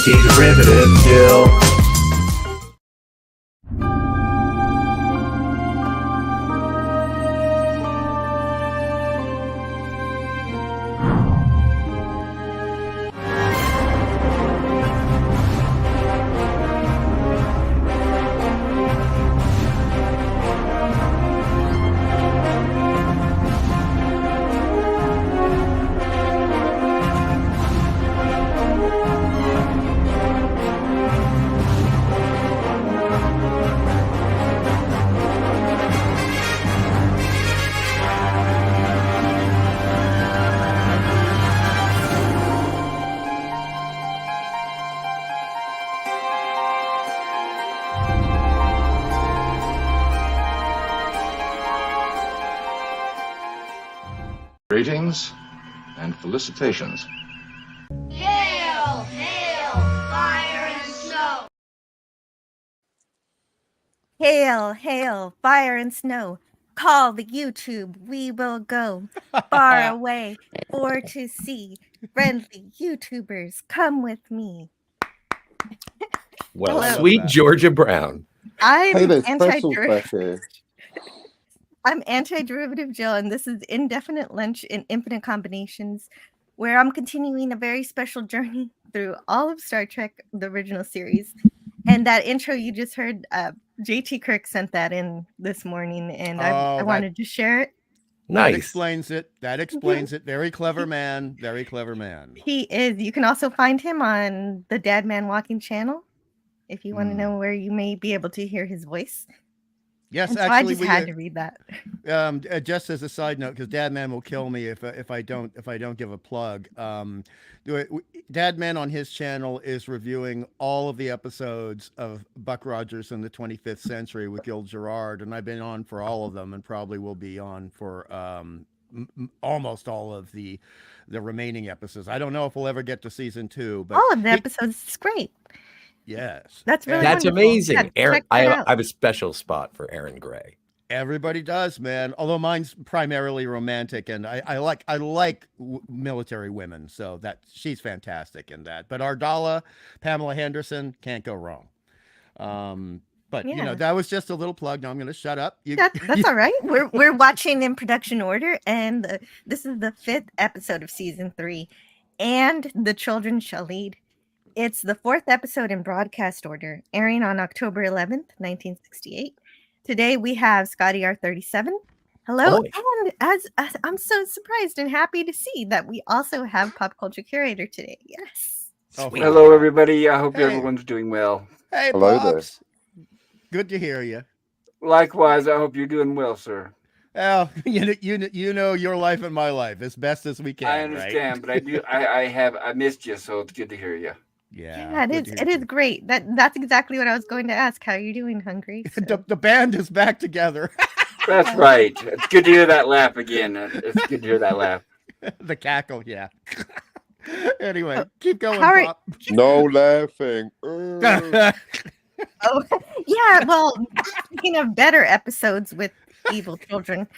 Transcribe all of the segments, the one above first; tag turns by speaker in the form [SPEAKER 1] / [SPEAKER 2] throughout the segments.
[SPEAKER 1] JT Derivative Jill.
[SPEAKER 2] Greetings and felicitations.
[SPEAKER 3] Hail, hail, fire and snow.
[SPEAKER 4] Hail, hail, fire and snow. Call the YouTube, we will go far away for to see. Friendly YouTubers, come with me.
[SPEAKER 5] Well,
[SPEAKER 4] Hello.
[SPEAKER 5] sweet Georgia Brown.
[SPEAKER 4] I'm
[SPEAKER 6] Hey, there's pretzels back
[SPEAKER 4] anti-derivative.
[SPEAKER 6] there.
[SPEAKER 4] I'm anti-derivative Jill, and this is Indefinite Lunch in Infinite Combinations, where I'm continuing a very special journey through all of Star Trek, the original series. And that intro you just heard, JT Kirk sent that in this morning, and I wanted to share it.
[SPEAKER 5] Nice.
[SPEAKER 7] That explains it. That explains it. Very clever man. Very clever man.
[SPEAKER 4] He is. You can also find him on the Dad Man Walking channel if you want to know where you may be able to hear his voice.
[SPEAKER 7] Yes,
[SPEAKER 4] and so
[SPEAKER 7] actually,
[SPEAKER 4] I just had to read that.
[SPEAKER 7] Just as a side note, because Dad Man will kill me if I don't give a plug. Dad Man on his channel is reviewing all of the episodes of Buck Rogers in the 25th Century with Gil Gerard, and I've been on for all of them, and probably will be on for almost all of the remaining episodes. I don't know if we'll ever get to season 2, but
[SPEAKER 4] all of the episodes is great.
[SPEAKER 7] Yes,
[SPEAKER 4] that's really
[SPEAKER 5] that's
[SPEAKER 4] wonderful.
[SPEAKER 5] amazing.
[SPEAKER 4] Yeah,
[SPEAKER 5] Aaron,
[SPEAKER 4] check that
[SPEAKER 5] I
[SPEAKER 4] out.
[SPEAKER 5] have a special spot for Aaron Gray.
[SPEAKER 7] Everybody does, man. Although mine's primarily romantic, and I like military women, so that she's fantastic in that. But Ardala, Pamela Henderson, can't go wrong. But you know, that was just a little plug. Now I'm going to shut up.
[SPEAKER 4] That's all right. We're watching in production order, and this is the 5th episode of season 3, and The Children Shall Lead. It's the 4th episode in broadcast order, airing on October 11th, 1968. Today we have Scotty R37. Hello, and as I'm so surprised and happy to see that we also have Pop Culture Curator today. Yes.
[SPEAKER 8] Hello, everybody. I hope everyone's doing well.
[SPEAKER 7] Hey,
[SPEAKER 6] hello
[SPEAKER 7] Pops. Good to hear you.
[SPEAKER 8] Likewise, I hope you're doing well, sir.
[SPEAKER 7] Well, you know your life and my life as best as we can.
[SPEAKER 8] I understand,
[SPEAKER 7] right?
[SPEAKER 8] but I missed you, so it's good to hear you.
[SPEAKER 7] Yeah,
[SPEAKER 4] it is great. That's exactly what I was going to ask. How are you doing, Hungry? So.
[SPEAKER 7] The band is back together.
[SPEAKER 8] That's right. It's good to hear that laugh again. It's good to hear that laugh.
[SPEAKER 7] The cackle, yeah. Anyway, keep going, Pop.
[SPEAKER 6] No laughing.
[SPEAKER 4] Oh, yeah. Well, speaking of better episodes with evil children.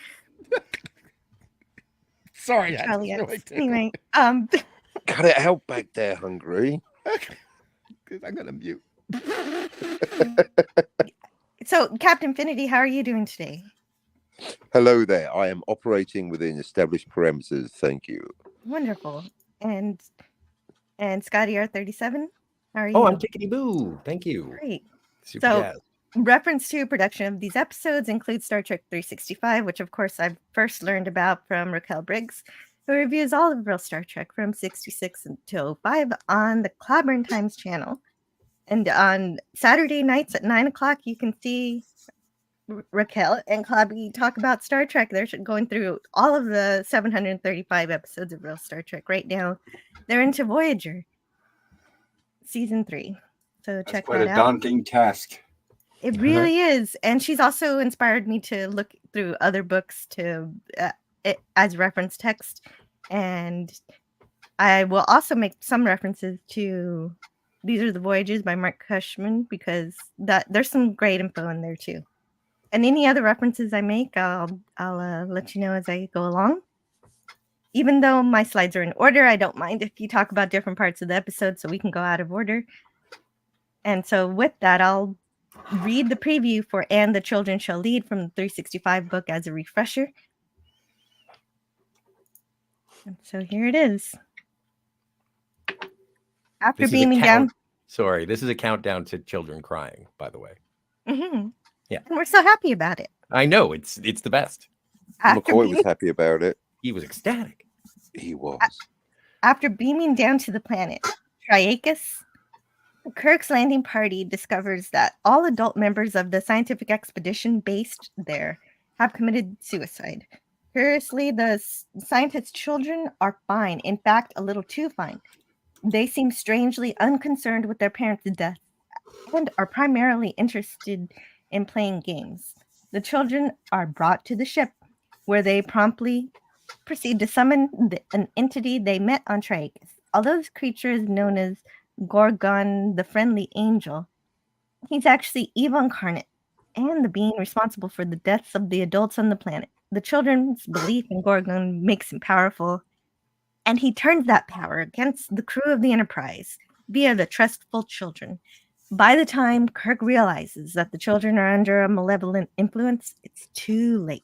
[SPEAKER 7] Sorry,
[SPEAKER 4] anyway,
[SPEAKER 6] cut it out back there, Hungry.
[SPEAKER 7] I'm gonna mute.
[SPEAKER 4] So, Captain Infinity, how are you doing today?
[SPEAKER 6] Hello there. I am operating within established parameters. Thank you.
[SPEAKER 4] Wonderful. And Scotty R37, how are you?
[SPEAKER 5] Oh, I'm tickety boo. Thank you.
[SPEAKER 4] Great.
[SPEAKER 5] Super
[SPEAKER 4] so,
[SPEAKER 5] jazz.
[SPEAKER 4] Reference to production of these episodes includes Star Trek 365, which of course I first learned about from Raquel Briggs, who reviews all of real Star Trek from 66 until 05 on the Clobberin Times channel. And on Saturday nights at 9 o'clock, you can see Raquel and Clobby talk about Star Trek. They're going through all of the 735 episodes of real Star Trek right now. They're into Voyager, season 3. So check that out.
[SPEAKER 8] Quite a daunting task.
[SPEAKER 4] It really is. And she's also inspired me to look through other books to as reference text. And I will also make some references to These Are the Voyages by Mark Cushman, because there's some great info in there too. And any other references I make, I'll let you know as I go along. even though my slides are in order, I don't mind if you talk about different parts of the episode so we can go out of order. And so with that, I'll read the preview for And the Children Shall Lead from the 365 book as a refresher. And so here it is. After
[SPEAKER 5] This is a
[SPEAKER 4] beaming down.
[SPEAKER 5] Sorry, this is a countdown to children crying, by the way.
[SPEAKER 4] Mhm.
[SPEAKER 5] Yeah.
[SPEAKER 4] And we're so happy about it.
[SPEAKER 5] I know, it's the best.
[SPEAKER 4] After
[SPEAKER 6] McCoy
[SPEAKER 4] beaming,
[SPEAKER 6] was happy about it.
[SPEAKER 5] He was ecstatic.
[SPEAKER 6] He was.
[SPEAKER 4] after beaming down to the planet Triacus, the Kirk's landing party discovers that all adult members of the scientific expedition based there have committed suicide. Curiously, the scientists' children are fine. In fact, a little too fine. They seem strangely unconcerned with their parents' death and are primarily interested in playing games. The children are brought to the ship, where they promptly proceed to summon an entity they met on Triacus. Although this creature is known as Gorgon, the Friendly Angel, he's actually evil incarnate and the being responsible for the deaths of the adults on the planet. The children's belief in Gorgon makes him powerful, and he turns that power against the crew of the Enterprise via the trustful children. By the time Kirk realizes that the children are under a malevolent influence, it's too late.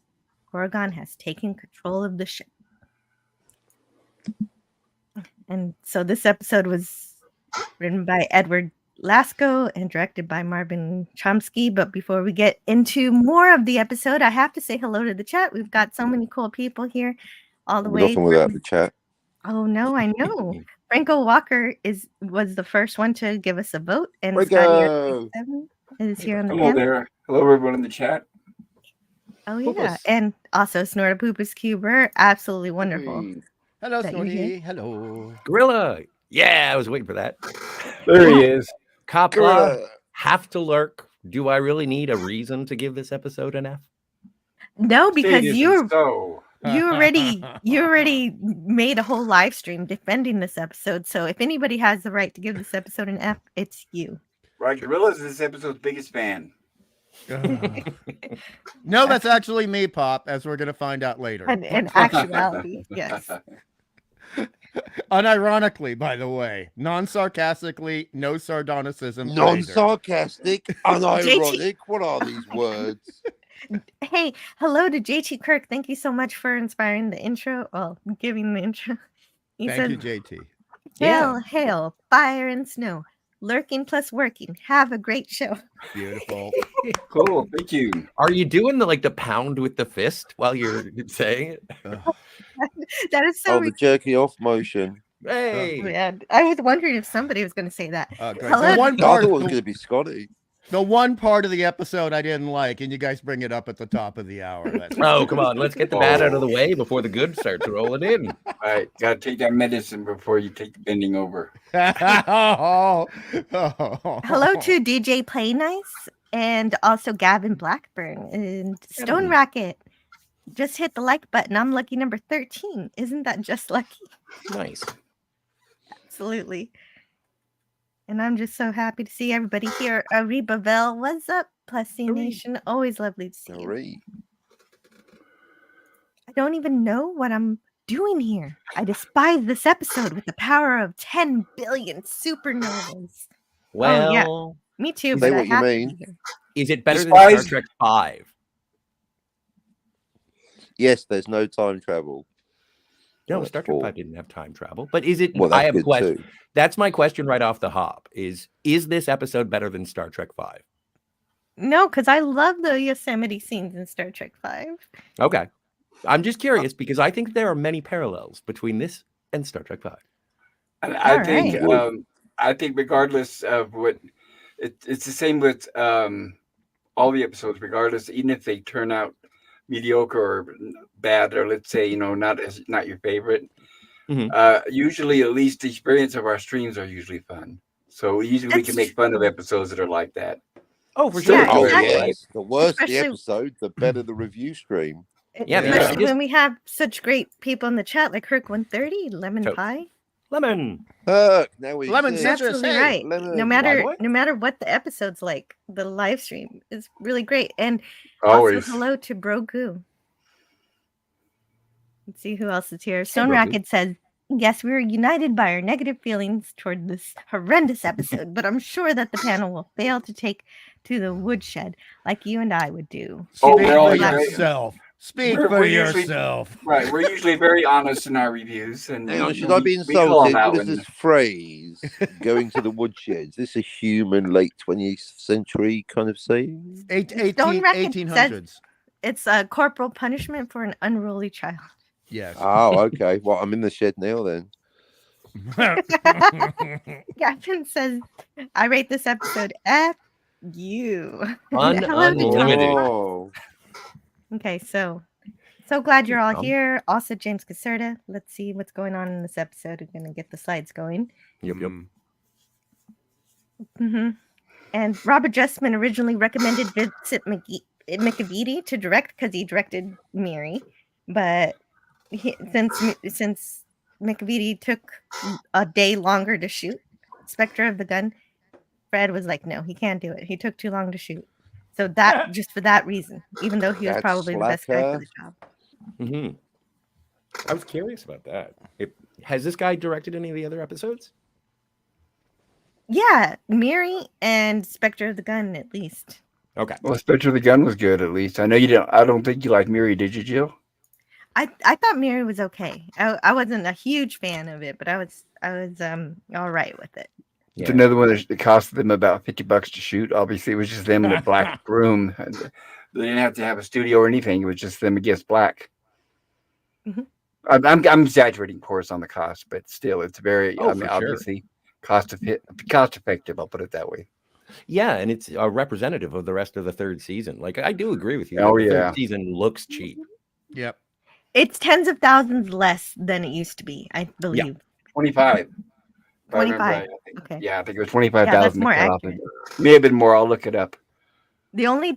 [SPEAKER 4] Gorgon has taken control of the ship. And so this episode was written by Edward Lasco and directed by Marvin Chomsky. But before we get into more of the episode, I have to say hello to the chat. We've got so many cool people here all the way.
[SPEAKER 6] Nothing without the chat.
[SPEAKER 4] Oh no, I know. Franco Walker was the first one to give us a vote, and
[SPEAKER 6] Franco!
[SPEAKER 4] Scotty is here on the
[SPEAKER 8] Hello
[SPEAKER 4] panel.
[SPEAKER 8] there. Hello, everyone in the chat.
[SPEAKER 4] Oh yeah,
[SPEAKER 5] Poopus.
[SPEAKER 4] and also Snortopoopas Cuber, absolutely wonderful.
[SPEAKER 6] Hey.
[SPEAKER 7] Hello,
[SPEAKER 4] That you hear?
[SPEAKER 7] Snorty. Hello.
[SPEAKER 5] Gorilla. Yeah, I was waiting for that.
[SPEAKER 8] There he is.
[SPEAKER 5] Copla,
[SPEAKER 6] Gorilla.
[SPEAKER 5] have to lurk. Do I really need a reason to give this episode an F?
[SPEAKER 4] No, because
[SPEAKER 8] Status
[SPEAKER 4] you
[SPEAKER 8] and so.
[SPEAKER 4] already made a whole live stream defending this episode. So if anybody has the right to give this episode an F, it's you.
[SPEAKER 8] Right, Gorilla's this episode's biggest fan.
[SPEAKER 7] No, that's actually me, Pop, as we're going to find out later.
[SPEAKER 4] And in actuality, yes.
[SPEAKER 7] Unironically, by the way. Non-sarcastically, no sardonicism. either.
[SPEAKER 6] Non-sarcastic, unironic. What are these words?
[SPEAKER 4] Hey, hello to JT Kirk. Thank you so much for inspiring the intro. Well, giving the intro. He
[SPEAKER 7] Thank you,
[SPEAKER 4] says,
[SPEAKER 7] JT.
[SPEAKER 4] hail, hail, fire and snow. Lurking plus working. Have a great show.
[SPEAKER 7] Beautiful.
[SPEAKER 8] Cool, thank you.
[SPEAKER 5] Are you doing the pound with the fist while you're saying it?
[SPEAKER 4] That is so
[SPEAKER 6] Oh, the jerky off motion.
[SPEAKER 5] Hey,
[SPEAKER 4] man. I was wondering if somebody was going to say that.
[SPEAKER 7] Great.
[SPEAKER 4] Hello.
[SPEAKER 7] The one
[SPEAKER 6] No, I
[SPEAKER 7] part,
[SPEAKER 6] thought it was going to be Scotty.
[SPEAKER 7] the one part of the episode I didn't like, and you guys bring it up at the top of the hour. That's
[SPEAKER 5] oh, come on. Let's get the bad out of the way before the good starts rolling in.
[SPEAKER 8] All right, gotta take that medicine before you take the bending over.
[SPEAKER 7] Hello
[SPEAKER 4] Hello to DJ Play Nice and also Gavin Blackburn and Stone Rocket. Just hit the like button. I'm lucky number 13. Isn't that just lucky?
[SPEAKER 5] Nice.
[SPEAKER 4] Absolutely. And I'm just so happy to see everybody here. Reba Bell, what's up? Plus C Nation, always lovely to see you.
[SPEAKER 6] Sorry.
[SPEAKER 4] I don't even know what I'm doing here. I despise this episode with the power of 10 billion supernovas.
[SPEAKER 5] Well,
[SPEAKER 4] Me too.
[SPEAKER 6] Say
[SPEAKER 4] but I
[SPEAKER 6] what you
[SPEAKER 4] have to
[SPEAKER 6] mean.
[SPEAKER 4] be here.
[SPEAKER 5] is it better than
[SPEAKER 8] Despise-
[SPEAKER 5] Star Trek 5?
[SPEAKER 6] Yes, there's no time travel.
[SPEAKER 5] No,
[SPEAKER 6] Well,
[SPEAKER 5] Star Trek
[SPEAKER 6] cool.
[SPEAKER 5] 5 didn't have time travel. But is it?
[SPEAKER 6] Well, that's
[SPEAKER 5] I have a
[SPEAKER 6] good
[SPEAKER 5] question.
[SPEAKER 6] too.
[SPEAKER 5] That's my question right off the hop. Is this episode better than Star Trek 5?
[SPEAKER 4] No, because I love the Yosemite scenes in Star Trek 5.
[SPEAKER 5] Okay. I'm just curious because I think there are many parallels between this and Star Trek 5.
[SPEAKER 8] And
[SPEAKER 4] All
[SPEAKER 8] I think regardless of what, it's the same with all the episodes, regardless, even if they turn out mediocre or bad, or let's say not your favorite.
[SPEAKER 5] Mhm.
[SPEAKER 8] Usually, at least the experience of our streams are usually fun. So usually we
[SPEAKER 4] That's
[SPEAKER 8] can make fun of episodes that are like that.
[SPEAKER 5] Oh, for
[SPEAKER 4] Yeah,
[SPEAKER 5] sure.
[SPEAKER 6] Oh,
[SPEAKER 4] exactly.
[SPEAKER 6] yes. The worse
[SPEAKER 4] Especially-
[SPEAKER 6] the episode, the better the review stream.
[SPEAKER 5] Yeah,
[SPEAKER 7] because
[SPEAKER 4] Especially
[SPEAKER 5] just-
[SPEAKER 4] when we have such great people in the chat like Kirk 130, Lemon
[SPEAKER 5] To-
[SPEAKER 4] Pie.
[SPEAKER 5] Lemon.
[SPEAKER 6] Now we
[SPEAKER 7] Lemon
[SPEAKER 6] exist.
[SPEAKER 7] citrus.
[SPEAKER 4] Absolutely
[SPEAKER 7] hey,
[SPEAKER 4] right.
[SPEAKER 6] lemon.
[SPEAKER 4] No
[SPEAKER 5] Why?
[SPEAKER 4] matter what the episode's like, the live stream is really great. And
[SPEAKER 8] Always.
[SPEAKER 4] also hello to Bro Goo. Let's see who else is here. Stone
[SPEAKER 5] Grogu.
[SPEAKER 4] Racket says, yes, we are united by our negative feelings toward this horrendous episode, but I'm sure that the panel will fail to take to the woodshed like you and I would do.
[SPEAKER 8] Oh,
[SPEAKER 7] Speak
[SPEAKER 8] we're
[SPEAKER 7] for
[SPEAKER 8] always
[SPEAKER 7] yourself. Speak
[SPEAKER 8] we're
[SPEAKER 7] for
[SPEAKER 8] usually-
[SPEAKER 7] yourself.
[SPEAKER 8] Right, we're usually very honest in our reviews, and
[SPEAKER 6] Hang on,
[SPEAKER 8] you
[SPEAKER 6] should
[SPEAKER 8] know,
[SPEAKER 6] I be
[SPEAKER 8] we call
[SPEAKER 6] insulted?
[SPEAKER 8] them out
[SPEAKER 6] What is
[SPEAKER 8] when-
[SPEAKER 6] this phrase? Going to the woodshed. Is this a human late 20th century kind of saying?
[SPEAKER 4] Stone Racket
[SPEAKER 7] 1800s.
[SPEAKER 4] It's a corporal punishment for an unruly child.
[SPEAKER 7] Yes.
[SPEAKER 6] Oh, okay. Well, I'm in the shed now then.
[SPEAKER 4] Gavin says, I rate this episode F you.
[SPEAKER 5] Unlimited.
[SPEAKER 6] Oh,
[SPEAKER 4] Okay, so glad you're all
[SPEAKER 5] Welcome.
[SPEAKER 4] here. Also, James Caserta. Let's see what's going on in this episode. We're going to get the slides going.
[SPEAKER 5] Yep.
[SPEAKER 4] hmm And Robert Justman originally recommended Vincent McAveety to direct because he directed Miri, but since McAveety took a day longer to shoot Spectre of the Gun, Fred was like, no, he can't do it. He took too long to shoot. So that just for that reason, even though he was
[SPEAKER 6] That's
[SPEAKER 4] probably the best guy for
[SPEAKER 6] slacker.
[SPEAKER 4] the job.
[SPEAKER 5] I was curious about that. Has this guy directed any of the other episodes?
[SPEAKER 4] Yeah, Miri and Spectre of the Gun at least.
[SPEAKER 5] Okay.
[SPEAKER 8] Well, Spectre of the Gun was good, at least. I know you don't. I don't think you liked Miri, did you, Jill?
[SPEAKER 4] I thought Miri was okay. I wasn't a huge fan of it, but I was all right with it.
[SPEAKER 8] It's another one that costed them about $50 to shoot. Obviously, it was just them in a black room. And they didn't have to have a studio or anything. It was just them against black.
[SPEAKER 4] Mhm.
[SPEAKER 8] I'm exaggerating, of course, on the cost, but still, it's very.
[SPEAKER 5] Oh,
[SPEAKER 8] I mean,
[SPEAKER 5] for sure.
[SPEAKER 8] obviously, cost effective. I'll put it that way.
[SPEAKER 5] Yeah, and it's representative of the rest of the third season. Like, I do agree with you.
[SPEAKER 8] Oh,
[SPEAKER 5] The
[SPEAKER 8] yeah.
[SPEAKER 5] third season looks cheap.
[SPEAKER 7] Yep.
[SPEAKER 4] It's tens of thousands less than it used to be, I believe.
[SPEAKER 8] 25.
[SPEAKER 4] 25. Okay.
[SPEAKER 8] Yeah, I think it was
[SPEAKER 4] Yeah,
[SPEAKER 8] 25,000.
[SPEAKER 4] that's more accurate.
[SPEAKER 8] May have been more. I'll look it up.
[SPEAKER 4] The only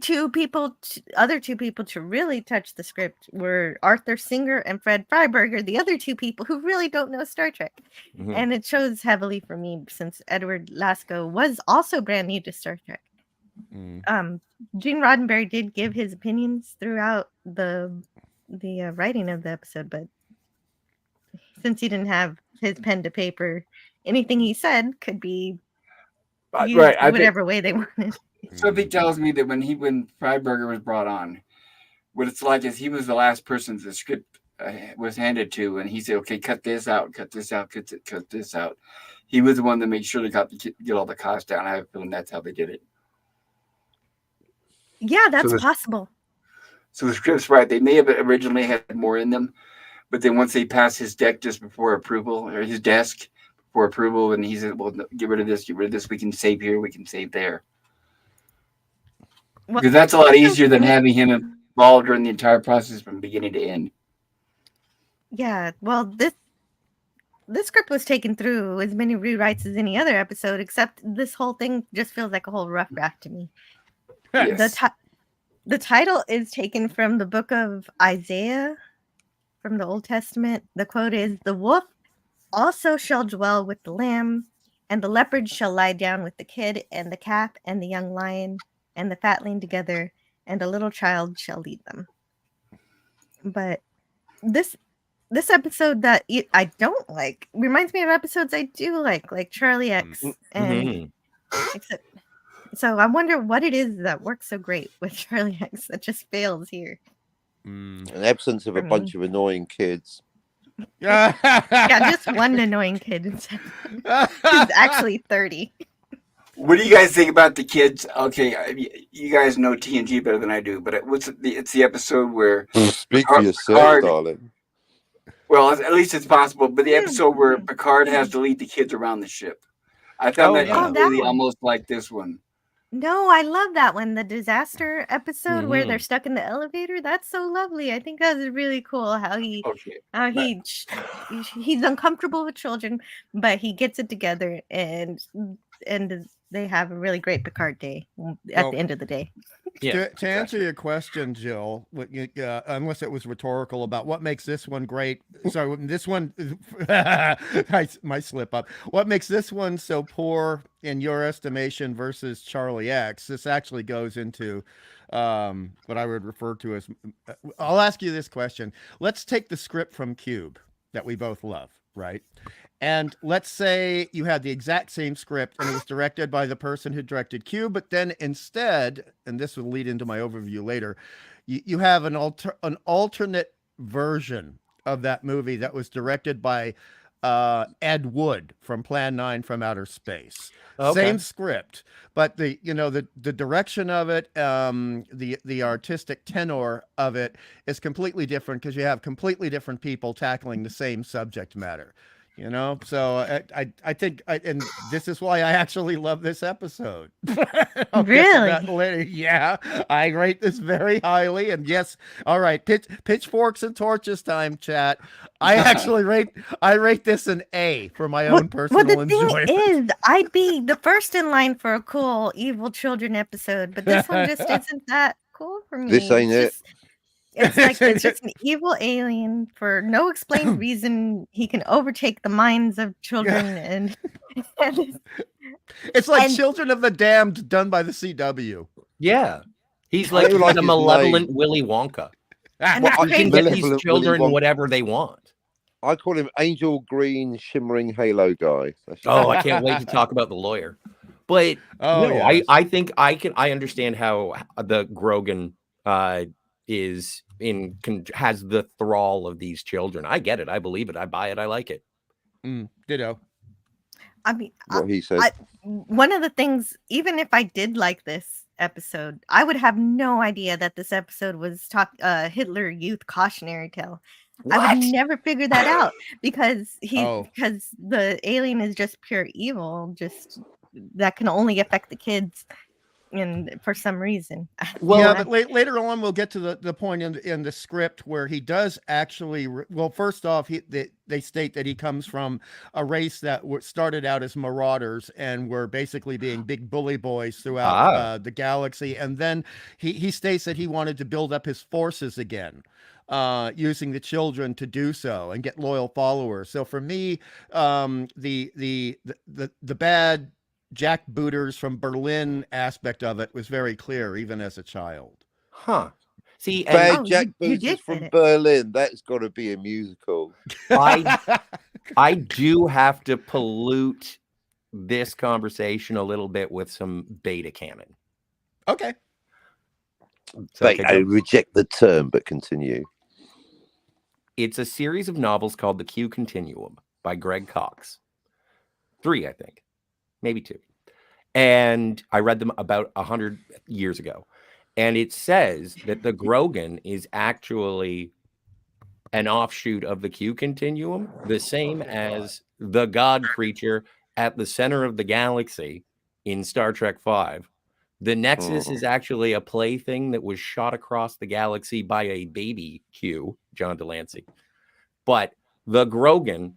[SPEAKER 4] other two people to really touch the script were Arthur Singer and Fred Freiberger, the other two people who really don't know Star Trek.
[SPEAKER 5] Mhm.
[SPEAKER 4] And it shows heavily for me since Edward Lasco was also brand new to Star Trek. Gene Roddenberry did give his opinions throughout the writing of the episode, but since he didn't have his pen to paper, anything he said could be used
[SPEAKER 8] Right. I think
[SPEAKER 4] whatever way they wanted.
[SPEAKER 8] something tells me that when Freiberger was brought on, what it's like is he was the last person the script was handed to, and he said, "Okay, cut this out, cut this out, cut this out." He was the one that made sure they get all the costs down. I have a feeling that's how they did it.
[SPEAKER 4] Yeah, that's
[SPEAKER 8] this-
[SPEAKER 4] possible.
[SPEAKER 8] So the script's right. They may have originally had more in them, but then once they passed his deck just before approval, or his desk before approval, and he said, "Well, no, get rid of this, get rid of this. We can save here, we can save there."
[SPEAKER 4] Well,
[SPEAKER 8] Because that's a lot easier than having him involved during the entire process from beginning to end.
[SPEAKER 4] yeah, well, this script was taken through as many rewrites as any other episode, except this whole thing just feels like a whole rough draft to me.
[SPEAKER 8] Yes.
[SPEAKER 4] The title is taken from the book of Isaiah from the Old Testament. The quote is, "The wolf also shall dwell with the lamb, and the leopard shall lie down with the kid, and the calf and the young lion and the fatling together, and a little child shall lead them." But this episode that I don't like reminds me of episodes I do like Charlie X, and
[SPEAKER 5] Mhm.
[SPEAKER 4] except. So I wonder what it is that works so great with Charlie X that just fails here.
[SPEAKER 6] an absence of a bunch of annoying kids.
[SPEAKER 4] Yeah, just one annoying kid instead. He's actually 30.
[SPEAKER 8] What do you guys think about the kids? Okay, you guys know TNG better than I do, but it's the episode where,
[SPEAKER 6] Speak for yourself,
[SPEAKER 8] Picard-
[SPEAKER 6] darling.
[SPEAKER 8] well, at least it's possible, but the episode where Picard has to lead the kids around the ship. I found that
[SPEAKER 5] yeah.
[SPEAKER 8] completely
[SPEAKER 4] that one.
[SPEAKER 8] almost like this one.
[SPEAKER 4] No, I love that one. The disaster episode where they're stuck in the elevator. That's so lovely. I think that was really cool how he
[SPEAKER 8] Okay.
[SPEAKER 4] he's uncomfortable with children, but he gets it together and they have a really great Picard day at
[SPEAKER 7] Well,
[SPEAKER 4] the end of the day.
[SPEAKER 5] Yeah,
[SPEAKER 7] To answer your question, Jill, unless it was rhetorical about what makes this one great. So this one, my slip up. What makes this one so poor in your estimation versus Charlie X? This actually goes into what I would refer to as. I'll ask you this question. Let's take the script from Cube that we both love, right? And let's say you had the exact same script and it was directed by the person who directed Q, but then instead, and this will lead into my overview later, you have an alternate version of that movie that was directed by Ed Wood from Plan 9 from Outer Space.
[SPEAKER 5] Okay.
[SPEAKER 7] Same script, but the direction of it, the artistic tenor of it is completely different because you have completely different people tackling the same subject matter. So I think, and this is why I actually love this episode. I'll get to
[SPEAKER 4] Really?
[SPEAKER 7] that later. Yeah, I rate this very highly. And yes, all right, pitchforks and torches time, chat. I rate this an A for my own personal
[SPEAKER 4] the
[SPEAKER 7] enjoyment.
[SPEAKER 4] thing is, I'd be the first in line for a cool evil children episode, but this one just isn't that cool for me.
[SPEAKER 6] This ain't it.
[SPEAKER 4] It's like it's just an evil alien for no explained reason. He can overtake the minds of children, and
[SPEAKER 7] It's like
[SPEAKER 4] and-
[SPEAKER 7] Children of the Damned done by the CW.
[SPEAKER 5] Yeah. He's
[SPEAKER 6] I
[SPEAKER 5] like
[SPEAKER 6] do like
[SPEAKER 5] the
[SPEAKER 6] his
[SPEAKER 5] malevolent
[SPEAKER 6] name.
[SPEAKER 5] Willy Wonka.
[SPEAKER 4] and
[SPEAKER 6] Well,
[SPEAKER 4] it's
[SPEAKER 6] I
[SPEAKER 5] He
[SPEAKER 4] crazy.
[SPEAKER 5] can get these
[SPEAKER 6] Malevolent
[SPEAKER 5] children
[SPEAKER 6] Willy Wonka.
[SPEAKER 5] whatever they want.
[SPEAKER 6] I call him Angel Green Shimmering Halo Guy. That's
[SPEAKER 5] Oh, I can't wait to talk about the lawyer. But
[SPEAKER 7] Oh,
[SPEAKER 5] no,
[SPEAKER 7] yes.
[SPEAKER 5] I think I understand how the Grogan has the thrall of these children. I get it. I believe it. I buy it. I like it.
[SPEAKER 7] Ditto.
[SPEAKER 4] I mean,
[SPEAKER 6] what he said.
[SPEAKER 4] one of the things, even if I did like this episode, I would have no idea that this episode was Hitler Youth cautionary tale. I would never figure that out because because the alien is just pure evil, just that can only affect the kids, and for some reason.
[SPEAKER 5] Well,
[SPEAKER 7] Yeah, but later on we'll get to the point in the script where he does actually. Well, first off, they state that he comes from a race that started out as marauders and were basically being big bully boys throughout the galaxy, and then he states that he wanted to build up his forces again. Using the children to do so and get loyal followers. So for me, the bad jackbooters from Berlin aspect of it was very clear, even as a child.
[SPEAKER 5] Huh. See,
[SPEAKER 6] Bad
[SPEAKER 5] and
[SPEAKER 6] Jack
[SPEAKER 4] you
[SPEAKER 6] Booters
[SPEAKER 4] did
[SPEAKER 6] from
[SPEAKER 4] get it.
[SPEAKER 6] Berlin. That's got to be a musical.
[SPEAKER 5] I do have to pollute this conversation a little bit with some beta canon.
[SPEAKER 7] Okay.
[SPEAKER 5] So
[SPEAKER 6] I reject the term, but continue.
[SPEAKER 5] it's a series of novels called The Q Continuum by Greg Cox. 3, I think. Maybe 2. And I read them about 100 years ago. And it says that the Grogan is actually an offshoot of the Q Continuum, the same as the God creature at the center of the galaxy in Star Trek V. The Nexus is actually a plaything that was shot across the galaxy by a baby Q, John Delancey. But the Grogan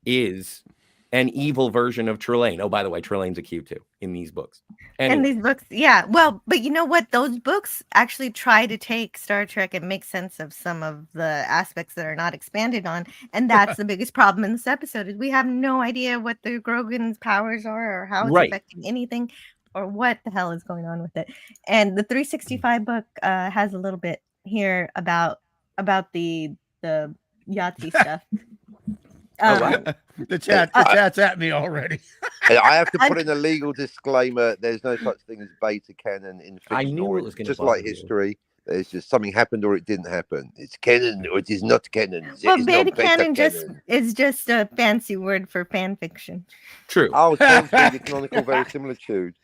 [SPEAKER 5] is an evil version of Trelane. Oh, by the way, Trelane's a Q too in these books.
[SPEAKER 4] And
[SPEAKER 5] Anyway,
[SPEAKER 4] these books, yeah. Well, but you know what? Those books actually try to take Star Trek and make sense of some of the aspects that are not expanded on. And that's the biggest problem in this episode is we have no idea what the Grogan's powers are or how it's
[SPEAKER 5] Right.
[SPEAKER 4] affecting anything or what the hell is going on with it. And the 365 book has a little bit here about the Yahtzee stuff.
[SPEAKER 5] wow.
[SPEAKER 7] The chat's at me already.
[SPEAKER 6] And I have to put in a legal disclaimer. There's no such thing as beta canon in fiction.
[SPEAKER 5] I knew
[SPEAKER 6] or
[SPEAKER 5] it was gonna
[SPEAKER 6] just
[SPEAKER 5] bother
[SPEAKER 6] like
[SPEAKER 5] you.
[SPEAKER 6] history. There's just something happened or it didn't happen. It's canon or it is not canon.
[SPEAKER 4] Well,
[SPEAKER 6] It's
[SPEAKER 4] beta
[SPEAKER 6] not
[SPEAKER 4] canon
[SPEAKER 6] canon.
[SPEAKER 4] is just a fancy word for fan fiction.
[SPEAKER 5] True.
[SPEAKER 6] Oh, sounds like the canonical verisimilitude.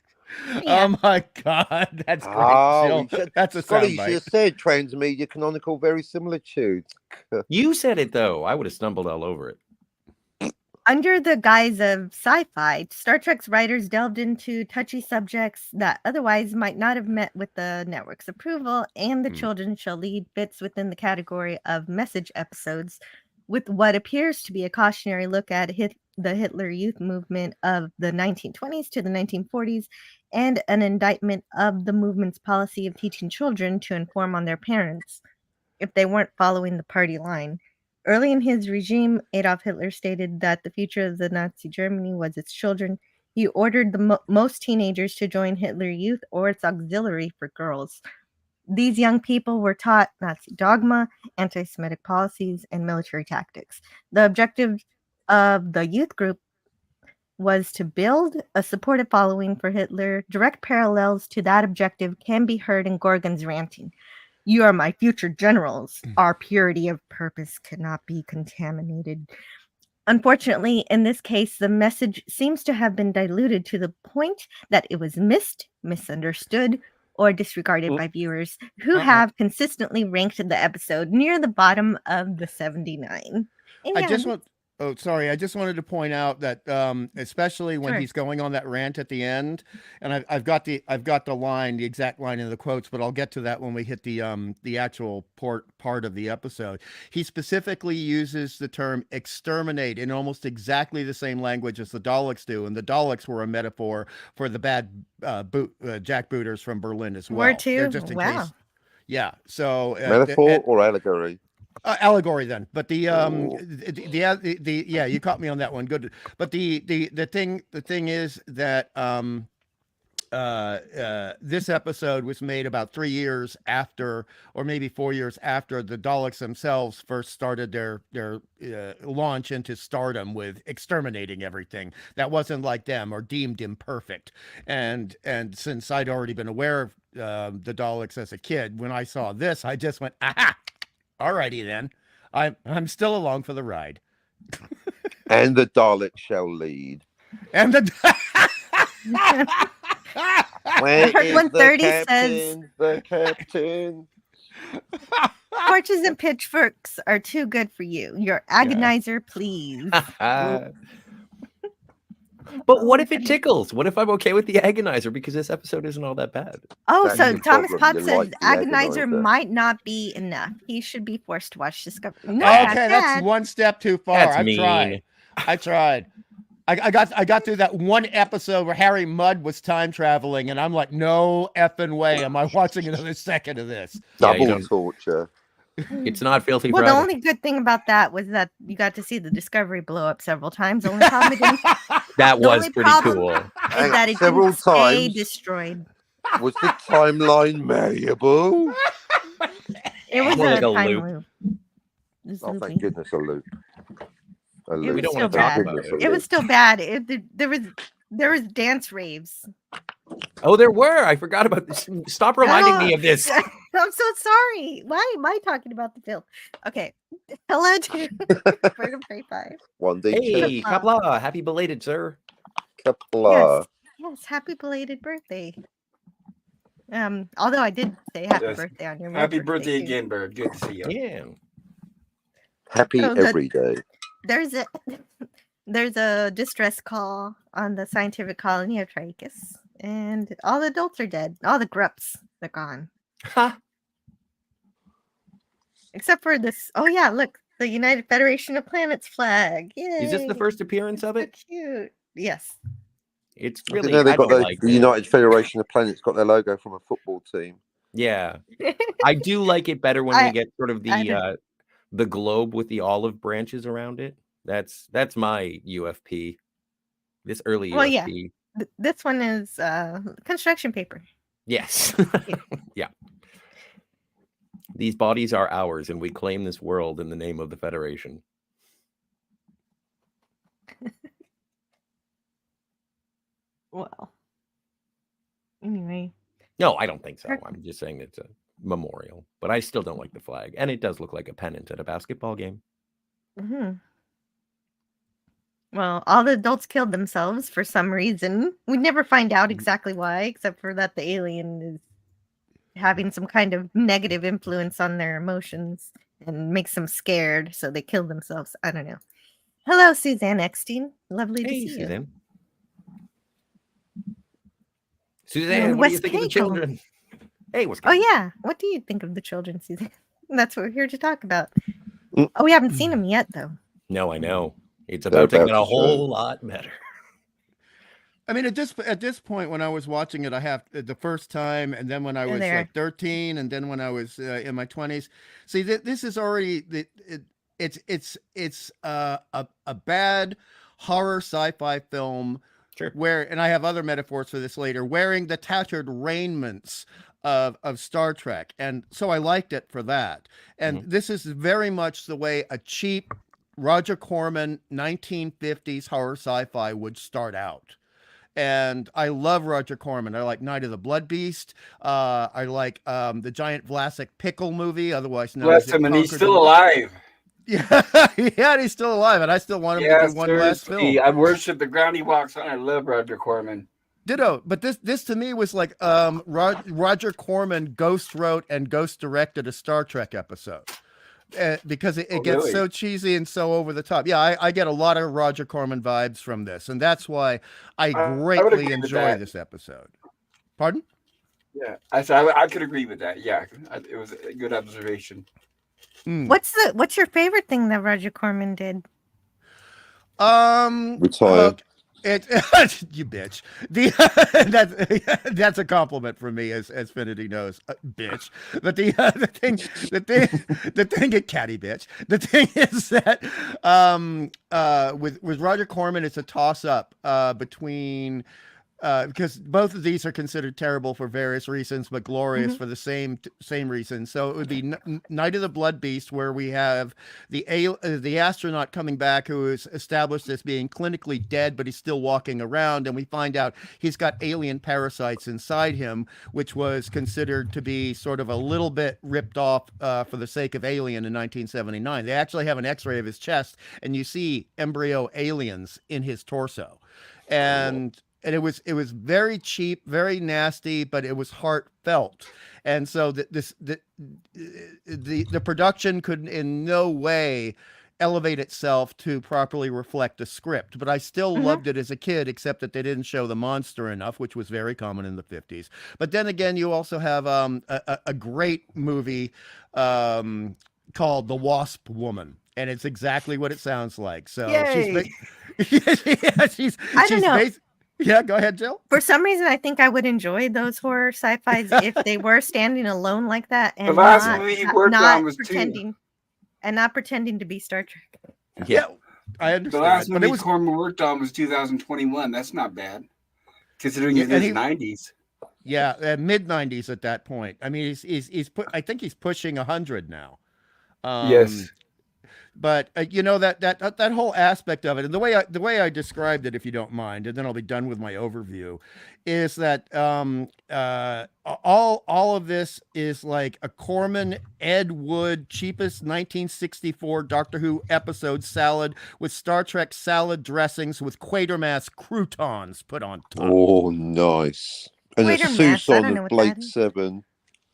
[SPEAKER 4] Yeah.
[SPEAKER 7] Oh my god, that's great.
[SPEAKER 6] Oh,
[SPEAKER 7] Jill. That's a
[SPEAKER 6] Scotty
[SPEAKER 7] soundbite.
[SPEAKER 6] just said transmedia canonical verisimilitude.
[SPEAKER 5] You said it though. I would have stumbled all over it.
[SPEAKER 4] Under the guise of sci-fi, Star Trek's writers delved into touchy subjects that otherwise might not have met with the network's approval, and The Children Shall Lead fits within the category of message episodes with what appears to be a cautionary look at the Hitler Youth movement of the 1920s to the 1940s and an indictment of the movement's policy of teaching children to inform on their parents if they weren't following the party line. Early in his regime, Adolf Hitler stated that the future of the Nazi Germany was its children. He ordered the most teenagers to join Hitler Youth or its auxiliary for girls. These young people were taught Nazi dogma, anti-Semitic policies, and military tactics. The objective of the youth group was to build a supportive following for Hitler. Direct parallels to that objective can be heard in Gorgon's ranting. You are my future generals. Our purity of purpose cannot be contaminated. Unfortunately, in this case, the message seems to have been diluted to the point that it was missed, misunderstood, or disregarded by viewers who have consistently ranked the episode near the bottom of the 79. And
[SPEAKER 7] I
[SPEAKER 4] yeah,
[SPEAKER 7] just want. Oh, sorry. I just wanted to point out that, especially when
[SPEAKER 4] Sure.
[SPEAKER 7] he's going on that rant at the end, and I've got the line, the exact line in the quotes, but I'll get to that when we hit the actual part of the episode. He specifically uses the term exterminate in almost exactly the same language as the Daleks do, and the Daleks were a metaphor for the bad jackbooters from Berlin as well.
[SPEAKER 4] Were too?
[SPEAKER 7] They're just in
[SPEAKER 4] Wow.
[SPEAKER 7] case. Yeah. So
[SPEAKER 6] Metaphor or allegory?
[SPEAKER 7] Allegory then, but the yeah, you caught me on that one. Good, but the thing is that this episode was made about 3 years after, or maybe 4 years after, the Daleks themselves first started their launch into stardom with exterminating everything that wasn't like them or deemed imperfect. And since I'd already been aware of the Daleks as a kid, when I saw this, I just went, aha! Alrighty then, I'm still along for the ride.
[SPEAKER 6] And the Dalek shall lead.
[SPEAKER 7] And the
[SPEAKER 6] Where
[SPEAKER 4] Part
[SPEAKER 6] is
[SPEAKER 4] 130
[SPEAKER 6] the
[SPEAKER 4] says-
[SPEAKER 6] captain? The captain.
[SPEAKER 4] Torches and pitchforks are too good for you. Your agonizer, please.
[SPEAKER 5] But what if it tickles? What if I'm okay with the agonizer because this episode isn't all that bad?
[SPEAKER 4] Oh,
[SPEAKER 6] That's
[SPEAKER 4] so
[SPEAKER 6] the
[SPEAKER 4] Thomas
[SPEAKER 6] problem.
[SPEAKER 4] Potts
[SPEAKER 6] You
[SPEAKER 4] says
[SPEAKER 6] like the
[SPEAKER 4] agonizer
[SPEAKER 6] agonizer.
[SPEAKER 4] might not be enough. He should be forced to watch Discovery. No,
[SPEAKER 7] okay, that's one step too far.
[SPEAKER 5] That's
[SPEAKER 7] I've
[SPEAKER 5] mean.
[SPEAKER 7] tried. I tried. I got through that one episode where Harry Mudd was time traveling, and I'm like, no effing way am I watching another second of this.
[SPEAKER 5] Yeah, you
[SPEAKER 6] Double
[SPEAKER 5] don't-
[SPEAKER 6] torture.
[SPEAKER 5] It's not filthy
[SPEAKER 4] Well,
[SPEAKER 5] Friday.
[SPEAKER 4] the only good thing about that was that you got to see the Discovery blow up several times. The only problem it didn't,
[SPEAKER 5] That
[SPEAKER 4] the
[SPEAKER 5] was
[SPEAKER 4] only
[SPEAKER 5] pretty
[SPEAKER 4] problem
[SPEAKER 5] cool.
[SPEAKER 4] is that it
[SPEAKER 6] Several
[SPEAKER 4] didn't stay
[SPEAKER 6] times.
[SPEAKER 4] destroyed.
[SPEAKER 6] Was the timeline malleable?
[SPEAKER 4] It was
[SPEAKER 5] More
[SPEAKER 4] a
[SPEAKER 5] like a
[SPEAKER 4] time
[SPEAKER 5] loop.
[SPEAKER 4] loop. It was
[SPEAKER 6] Oh,
[SPEAKER 4] looping.
[SPEAKER 6] thank goodness, a loop. A
[SPEAKER 4] It
[SPEAKER 6] loop.
[SPEAKER 4] was
[SPEAKER 5] don't
[SPEAKER 4] still
[SPEAKER 5] wanna talk
[SPEAKER 4] bad.
[SPEAKER 5] about it.
[SPEAKER 4] It was still bad. There was dance raves.
[SPEAKER 5] Oh, there were. I forgot about this. Stop reminding me of this.
[SPEAKER 4] I'm so sorry. Why am I talking about the film? Okay. Hello to Bird of Prey 5.
[SPEAKER 6] One day.
[SPEAKER 5] Hey, Kapla, happy belated, sir.
[SPEAKER 6] Kapla.
[SPEAKER 4] Yes, happy belated birthday. Although I did say happy
[SPEAKER 8] Yes.
[SPEAKER 4] birthday on your real
[SPEAKER 8] Happy birthday
[SPEAKER 4] too.
[SPEAKER 8] again, Bird. Good to see you.
[SPEAKER 5] Yeah.
[SPEAKER 6] Happy
[SPEAKER 4] Oh, good.
[SPEAKER 6] every day.
[SPEAKER 4] There's a distress call on the scientific colony of Trachis, and all the adults are dead. All the grups, they're gone.
[SPEAKER 5] Ha.
[SPEAKER 4] Except for this. Oh yeah, look, the United Federation of Planets flag. Yay.
[SPEAKER 5] Is this the first appearance of
[SPEAKER 4] So
[SPEAKER 5] it?
[SPEAKER 4] cute. Yes.
[SPEAKER 5] It's
[SPEAKER 6] I
[SPEAKER 5] really.
[SPEAKER 6] didn't know they
[SPEAKER 5] I
[SPEAKER 6] got
[SPEAKER 5] don't
[SPEAKER 6] the,
[SPEAKER 5] like
[SPEAKER 6] the
[SPEAKER 5] it.
[SPEAKER 6] United Federation of Planets got their logo from a football team.
[SPEAKER 5] Yeah, I do like it better when
[SPEAKER 4] I-
[SPEAKER 5] we get sort of the globe with the olive branches around it. That's my UFP. This early
[SPEAKER 4] Well, yeah.
[SPEAKER 5] UFP.
[SPEAKER 4] This one is construction paper.
[SPEAKER 5] Yes. Yeah. These bodies are ours, and we claim this world in the name of the Federation.
[SPEAKER 4] Well. Anyway.
[SPEAKER 5] No, I don't think so. I'm just saying it's a memorial, but I still don't like the flag, and it does look like a pennant at a basketball game.
[SPEAKER 4] hmm Well, all the adults killed themselves for some reason. We never find out exactly why, except for that the alien is having some kind of negative influence on their emotions and makes them scared, so they kill themselves. I don't know. Hello, Suzanne Eckstein. Lovely to
[SPEAKER 5] Hey,
[SPEAKER 4] see
[SPEAKER 5] Suzanne. Suzanne,
[SPEAKER 4] And
[SPEAKER 5] what do you
[SPEAKER 4] Wes
[SPEAKER 5] think of the
[SPEAKER 4] Cagle.
[SPEAKER 5] children? Hey, what's
[SPEAKER 4] you. Oh yeah, what do you think of the children, Suzanne? That's what we're here to talk about.
[SPEAKER 6] Mm.
[SPEAKER 4] Oh, we haven't seen them yet, though.
[SPEAKER 5] No, I know. It's about to
[SPEAKER 6] about
[SPEAKER 5] get a
[SPEAKER 6] to
[SPEAKER 5] whole
[SPEAKER 6] show.
[SPEAKER 5] lot better.
[SPEAKER 7] I mean, at this point, when I was watching it, I have the first time, and then when I was
[SPEAKER 4] there.
[SPEAKER 7] like 13, and then when I was in my 20s. See, this is already it's a bad horror sci-fi film
[SPEAKER 5] Sure.
[SPEAKER 7] where, and I have other metaphors for this later, wearing the tattered raiments of Star Trek, and so I liked it for that. And this is very much the way a cheap Roger Corman 1950s horror sci-fi would start out. And I love Roger Corman. I like Night of the Blood Beast. I like the Giant Vlasic Pickle movie, otherwise known
[SPEAKER 8] Bless
[SPEAKER 7] as
[SPEAKER 8] him, and he's
[SPEAKER 7] Conquered
[SPEAKER 8] still
[SPEAKER 7] the-
[SPEAKER 8] alive.
[SPEAKER 7] Yeah, yeah, and he's still alive, and I still want him to do one last film.
[SPEAKER 8] I worship the ground he walks on. I love Roger Corman.
[SPEAKER 7] Ditto. But this to me was like Roger Corman ghost wrote and ghost directed a Star Trek episode. Because it gets
[SPEAKER 8] really?
[SPEAKER 7] so cheesy and so over the top. Yeah, I get a lot of Roger Corman vibes from this, and that's why I
[SPEAKER 8] would
[SPEAKER 7] greatly
[SPEAKER 8] agree with
[SPEAKER 7] enjoy
[SPEAKER 8] that.
[SPEAKER 7] this episode. Pardon?
[SPEAKER 8] Yeah, I could agree with that. Yeah, it was a good observation.
[SPEAKER 4] What's your favorite thing that Roger Corman did?
[SPEAKER 6] Retire.
[SPEAKER 7] You bitch. That's a compliment from me, as Finity knows, bitch. But the thing, catty bitch. The thing is that with Roger Corman, it's a toss up between. Because both of these are considered terrible for various reasons, but glorious for the same reason. So it would be Night of the Blood Beast, where we have the astronaut coming back who is established as being clinically dead, but he's still walking around, and we find out he's got alien parasites inside him, which was considered to be sort of a little bit ripped off for the sake of Alien in 1979. They actually have an X-ray of his chest, and you see embryo aliens in his torso, and it was very cheap, very nasty, but it was heartfelt. And so the production could in no way elevate itself to properly reflect the script. But I still loved it as a kid, except that they didn't show the monster enough, which was very common in the 50s. But then again, you also have a great movie called The Wasp Woman. And it's exactly what it sounds like. So she's
[SPEAKER 4] I don't know.
[SPEAKER 7] Yeah, go ahead, Jill.
[SPEAKER 4] For some reason, I think I would enjoy those horror sci-fis if they were standing alone like that and
[SPEAKER 8] The last movie he worked on was
[SPEAKER 4] pretending and not pretending to be Star Trek.
[SPEAKER 7] Yeah, I understand.
[SPEAKER 8] The last
[SPEAKER 7] but
[SPEAKER 8] movie Corman worked on was 2021. That's not bad, considering it is 90s.
[SPEAKER 7] Yeah, mid 90s at that point. I mean, I think he's pushing 100 now.
[SPEAKER 8] Yes.
[SPEAKER 7] But you know that whole aspect of it, and the way I described it, if you don't mind, and then I'll be done with my overview, is that all of this is like a Corman, Ed Wood, cheapest 1964 Doctor Who episode salad with Star Trek salad dressings with Quatermass croutons put on top.
[SPEAKER 6] Oh, nice! And a
[SPEAKER 4] Quatermass, I don't know
[SPEAKER 6] Susan
[SPEAKER 4] what
[SPEAKER 6] Blake
[SPEAKER 4] that is.
[SPEAKER 6] 7.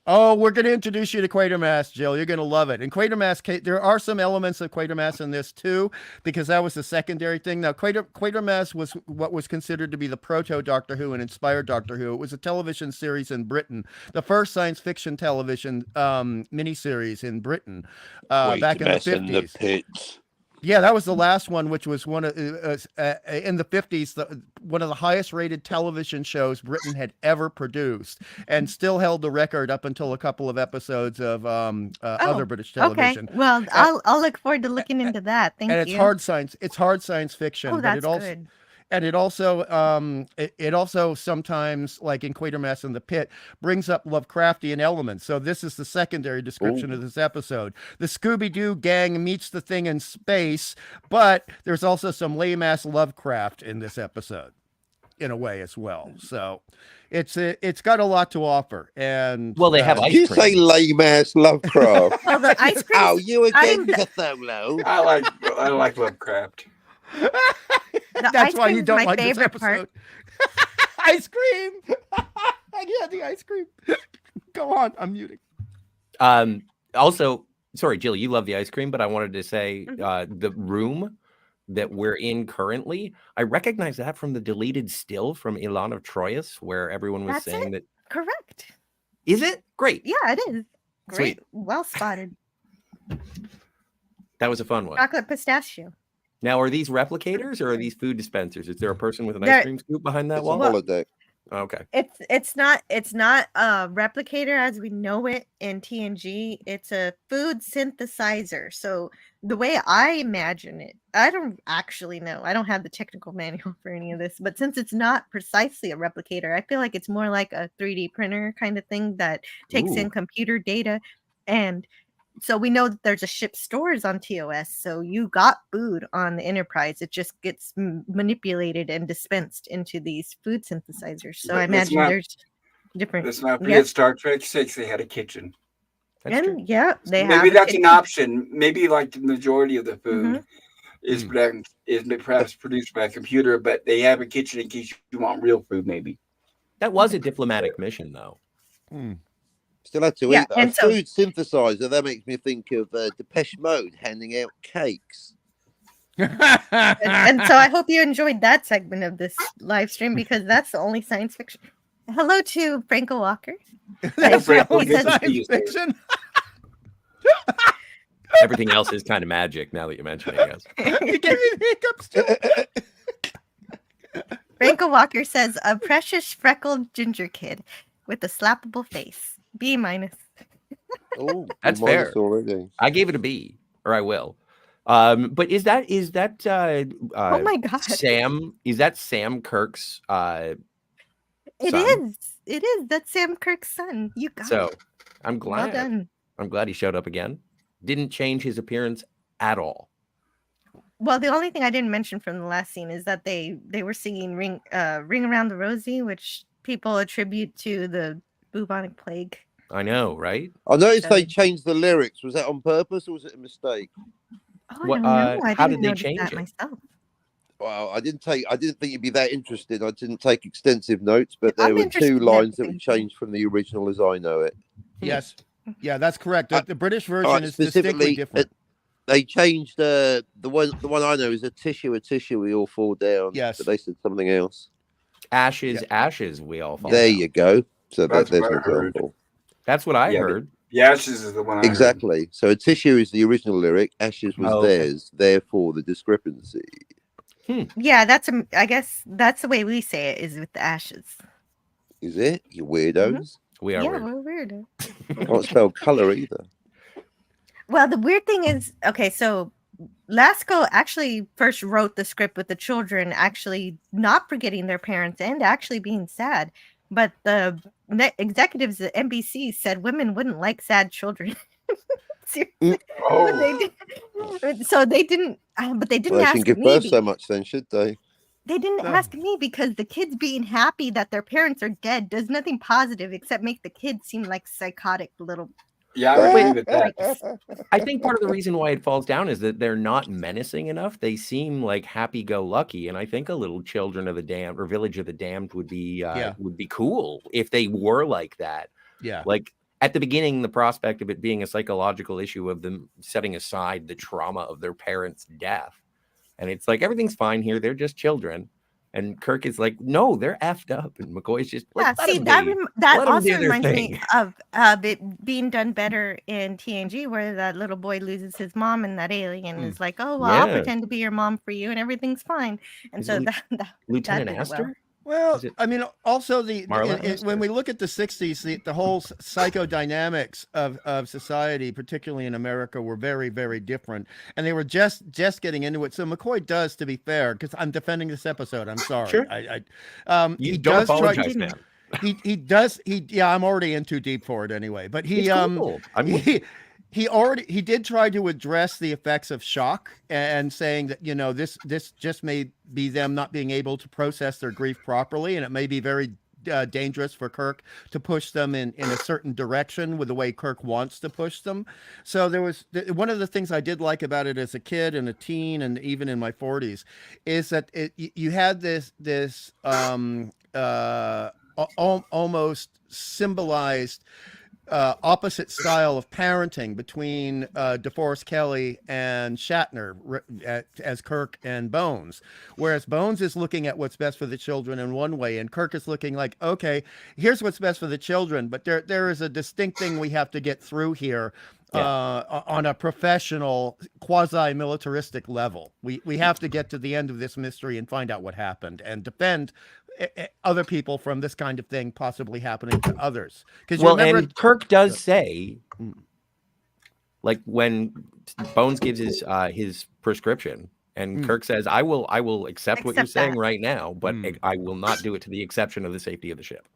[SPEAKER 7] Oh, we're going to introduce you to Quatermass, Jill. You're going to love it. And Quatermass, there are some elements of Quatermass in this too, because that was the secondary thing. Now, Quatermass was what was considered to be the proto-Doctor Who and inspired Doctor Who. It was a television series in Britain, the first science fiction television miniseries in Britain back in the 50s.
[SPEAKER 6] In the pits.
[SPEAKER 7] Yeah, that was the last one, which was one of in the 50s, one of the highest rated television shows Britain had ever produced, and still held the record up until a couple of episodes of other British television.
[SPEAKER 4] Okay, well, I'll look forward to looking into that. Thank you.
[SPEAKER 7] And it's hard science. It's hard science fiction.
[SPEAKER 4] Oh, that's good.
[SPEAKER 7] And it also sometimes, like in Quatermass in the Pit, brings up Lovecraftian elements. So this is the secondary description of this episode. The Scooby-Doo gang meets the thing in space, but there's also some lame-ass Lovecraft in this episode, in a way as well. So it's got a lot to offer. And
[SPEAKER 5] well, they have ice
[SPEAKER 6] you
[SPEAKER 5] cream.
[SPEAKER 6] say lame ass Lovecraft.
[SPEAKER 4] Well, the ice cream.
[SPEAKER 6] Oh, you again, Cthulhu.
[SPEAKER 8] I like Lovecraft.
[SPEAKER 7] That's why you don't like this
[SPEAKER 4] favorite
[SPEAKER 7] episode. Ice cream. Yeah, the ice cream. Go on. I'm muting.
[SPEAKER 5] Also, sorry, Jill, you love the ice cream, but I wanted to say the room that we're in currently, I recognize that from the deleted still from Ilan of Troyes, where everyone was saying that.
[SPEAKER 4] Correct.
[SPEAKER 5] Is it? Great.
[SPEAKER 4] Yeah, it is. Great.
[SPEAKER 5] Sweet.
[SPEAKER 4] Well spotted.
[SPEAKER 5] That was a fun one.
[SPEAKER 4] Chocolate pistachio.
[SPEAKER 5] Now, are these replicators or are these food dispensers? Is there a person with an ice
[SPEAKER 4] They're-
[SPEAKER 5] cream scoop behind that
[SPEAKER 6] It's a
[SPEAKER 5] wall?
[SPEAKER 6] holodeck.
[SPEAKER 5] Okay.
[SPEAKER 4] It's not a replicator as we know it in TNG. It's a food synthesizer. So the way I imagine it, I don't actually know. I don't have the technical manual for any of this, but since it's not precisely a replicator, I feel like it's more like a 3D printer kind of thing that takes in
[SPEAKER 5] Ooh.
[SPEAKER 4] computer data. And so we know that there's a ship stores on TOS. So you got food on the Enterprise. It just gets manipulated and dispensed into these food synthesizers. So I
[SPEAKER 8] But let's
[SPEAKER 4] imagine
[SPEAKER 8] not-
[SPEAKER 4] there's different.
[SPEAKER 8] Let's not
[SPEAKER 4] Yep.
[SPEAKER 8] forget Star Trek 6. They had a kitchen.
[SPEAKER 5] That's true.
[SPEAKER 4] And yeah, they have
[SPEAKER 8] Maybe
[SPEAKER 4] a
[SPEAKER 8] that's an
[SPEAKER 4] kitchen.
[SPEAKER 8] option. Maybe like the majority of the food
[SPEAKER 4] Mhm.
[SPEAKER 8] is perhaps produced by a computer, but they have a kitchen in case you want real food. Maybe.
[SPEAKER 5] That was a diplomatic mission, though.
[SPEAKER 6] Still had to
[SPEAKER 4] Yeah,
[SPEAKER 6] eat that.
[SPEAKER 4] and
[SPEAKER 6] A
[SPEAKER 4] so-
[SPEAKER 6] food synthesizer, that makes me think of Depeche Mode handing out cakes.
[SPEAKER 4] And so I hope you enjoyed that segment of this live stream because that's the only science fiction. Hello to Franco Walker.
[SPEAKER 7] That's
[SPEAKER 8] Frank,
[SPEAKER 7] the only
[SPEAKER 8] good to see
[SPEAKER 7] science
[SPEAKER 8] you, sir.
[SPEAKER 7] fiction.
[SPEAKER 5] Everything else is kind of magic now that you mention it. Yes.
[SPEAKER 7] You gave me the hiccups too.
[SPEAKER 4] Franco Walker says a precious freckled ginger kid with a slappable face. B minus.
[SPEAKER 6] Oh,
[SPEAKER 5] That's
[SPEAKER 6] minus
[SPEAKER 5] fair.
[SPEAKER 6] already.
[SPEAKER 5] I gave it a B, or I will. But is that
[SPEAKER 4] Oh my god.
[SPEAKER 5] Sam? Is that Sam Kirk's?
[SPEAKER 4] It
[SPEAKER 5] son?
[SPEAKER 4] is. It is. That's Sam Kirk's son. You got
[SPEAKER 5] So
[SPEAKER 4] it.
[SPEAKER 5] I'm
[SPEAKER 4] Well
[SPEAKER 5] glad.
[SPEAKER 4] done.
[SPEAKER 5] I'm glad he showed up again. Didn't change his appearance at all.
[SPEAKER 4] Well, the only thing I didn't mention from the last scene is that they were singing "Ring Around the Rosie," which people attribute to the bubonic plague.
[SPEAKER 5] I know, right?
[SPEAKER 6] I noticed they
[SPEAKER 4] Sorry.
[SPEAKER 6] changed the lyrics. Was that on purpose or was it a mistake?
[SPEAKER 4] Oh,
[SPEAKER 5] What,
[SPEAKER 4] I don't know. I
[SPEAKER 5] how
[SPEAKER 4] didn't
[SPEAKER 5] did they
[SPEAKER 4] notice
[SPEAKER 5] change
[SPEAKER 4] that
[SPEAKER 5] it?
[SPEAKER 4] myself.
[SPEAKER 6] Well, I didn't think you'd be that interested. I didn't take extensive notes, but there
[SPEAKER 4] I'm
[SPEAKER 6] were
[SPEAKER 4] interested
[SPEAKER 6] two
[SPEAKER 4] in
[SPEAKER 6] lines that were
[SPEAKER 4] everything.
[SPEAKER 6] changed from the original as I know it.
[SPEAKER 7] Yes. Yeah, that's correct. The British version
[SPEAKER 6] Alright,
[SPEAKER 7] is distinctly different.
[SPEAKER 6] They changed the one I know is a tissue, we all fall down.
[SPEAKER 7] Yes.
[SPEAKER 6] But they said something else.
[SPEAKER 5] Ashes, ashes, we all fall
[SPEAKER 6] There
[SPEAKER 5] down.
[SPEAKER 6] you go. So
[SPEAKER 8] That's
[SPEAKER 6] there's
[SPEAKER 8] what
[SPEAKER 6] an
[SPEAKER 8] I heard.
[SPEAKER 6] example.
[SPEAKER 5] That's what I
[SPEAKER 8] Yeah,
[SPEAKER 5] heard.
[SPEAKER 8] The Ashes is the one. I heard.
[SPEAKER 6] Exactly. So a tissue is the original lyric. Ashes was
[SPEAKER 5] Oh, okay.
[SPEAKER 6] theirs. Therefore, the discrepancy.
[SPEAKER 4] Yeah, I guess that's the way we say it is with the ashes.
[SPEAKER 6] Is it? You weirdos.
[SPEAKER 5] We are
[SPEAKER 4] Yeah,
[SPEAKER 5] weird.
[SPEAKER 4] we're weird.
[SPEAKER 6] Can't spell color either.
[SPEAKER 4] Well, the weird thing is, okay, so Lasco actually first wrote the script with the children actually not forgetting their parents and actually being sad. But the executives at NBC said women wouldn't like sad children. Seriously.
[SPEAKER 8] Oh,
[SPEAKER 4] But so they didn't, but they didn't
[SPEAKER 6] Well, they
[SPEAKER 4] ask
[SPEAKER 6] shouldn't give
[SPEAKER 4] me.
[SPEAKER 6] birth so much then, should they?
[SPEAKER 4] They didn't
[SPEAKER 7] No.
[SPEAKER 4] ask me because the kids being happy that their parents are dead does nothing positive except make the kids seem like psychotic little.
[SPEAKER 8] yeah, I agree with that.
[SPEAKER 5] I think part of the reason why it falls down is that they're not menacing enough. They seem like happy-go-lucky, and I think a little Children of the Damned or Village of the Damned would be cool if they were like that.
[SPEAKER 7] Yeah.
[SPEAKER 5] Like at the beginning, the prospect of it being a psychological issue of them setting aside the trauma of their parents' death, and it's like everything's fine here. They're just children. And Kirk is like, no, they're effed up. And McCoy's just like,
[SPEAKER 4] Yeah,
[SPEAKER 5] let
[SPEAKER 4] see,
[SPEAKER 5] 'em
[SPEAKER 4] that
[SPEAKER 5] be.
[SPEAKER 4] that
[SPEAKER 5] Let 'em
[SPEAKER 4] also
[SPEAKER 5] do their
[SPEAKER 4] reminds me
[SPEAKER 5] thing.
[SPEAKER 4] of it being done better in TNG, where that little boy loses his mom, and that alien is like, "Oh, well, I'll
[SPEAKER 5] Yeah.
[SPEAKER 4] pretend to be your mom for you, and everything's fine." And
[SPEAKER 5] Is
[SPEAKER 4] so
[SPEAKER 5] it
[SPEAKER 4] that
[SPEAKER 5] Lieutenant
[SPEAKER 4] did it well.
[SPEAKER 5] Astor?
[SPEAKER 7] Well,
[SPEAKER 5] Is it
[SPEAKER 7] I mean, also
[SPEAKER 5] Marla?
[SPEAKER 7] when we look at the 60s, the whole psychodynamics of society, particularly in America, were very, very different, and they were just getting into it. So McCoy does, to be fair, because I'm defending this episode. I'm sorry.
[SPEAKER 5] Sure.
[SPEAKER 7] He
[SPEAKER 5] You don't
[SPEAKER 7] does try.
[SPEAKER 5] apologize, man.
[SPEAKER 7] He does. Yeah, I'm already in too deep for it anyway. But he
[SPEAKER 5] It's cool. I mean,
[SPEAKER 7] he did try to address the effects of shock and saying that this just may be them not being able to process their grief properly, and it may be very dangerous for Kirk to push them in a certain direction with the way Kirk wants to push them. So there was one of the things I did like about it as a kid and a teen and even in my 40s is that you had this almost symbolized opposite style of parenting between DeForest Kelley and Shatner as Kirk and Bones, whereas Bones is looking at what's best for the children in one way, and Kirk is looking like, okay, here's what's best for the children, but there is a distinct thing we have to get through here on a professional quasi-militaristic level. We have to get to the end of this mystery and find out what happened and defend other people from this kind of thing possibly happening to others. Because
[SPEAKER 5] well, and Kirk does say, like when Bones gives his prescription, and Kirk says, "I will accept what you're saying right now, but I will not do it to the exception of the safety of the ship."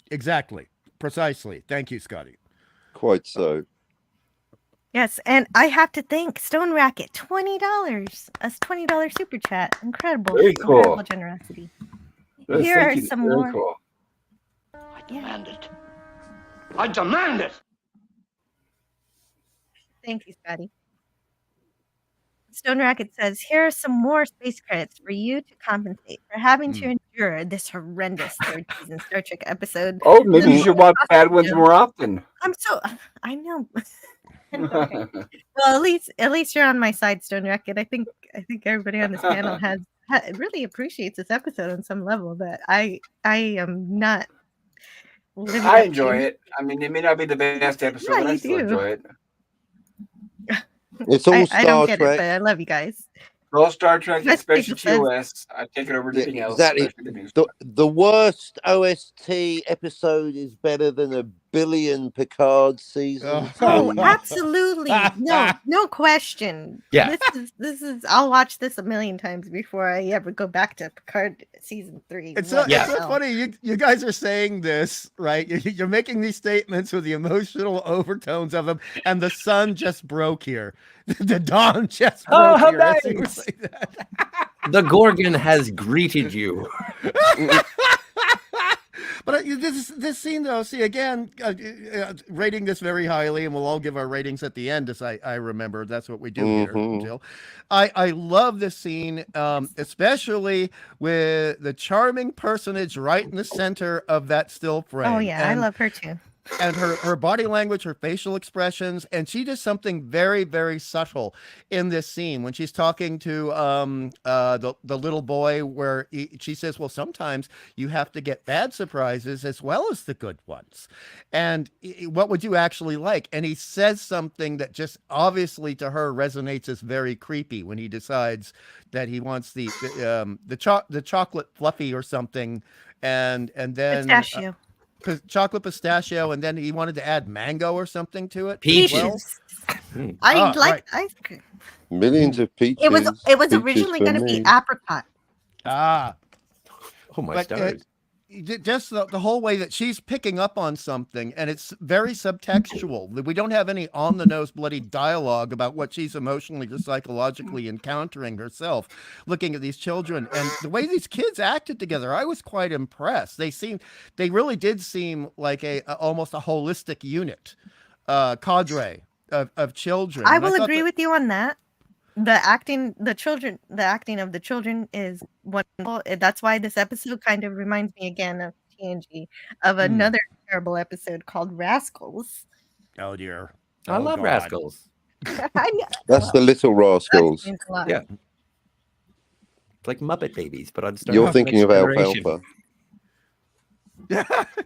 [SPEAKER 7] Exactly, precisely. Thank you, Scotty.
[SPEAKER 6] Quite so.
[SPEAKER 4] Yes, and I have to thank Stone Racket, $20, a $20 super chat. Incredible,
[SPEAKER 8] Very cool.
[SPEAKER 4] incredible generosity.
[SPEAKER 8] Yes,
[SPEAKER 4] Here
[SPEAKER 8] thank
[SPEAKER 4] are
[SPEAKER 8] you.
[SPEAKER 4] some
[SPEAKER 8] Very
[SPEAKER 4] more.
[SPEAKER 8] cool.
[SPEAKER 1] I demand it. I demand it.
[SPEAKER 4] Thank you, Scotty. Stone Racket says, here are some more space credits for you to compensate for having to endure this horrendous third season Star Trek episode.
[SPEAKER 8] Oh, maybe you should watch bad ones more often.
[SPEAKER 4] I know. Okay. Well, at least you're on my side, Stone Racket. I think everybody on this panel really appreciates this episode on some level that I am not.
[SPEAKER 8] I enjoy it. I mean, it may not be the best episode, but I still enjoy it.
[SPEAKER 6] It's all
[SPEAKER 4] I
[SPEAKER 6] Star
[SPEAKER 4] don't get
[SPEAKER 6] Trek.
[SPEAKER 4] it, but I love you guys.
[SPEAKER 8] All Star Trek,
[SPEAKER 4] Best
[SPEAKER 8] especially
[SPEAKER 4] people
[SPEAKER 8] TOS. I take it over anything else.
[SPEAKER 6] Exactly.
[SPEAKER 8] especially the new
[SPEAKER 6] The worst OST episode is better than a billion Picard seasons.
[SPEAKER 4] Oh, absolutely. No question.
[SPEAKER 5] Yeah.
[SPEAKER 4] This is I'll watch this a million times before I ever go back to Picard season 3.
[SPEAKER 7] It's so funny. You guys are saying this, right? You're making these statements with the emotional overtones of them, and the sun just broke here. The dawn just broke here.
[SPEAKER 5] Nice.
[SPEAKER 7] As you say that.
[SPEAKER 5] The Gorgon has greeted you.
[SPEAKER 7] But this scene, though, see, again, rating this very highly, and we'll all give our ratings at the end, as I remember. That's what we do here, Jill. I love this scene, especially with the charming personage right in the center of that still frame.
[SPEAKER 4] Oh, yeah, I love her, too.
[SPEAKER 7] And her body language, her facial expressions, and she does something very, very subtle in this scene when she's talking to the little boy, where she says, "Well, sometimes you have to get bad surprises as well as the good ones. And what would you actually like?" And he says something that just obviously to her resonates as very creepy when he decides that he wants the chocolate fluffy or something, and then
[SPEAKER 4] Pistachio.
[SPEAKER 7] Chocolate pistachio, and then he wanted to add mango or something to it.
[SPEAKER 4] Peaches.
[SPEAKER 6] Millions of peaches.
[SPEAKER 4] It was
[SPEAKER 6] peaches
[SPEAKER 4] originally
[SPEAKER 6] for
[SPEAKER 4] going to
[SPEAKER 6] me.
[SPEAKER 4] be apricot.
[SPEAKER 7] Oh my
[SPEAKER 5] stars.
[SPEAKER 7] Just the whole way that she's picking up on something, and it's very subtextual. We don't have any on-the-nose bloody dialogue about what she's emotionally or psychologically encountering herself, looking at these children. And the way these kids acted together, I was quite impressed. They really did seem like almost a holistic unit, cadre of children.
[SPEAKER 4] I will agree with you on that. The acting of the children is wonderful. That's why this episode kind of reminds me again of TNG, of another terrible episode called Rascals.
[SPEAKER 7] Oh dear.
[SPEAKER 5] I love
[SPEAKER 7] God.
[SPEAKER 5] Rascals.
[SPEAKER 6] That's the Little Rascals.
[SPEAKER 5] Yeah. It's like Muppet Babies, but on Star
[SPEAKER 6] You're
[SPEAKER 5] Trek
[SPEAKER 6] thinking
[SPEAKER 5] Next
[SPEAKER 6] of
[SPEAKER 5] Generation.
[SPEAKER 6] Alfalfa.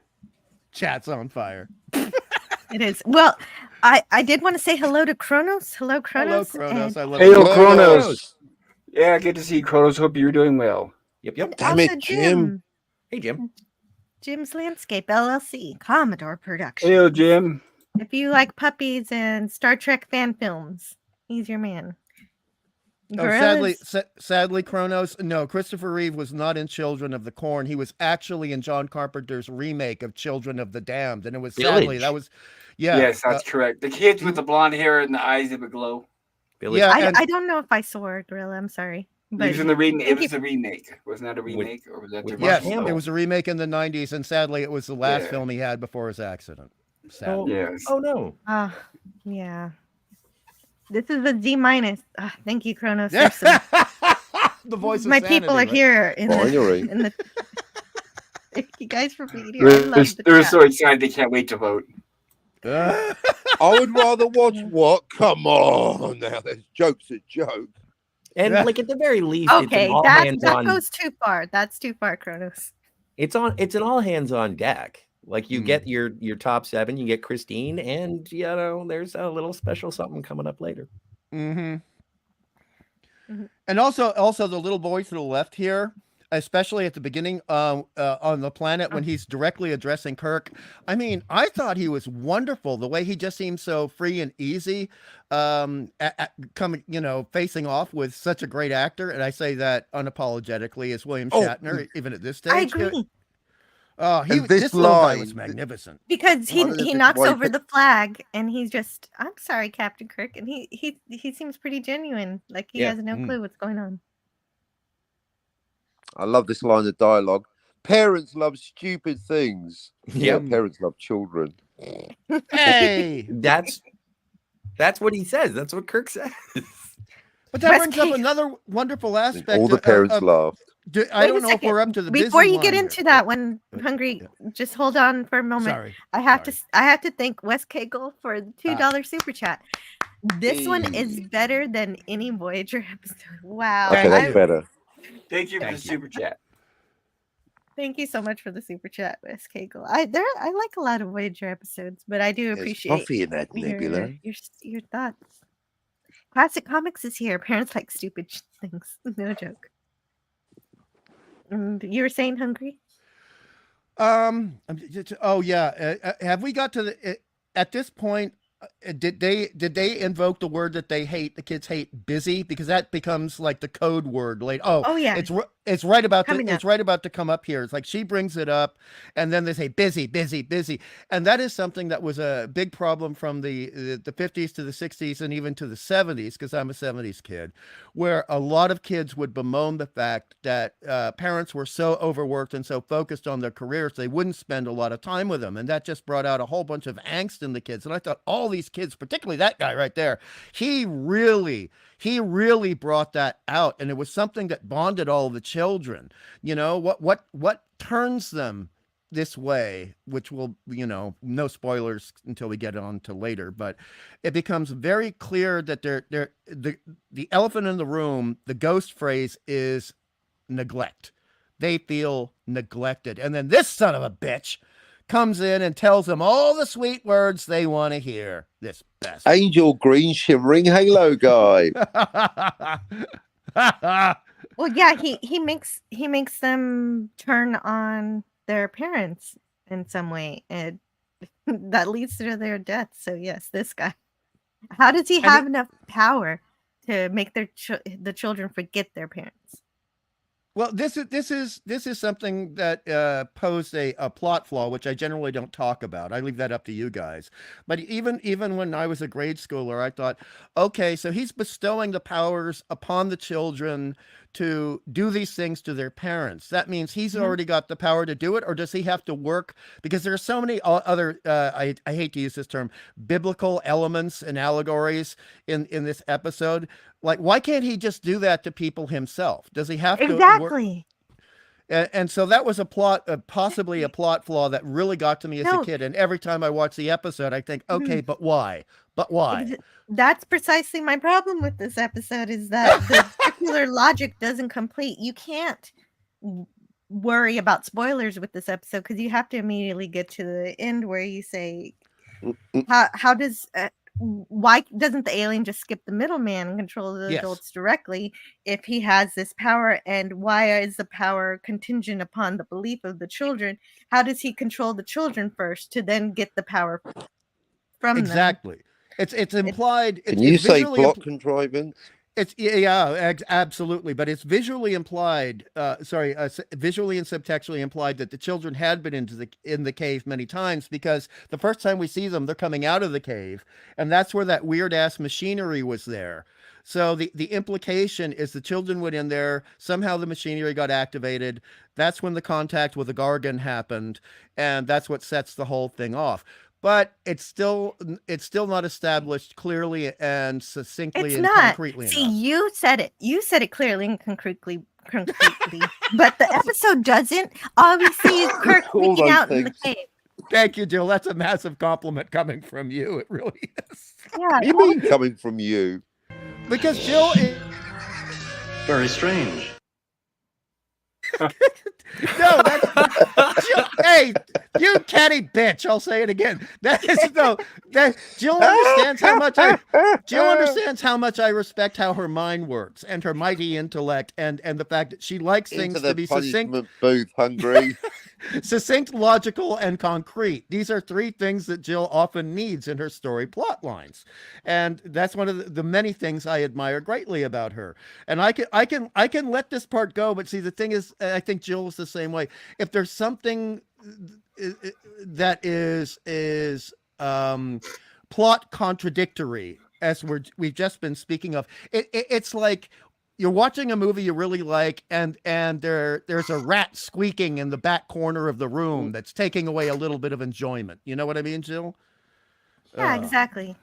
[SPEAKER 7] Chat's on fire.
[SPEAKER 4] It is. Well, I did want to say hello to Kronos. Hello, Kronos.
[SPEAKER 7] Hello, Kronos. I love
[SPEAKER 8] Hail,
[SPEAKER 7] you.
[SPEAKER 8] Kronos. Yeah, good to see you, Kronos. Hope you're doing well.
[SPEAKER 5] Yep.
[SPEAKER 6] Damn it, Jim.
[SPEAKER 5] Hey, Jim.
[SPEAKER 4] Jim's Landscape LLC, Commodore Productions.
[SPEAKER 8] Hail, Jim.
[SPEAKER 4] If you like puppies and Star Trek fan films, he's your man.
[SPEAKER 7] Sadly, Kronos. No, Christopher Reeve was not in Children of the Corn. He was actually in John Carpenter's remake of Children of the Damned, and it was sadly that was, yeah.
[SPEAKER 8] Yes, that's correct. The kids with the blonde hair and the eyes that would glow.
[SPEAKER 7] Yeah,
[SPEAKER 4] I don't know if I saw it, Gorilla. I'm sorry.
[SPEAKER 8] It was in the remake. It was a remake. Wasn't that a remake, or was that the
[SPEAKER 7] Yes,
[SPEAKER 8] original?
[SPEAKER 7] it was a remake in the '90s, and sadly, it was the last film he had before his accident. Sadly.
[SPEAKER 8] Yes.
[SPEAKER 5] Oh no.
[SPEAKER 4] Yeah. This is a D minus. Thank you, Kronos.
[SPEAKER 7] The voice of
[SPEAKER 4] My
[SPEAKER 7] sanity,
[SPEAKER 4] people are
[SPEAKER 7] right?
[SPEAKER 4] here in
[SPEAKER 6] Binary.
[SPEAKER 4] the. Thank you guys for being here. I love the
[SPEAKER 8] They're
[SPEAKER 4] chat.
[SPEAKER 8] so excited they can't wait to vote.
[SPEAKER 6] I would rather watch what? Come on now, there's jokes at joke.
[SPEAKER 5] And like at the very least,
[SPEAKER 4] Okay,
[SPEAKER 5] it's an all
[SPEAKER 4] that
[SPEAKER 5] hands on.
[SPEAKER 4] goes too far. That's too far, Kronos.
[SPEAKER 5] It's an all hands on deck. Like you get your top 7, you get Christine, and there's a little special something coming up later.
[SPEAKER 7] Mm-hmm. And also the little boy to the left here, especially at the beginning on the planet when he's directly addressing Kirk. I mean, I thought he was wonderful. The way he just seemed so free and easy, coming, facing off with such a great actor. And I say that unapologetically as William Shatner, even at this stage.
[SPEAKER 4] I agree.
[SPEAKER 7] This little guy was magnificent.
[SPEAKER 4] Because he knocks over the flag and he's just, I'm sorry, Captain Kirk. And he seems pretty genuine. Like he has no clue what's going on.
[SPEAKER 6] I love this line of dialogue. Parents love stupid things. Yeah, parents love children.
[SPEAKER 7] Hey,
[SPEAKER 5] that's what he says. That's what Kirk says.
[SPEAKER 7] But that brings up another wonderful aspect.
[SPEAKER 6] All the parents laughed.
[SPEAKER 7] I don't know if we're up to the
[SPEAKER 4] before you get
[SPEAKER 7] here.
[SPEAKER 4] into that one, Hungry. Just hold on for a moment.
[SPEAKER 7] Sorry.
[SPEAKER 4] I have to thank Wes Cagle for the $2 super chat. This one is better than any Voyager episode. Wow.
[SPEAKER 6] Okay, that's better.
[SPEAKER 8] Thank you for the super chat.
[SPEAKER 4] Thank you so much for the super chat, Wes Cagle. I like a lot of Voyager episodes, but I do appreciate
[SPEAKER 6] coffee in that nebula.
[SPEAKER 4] Your thoughts. Classic Comics is here. Parents like stupid things. No joke. And you were saying, Hungry?
[SPEAKER 7] Oh yeah. Have we got to the at this point? Did they invoke the word that they hate? The kids hate busy, because that becomes like the code word. Like, oh yeah, it's right about to come up here. It's like she brings it up, and then they say busy, and that is something that was a big problem from the 50s to the 60s and even to the 70s, because I'm a 70s kid, where a lot of kids would bemoan the fact that parents were so overworked and so focused on their careers they wouldn't spend a lot of time with them, and that just brought out a whole bunch of angst in the kids. And I thought all these kids, particularly that guy right there, he really brought that out, and it was something that bonded all of the children. What turns them this way, which will, no spoilers until we get on to later, but it becomes very clear that the elephant in the room, the ghost phrase is neglect. They feel neglected, and then this son of a bitch comes in and tells them all the sweet words they want to hear. This best
[SPEAKER 6] angel green shimmering halo guy.
[SPEAKER 4] Well, yeah, he makes them turn on their parents in some way, and that leads to their death. So yes, this guy. How does he have enough power to make the children forget their parents?
[SPEAKER 7] Well, this is something that posed a plot flaw, which I generally don't talk about. I leave that up to you guys. But even when I was a grade schooler, I thought, okay, so he's bestowing the powers upon the children to do these things to their parents. That means he's already got the power to do it, or does he have to work? Because there are so many other, I hate to use this term, biblical elements and allegories in this episode. Like, why can't he just do that to people himself? Does he have to?
[SPEAKER 4] Exactly.
[SPEAKER 7] And so that was possibly a plot flaw that really got to me as a kid. And every time I watch the episode, I think, okay, but why? But why?
[SPEAKER 4] That's precisely my problem with this episode, is that the circular logic doesn't complete. You can't worry about spoilers with this episode, because you have to immediately get to the end where you say, why doesn't the alien just skip the middleman and control the adults directly if he has this power? And why is the power contingent upon the belief of the children? How does he control the children first to then get the power from them?
[SPEAKER 7] Exactly. It's implied.
[SPEAKER 6] Can you say plot contrivance?
[SPEAKER 7] It's absolutely, but it's visually implied. Visually and subtextually implied that the children had been in the cave many times, because the first time we see them, they're coming out of the cave, and that's where that weird ass machinery was there. So the implication is the children went in there, somehow the machinery got activated. That's when the contact with the Gargan happened, and that's what sets the whole thing off. But it's still not established clearly and succinctly concretely.
[SPEAKER 4] See, you said it. You said it clearly and concretely. But the episode doesn't. Obviously, Kirk freaking out in the cave.
[SPEAKER 7] Thank you, Jill. That's a massive compliment coming from you. It really is.
[SPEAKER 4] Yeah.
[SPEAKER 6] What do you mean coming from you?
[SPEAKER 7] Because Jill is
[SPEAKER 2] Very strange.
[SPEAKER 7] No, that's Jill, hey, you catty bitch. I'll say it again. That is no. That Jill understands how much I respect how her mind works and her mighty intellect and the fact that she likes
[SPEAKER 6] Into
[SPEAKER 7] things
[SPEAKER 6] the
[SPEAKER 7] to be succinct,
[SPEAKER 6] punishment booth, hungry.
[SPEAKER 7] succinct, logical, and concrete. These are three things that Jill often needs in her story plot lines, and that's one of the many things I admire greatly about her. And I can let this part go, but see, the thing is, I think Jill is the same way. If there's something that is plot contradictory, as we've just been speaking of, it's like you're watching a movie you really like, and there's a rat squeaking in the back corner of the room that's taking away a little bit of enjoyment. You know what I mean, Jill?
[SPEAKER 4] Yeah, exactly.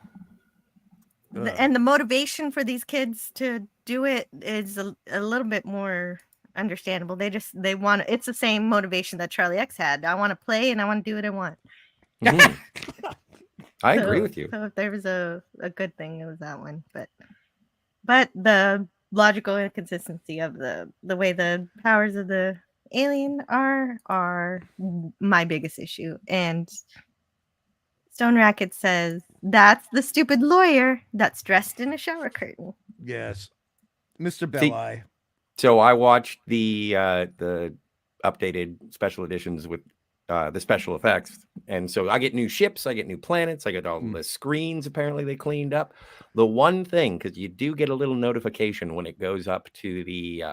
[SPEAKER 4] And the motivation for these kids to do it is a little bit more understandable. They want it's the same motivation that Charlie X had. I want to play and I want to do what I want.
[SPEAKER 5] Mhm. I agree with you.
[SPEAKER 4] So if there was a good thing, it was that one. But the logical inconsistency of the way the powers of the alien are my biggest issue. And Stone Racket says that's the stupid lawyer that's dressed in a shower curtain.
[SPEAKER 7] Yes, Mr.
[SPEAKER 5] See,
[SPEAKER 7] Belli.
[SPEAKER 5] So I watched the updated special editions with the special effects, and so I get new ships, I get new planets, I get all the screens. Apparently, they cleaned up. The one thing, because you do get a little notification when it goes up to the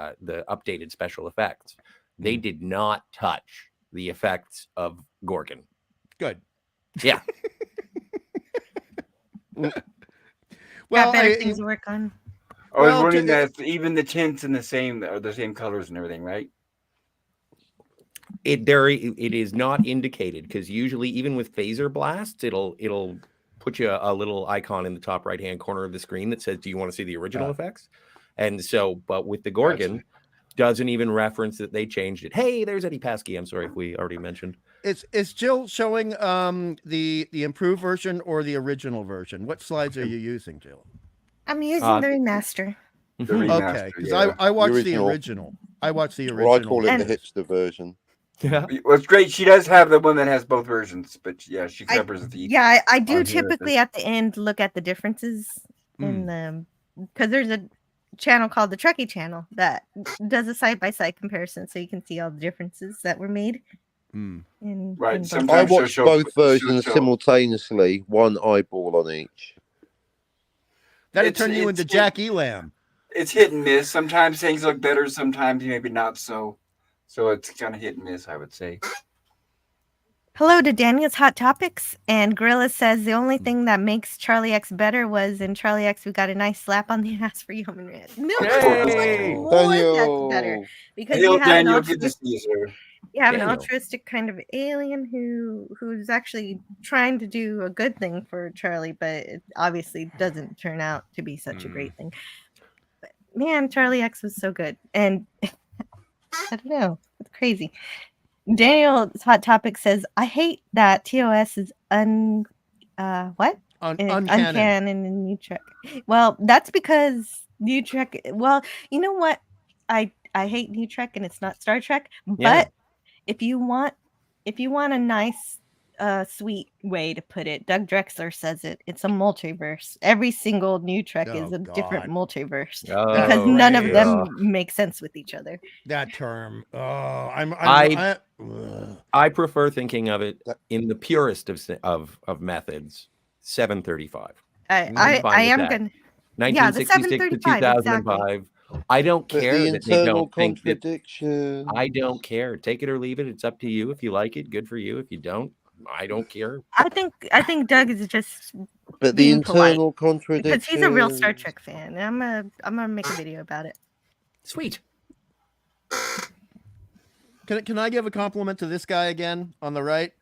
[SPEAKER 5] updated special effects, they did not touch the effects of Gorgon.
[SPEAKER 7] Good.
[SPEAKER 5] Yeah.
[SPEAKER 4] Got better things to work on.
[SPEAKER 8] I was wondering that even the tints and the same colors and everything, right?
[SPEAKER 5] It is not indicated, because usually even with phaser blasts, it'll put you a little icon in the top right hand corner of the screen that says, do you want to see the original effects? And so, but with the Gorgon, doesn't even reference that they changed it. Hey, there's Eddie Paskey. I'm sorry if we already mentioned. Is
[SPEAKER 7] Jill showing the improved version or the original version? What slides are you using, Jill?
[SPEAKER 4] I'm using the remaster.
[SPEAKER 7] Okay, because I watched the original. I watched the original.
[SPEAKER 6] Or I call it the hipster version.
[SPEAKER 5] Yeah.
[SPEAKER 8] What's great, she does have the one that has both versions, but yeah, she covers the.
[SPEAKER 4] Yeah, I do typically at the end look at the differences in them, because there's a channel called the Trekkie channel that does a side-by-side comparison, so you can see all the differences that were made.
[SPEAKER 6] Right. I watched both versions simultaneously, one eyeball on each.
[SPEAKER 7] That'd turn you into Jack Elam.
[SPEAKER 8] It's hit and miss. Sometimes things look better, sometimes maybe not so. So it's kind of hit and miss, I would say.
[SPEAKER 4] Hello to Daniel's Hot Topics, and Gorilla says the only thing that makes Charlie X better was in Charlie X we got a nice slap on the ass for Yeoman Red. No, that's better, because you have an altruistic kind of alien who's actually trying to do a good thing for Charlie, but it obviously doesn't turn out to be such a great thing. But man, Charlie X was so good, and I don't know, it's crazy. Daniel's Hot Topic says, I hate that TOS is uncanon in New Trek. Well, that's because New Trek, well, you know what? I hate New Trek and it's not Star Trek, but if you want a nice sweet way to put it, Doug Drexler says it's a multiverse. Every single New Trek is a different multiverse, because none of them make sense with each other.
[SPEAKER 7] That term.
[SPEAKER 5] I prefer thinking of it in the purest of methods. 735.
[SPEAKER 4] I am gonna
[SPEAKER 5] 1966 to 2005. Exactly. I don't care that they don't think that. I don't care. Take it or leave it. It's up to you. If you like it, good for you. If you don't, I don't care.
[SPEAKER 4] I think Doug is just
[SPEAKER 6] but the internal contradiction,
[SPEAKER 4] because he's a real Star Trek fan. And I'm gonna make a video about it.
[SPEAKER 5] Sweet.
[SPEAKER 7] Can I give a compliment to this guy again on the right?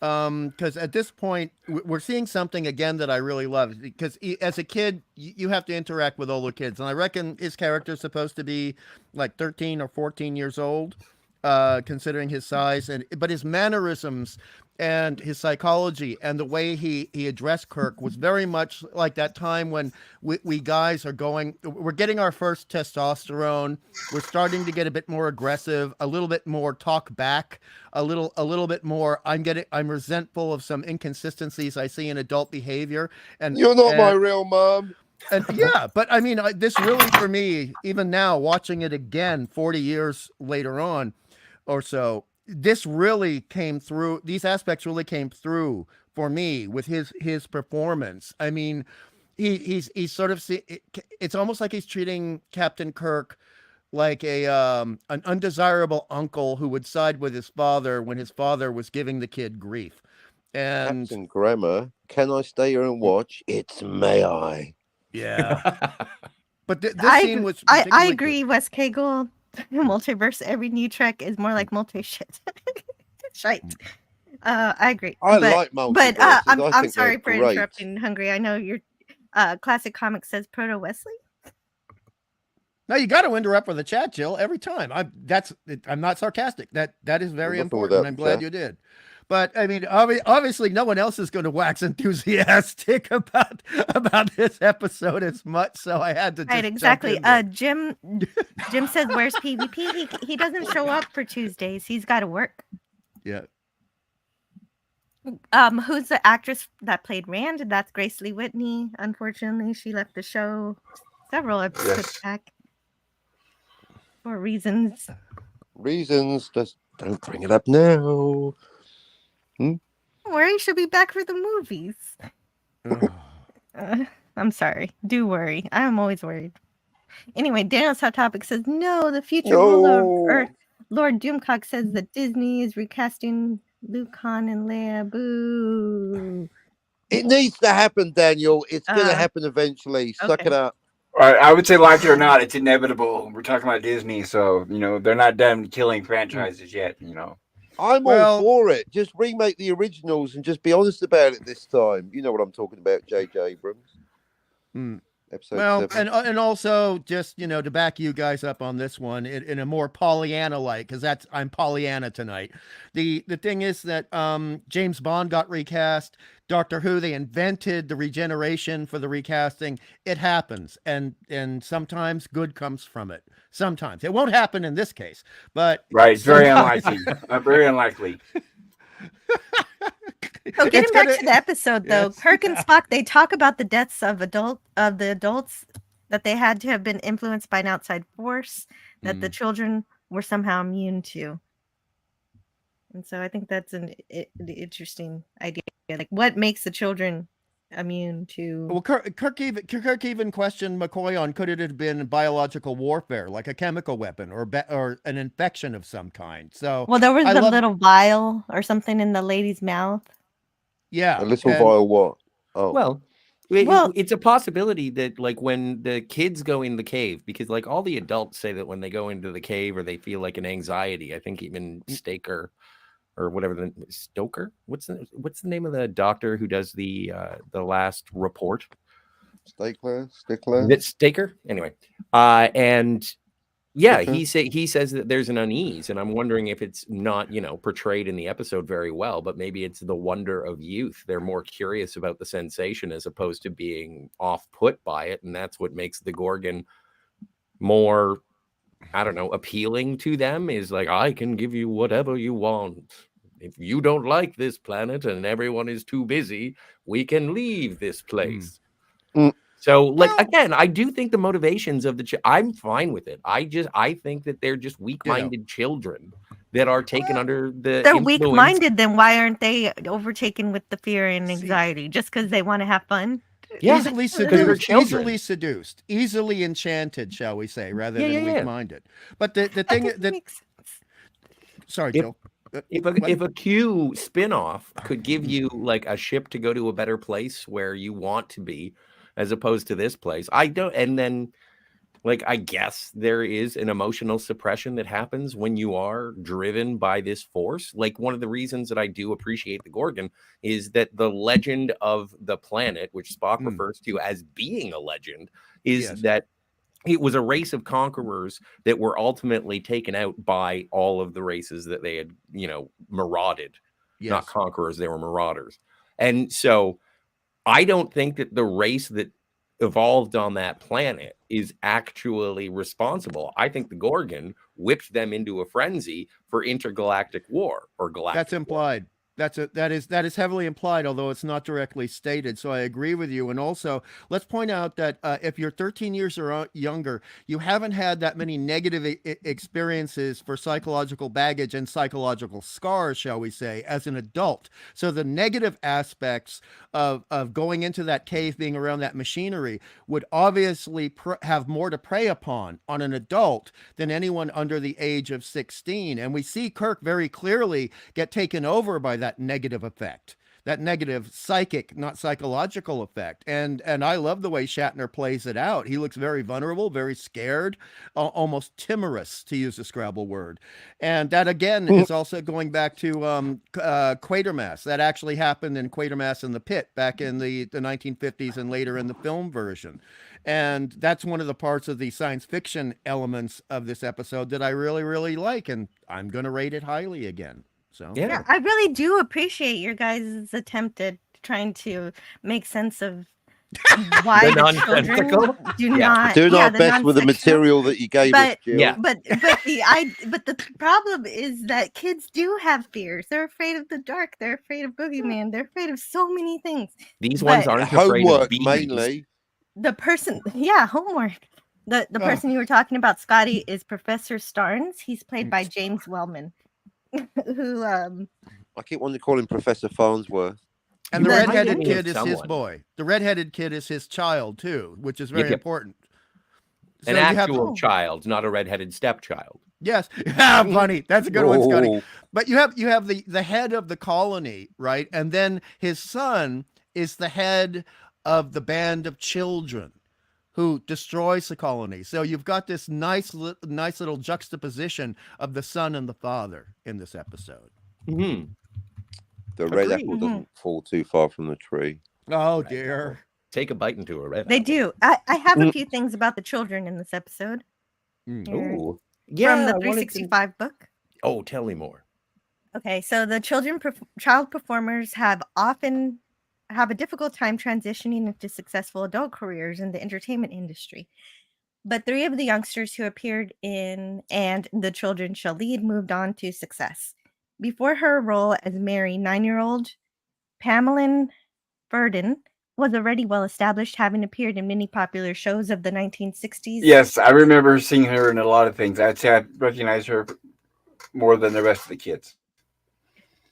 [SPEAKER 7] Because at this point we're seeing something again that I really love, because as a kid you have to interact with older kids, and I reckon his character is supposed to be like 13 or 14 years old, considering his size, but his mannerisms and his psychology and the way he addressed Kirk was very much like that time when we guys we're getting our first testosterone. We're starting to get a bit more aggressive, a little bit more talk back, a little bit more. I'm resentful of some inconsistencies I see in adult behavior. And
[SPEAKER 6] You're not my real mom.
[SPEAKER 7] And yeah, but I mean, this really, for me, even now watching it again, 40 years later on or so, this really came through. These aspects really came through for me with his performance. I mean, he's sort of it's almost like he's treating Captain Kirk like an undesirable uncle who would side with his father when his father was giving the kid grief. And
[SPEAKER 6] Captain Grammar, can I stay here and watch? It's may I.
[SPEAKER 7] Yeah. But this scene was.
[SPEAKER 4] I agree, Wes Cagle. Multiverse, every new Trek is more like multi-shit. Shite. I agree.
[SPEAKER 6] Like multiverses.
[SPEAKER 4] But I'm sorry for interrupting, Hungry. I know your classic comic says Proto Wesley.
[SPEAKER 7] No, you got to interrupt for the chat, Jill, every time. I'm not sarcastic. That is very important. I'm glad you did. But I mean, obviously, no one else is going to wax enthusiastic about this episode as much. So I had to. Just
[SPEAKER 4] exactly. Jim says, "Where's PvP? He doesn't show up for Tuesdays. He's got to work."
[SPEAKER 7] Yeah.
[SPEAKER 4] Who's the actress that played Rand? That's Grace Lee Whitney. Unfortunately, she left the show several episodes back for reasons.
[SPEAKER 6] Just don't bring it up now.
[SPEAKER 4] Don't worry, she'll be back for the movies. I'm sorry. Do worry. I'm always worried. Anyway, Daniel's Hot Topic says, no, the future ruler of Earth, Lord Doomcock, says that Disney is recasting Luke, Han, and Leia. Boo.
[SPEAKER 6] It needs to happen, Daniel. It's going to happen eventually. Suck it up.
[SPEAKER 8] I would say, like it or not, it's inevitable. We're talking about Disney, so, they're not done killing franchises yet,
[SPEAKER 6] I'm all for it. Just remake the originals and just be honest about it this time. You know what I'm talking about, J.J. Abrams. Episode 7.
[SPEAKER 7] And also just to back you guys up on this one in a more Pollyanna-like, because I'm Pollyanna tonight. The thing is that James Bond got recast. Doctor Who, they invented the regeneration for the recasting. It happens, and sometimes good comes from it. Sometimes it won't happen in this case, but
[SPEAKER 8] very unlikely. Very unlikely.
[SPEAKER 4] So getting back to the episode, though, Kirk and Spock, they talk about the deaths of the adults, that they had to have been influenced by an outside force that the children were somehow immune to. And so I think that's an interesting idea. Like, what makes the children immune to?
[SPEAKER 7] Well, Kirk even questioned McCoy on could it have been biological warfare, like a chemical weapon or an infection of some kind. So
[SPEAKER 4] there was a little vial or something in the lady's mouth.
[SPEAKER 7] Yeah,
[SPEAKER 6] a little vial. What? Oh,
[SPEAKER 5] well, it's a possibility that, like, when the kids go in the cave, because like all the adults say that when they go into the cave or they feel like an anxiety. I think even Staker or whatever Stoker. What's the name of the doctor who does the last report?
[SPEAKER 6] Stickler.
[SPEAKER 5] Staker. Anyway, and yeah, he says that there's an unease, and I'm wondering if it's not portrayed in the episode very well, but maybe it's the wonder of youth. They're more curious about the sensation as opposed to being off-put by it, and that's what makes the Gorgon more, I don't know, appealing to them. Is like, I can give you whatever you want. If you don't like this planet and everyone is too busy, we can leave this place. So, like, again, I do think the motivations of I'm fine with it. I think that they're just weak-minded children that are taken under the
[SPEAKER 4] They're
[SPEAKER 5] influence.
[SPEAKER 4] weak-minded, then why aren't they overtaken with the fear and anxiety? Just because they want to have fun?
[SPEAKER 5] Yeah,
[SPEAKER 7] easily seduced, easily enchanted, shall we say, rather than weak-minded. But the thing that makes sense. Sorry, Joe.
[SPEAKER 5] If a Q spin-off could give you like a ship to go to a better place where you want to be, as opposed to this place, I don't. And then, like, I guess there is an emotional suppression that happens when you are driven by this force. Like, one of the reasons that I do appreciate the Gorgon is that the legend of the planet, which Spock refers to as being a legend, is that it was a race of conquerors that were ultimately taken out by all of the races that they had, marauded. not
[SPEAKER 7] Yes.
[SPEAKER 5] conquerors. They were marauders. And so I don't think that the race that evolved on that planet is actually responsible. I think the Gorgon whipped them into a frenzy for intergalactic war or galactic.
[SPEAKER 7] That's implied. That is heavily implied, although it's not directly stated. So I agree with you. And also, let's point out that if you're 13 years or younger, you haven't had that many negative experiences for psychological baggage and psychological scars, shall we say, as an adult. So the negative aspects of going into that cave, being around that machinery, would obviously have more to prey upon on an adult than anyone under the age of 16. And we see Kirk very clearly get taken over by that negative effect, that negative psychic, not psychological effect. And I love the way Shatner plays it out. He looks very vulnerable, very scared, almost timorous, to use a Scrabble word. And that, again, is also going back to Quatermass. That actually happened in Quatermass in the Pit back in the 1950s and later in the film version. And that's one of the parts of the science fiction elements of this episode that I really, really like. And I'm going to rate it highly again. So
[SPEAKER 4] yeah, I really do appreciate your guys' attempt at trying to make sense of why the children do not
[SPEAKER 6] doing our best with the material that you gave us, Jill.
[SPEAKER 4] But the problem is that kids do have fears. They're afraid of the dark. They're afraid of boogeyman. They're afraid of so many things.
[SPEAKER 5] These ones aren't afraid
[SPEAKER 6] homework
[SPEAKER 5] of
[SPEAKER 6] mainly.
[SPEAKER 4] The person, homework. The person you were talking about, Scotty, is Professor Starnes. He's played by James Wellman. Who
[SPEAKER 6] I keep wanting to call him Professor Farnsworth.
[SPEAKER 7] And the redheaded kid is his boy. The redheaded kid is his child too, which is very important.
[SPEAKER 5] An actual child, not a redheaded stepchild.
[SPEAKER 7] Yes. Funny. That's a good one, Scotty. But you have the head of the colony, right? And then his son is the head of the band of children who destroys the colony. So you've got this nice little juxtaposition of the son and the father in this episode.
[SPEAKER 5] Mm-hmm.
[SPEAKER 6] The red apple doesn't fall too far from the tree.
[SPEAKER 7] Oh, dear.
[SPEAKER 5] Take a bite into a red apple.
[SPEAKER 4] They do. I have a few things about the children in this episode.
[SPEAKER 5] Oh,
[SPEAKER 4] yeah. From the 365 book.
[SPEAKER 5] Oh, tell me more.
[SPEAKER 4] Okay, so the child performers have often have a difficult time transitioning into successful adult careers in the entertainment industry. But 3 of the youngsters who appeared in And the Children Shall Lead moved on to success. Before her role as Mary, 9-year-old Pamela Verdon was already well established, having appeared in many popular shows of the 1960s.
[SPEAKER 8] Yes, I remember seeing her in a lot of things. I'd say I recognize her more than the rest of the kids.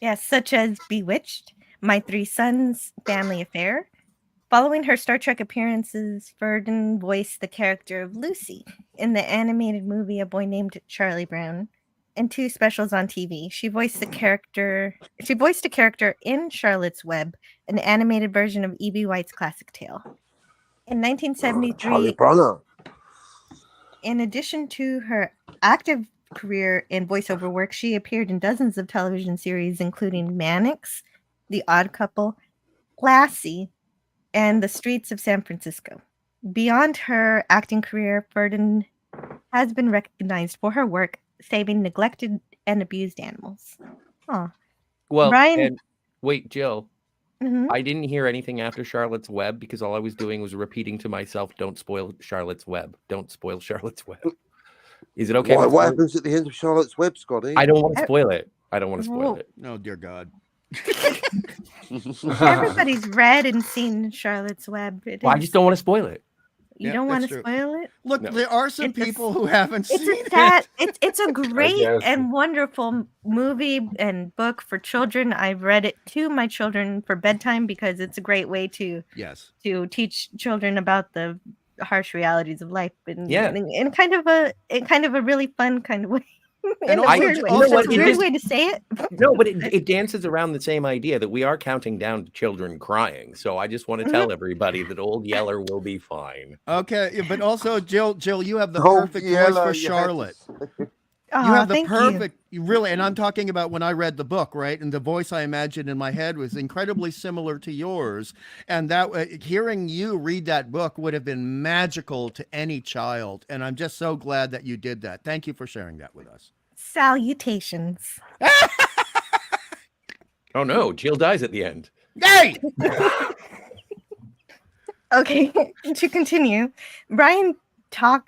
[SPEAKER 4] Yes, such as Bewitched, My 3 Sons, Family Affair. Following her Star Trek appearances, Verdon voiced the character of Lucy in the animated movie A Boy Named Charlie Brown and 2 specials on TV. She voiced a character in Charlotte's Web, an animated version of E.B. White's classic tale. In 1973, in addition to her active career in voiceover work, she appeared in dozens of television series, including Mannix, The Odd Couple, Lassie, and The Streets of San Francisco. Beyond her acting career, Verdon has been recognized for her work saving neglected and abused animals. Oh,
[SPEAKER 5] well,
[SPEAKER 4] Brian.
[SPEAKER 5] And wait, Jill.
[SPEAKER 4] Mm-hmm.
[SPEAKER 5] I didn't hear anything after Charlotte's Web because all I was doing was repeating to myself, "Don't spoil Charlotte's Web. Don't spoil Charlotte's Web." Is it okay?
[SPEAKER 6] What happens at the end of Charlotte's Web, Scotty?
[SPEAKER 5] I don't want to spoil it. I don't want to spoil it.
[SPEAKER 7] Oh, dear God.
[SPEAKER 4] Everybody's read and seen Charlotte's Web.
[SPEAKER 5] Well, I just don't want to spoil it.
[SPEAKER 4] You don't want to spoil it?
[SPEAKER 7] Look, there are some people who haven't seen
[SPEAKER 4] it. It's a great and wonderful movie and book for children. I've read it to my children for bedtime because it's a great way to teach children about the harsh realities of life in kind of a really fun kind of way. In a weird way. It's a weird way to say it.
[SPEAKER 5] No, but it dances around the same idea that we are counting down to children crying. So I just want to tell everybody that Old Yeller will be fine.
[SPEAKER 7] Okay, but also, Jill, you have the perfect voice for Charlotte. You have the perfect, really, and I'm talking about when I read the book, right? And the voice I imagined in my head was incredibly similar to yours. And that hearing you read that book would have been magical to any child. And I'm just so glad that you did that. Thank you for sharing that with us.
[SPEAKER 4] Salutations.
[SPEAKER 5] Oh no, Jill dies at the end.
[SPEAKER 7] Hey!
[SPEAKER 4] Okay, to continue, Brian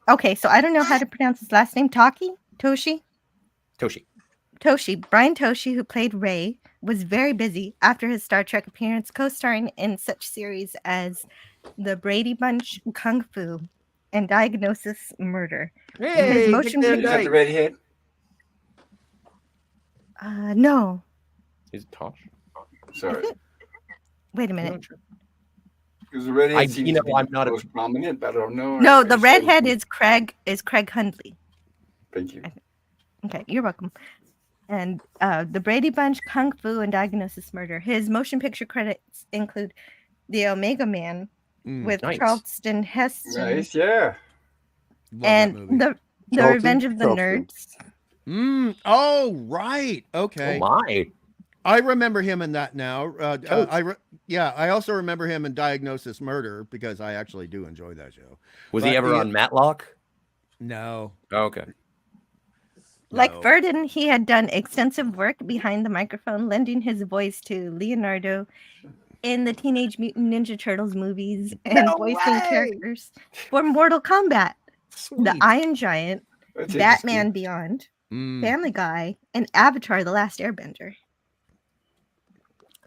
[SPEAKER 4] Okay, so I don't know how to pronounce his last name. Toshi. Brian Toshi, who played Ray, was very busy after his Star Trek appearance, co-starring in such series as The Brady Bunch, Kung Fu, and Diagnosis Murder.
[SPEAKER 5] Hey,
[SPEAKER 4] His motion
[SPEAKER 8] Is that the redhead?
[SPEAKER 4] No.
[SPEAKER 5] Is it Tosh?
[SPEAKER 8] Sorry.
[SPEAKER 4] Wait a minute.
[SPEAKER 8] Because the redhead seems to be
[SPEAKER 5] I'm not
[SPEAKER 8] most prominent, but I don't know.
[SPEAKER 4] No, the redhead is Craig Hundley.
[SPEAKER 8] Thank you.
[SPEAKER 4] Okay, you're welcome. And The Brady Bunch, Kung Fu, and Diagnosis Murder. His motion picture credits include The Omega Man with Charlton Heston.
[SPEAKER 8] Nice, yeah.
[SPEAKER 4] And The Revenge of the Nerds.
[SPEAKER 7] Oh, right. Okay.
[SPEAKER 5] Oh my.
[SPEAKER 7] I remember him in that now. I also remember him in Diagnosis Murder because I actually do enjoy that show.
[SPEAKER 5] Was he ever on Matlock?
[SPEAKER 7] No.
[SPEAKER 5] Oh, okay.
[SPEAKER 4] Like Verdon, he had done extensive work behind the microphone, lending his voice to Leonardo in the Teenage Mutant Ninja Turtles movies and voicing characters for Mortal Kombat, The Iron Giant, Batman Beyond, Family Guy, and Avatar: The Last Airbender.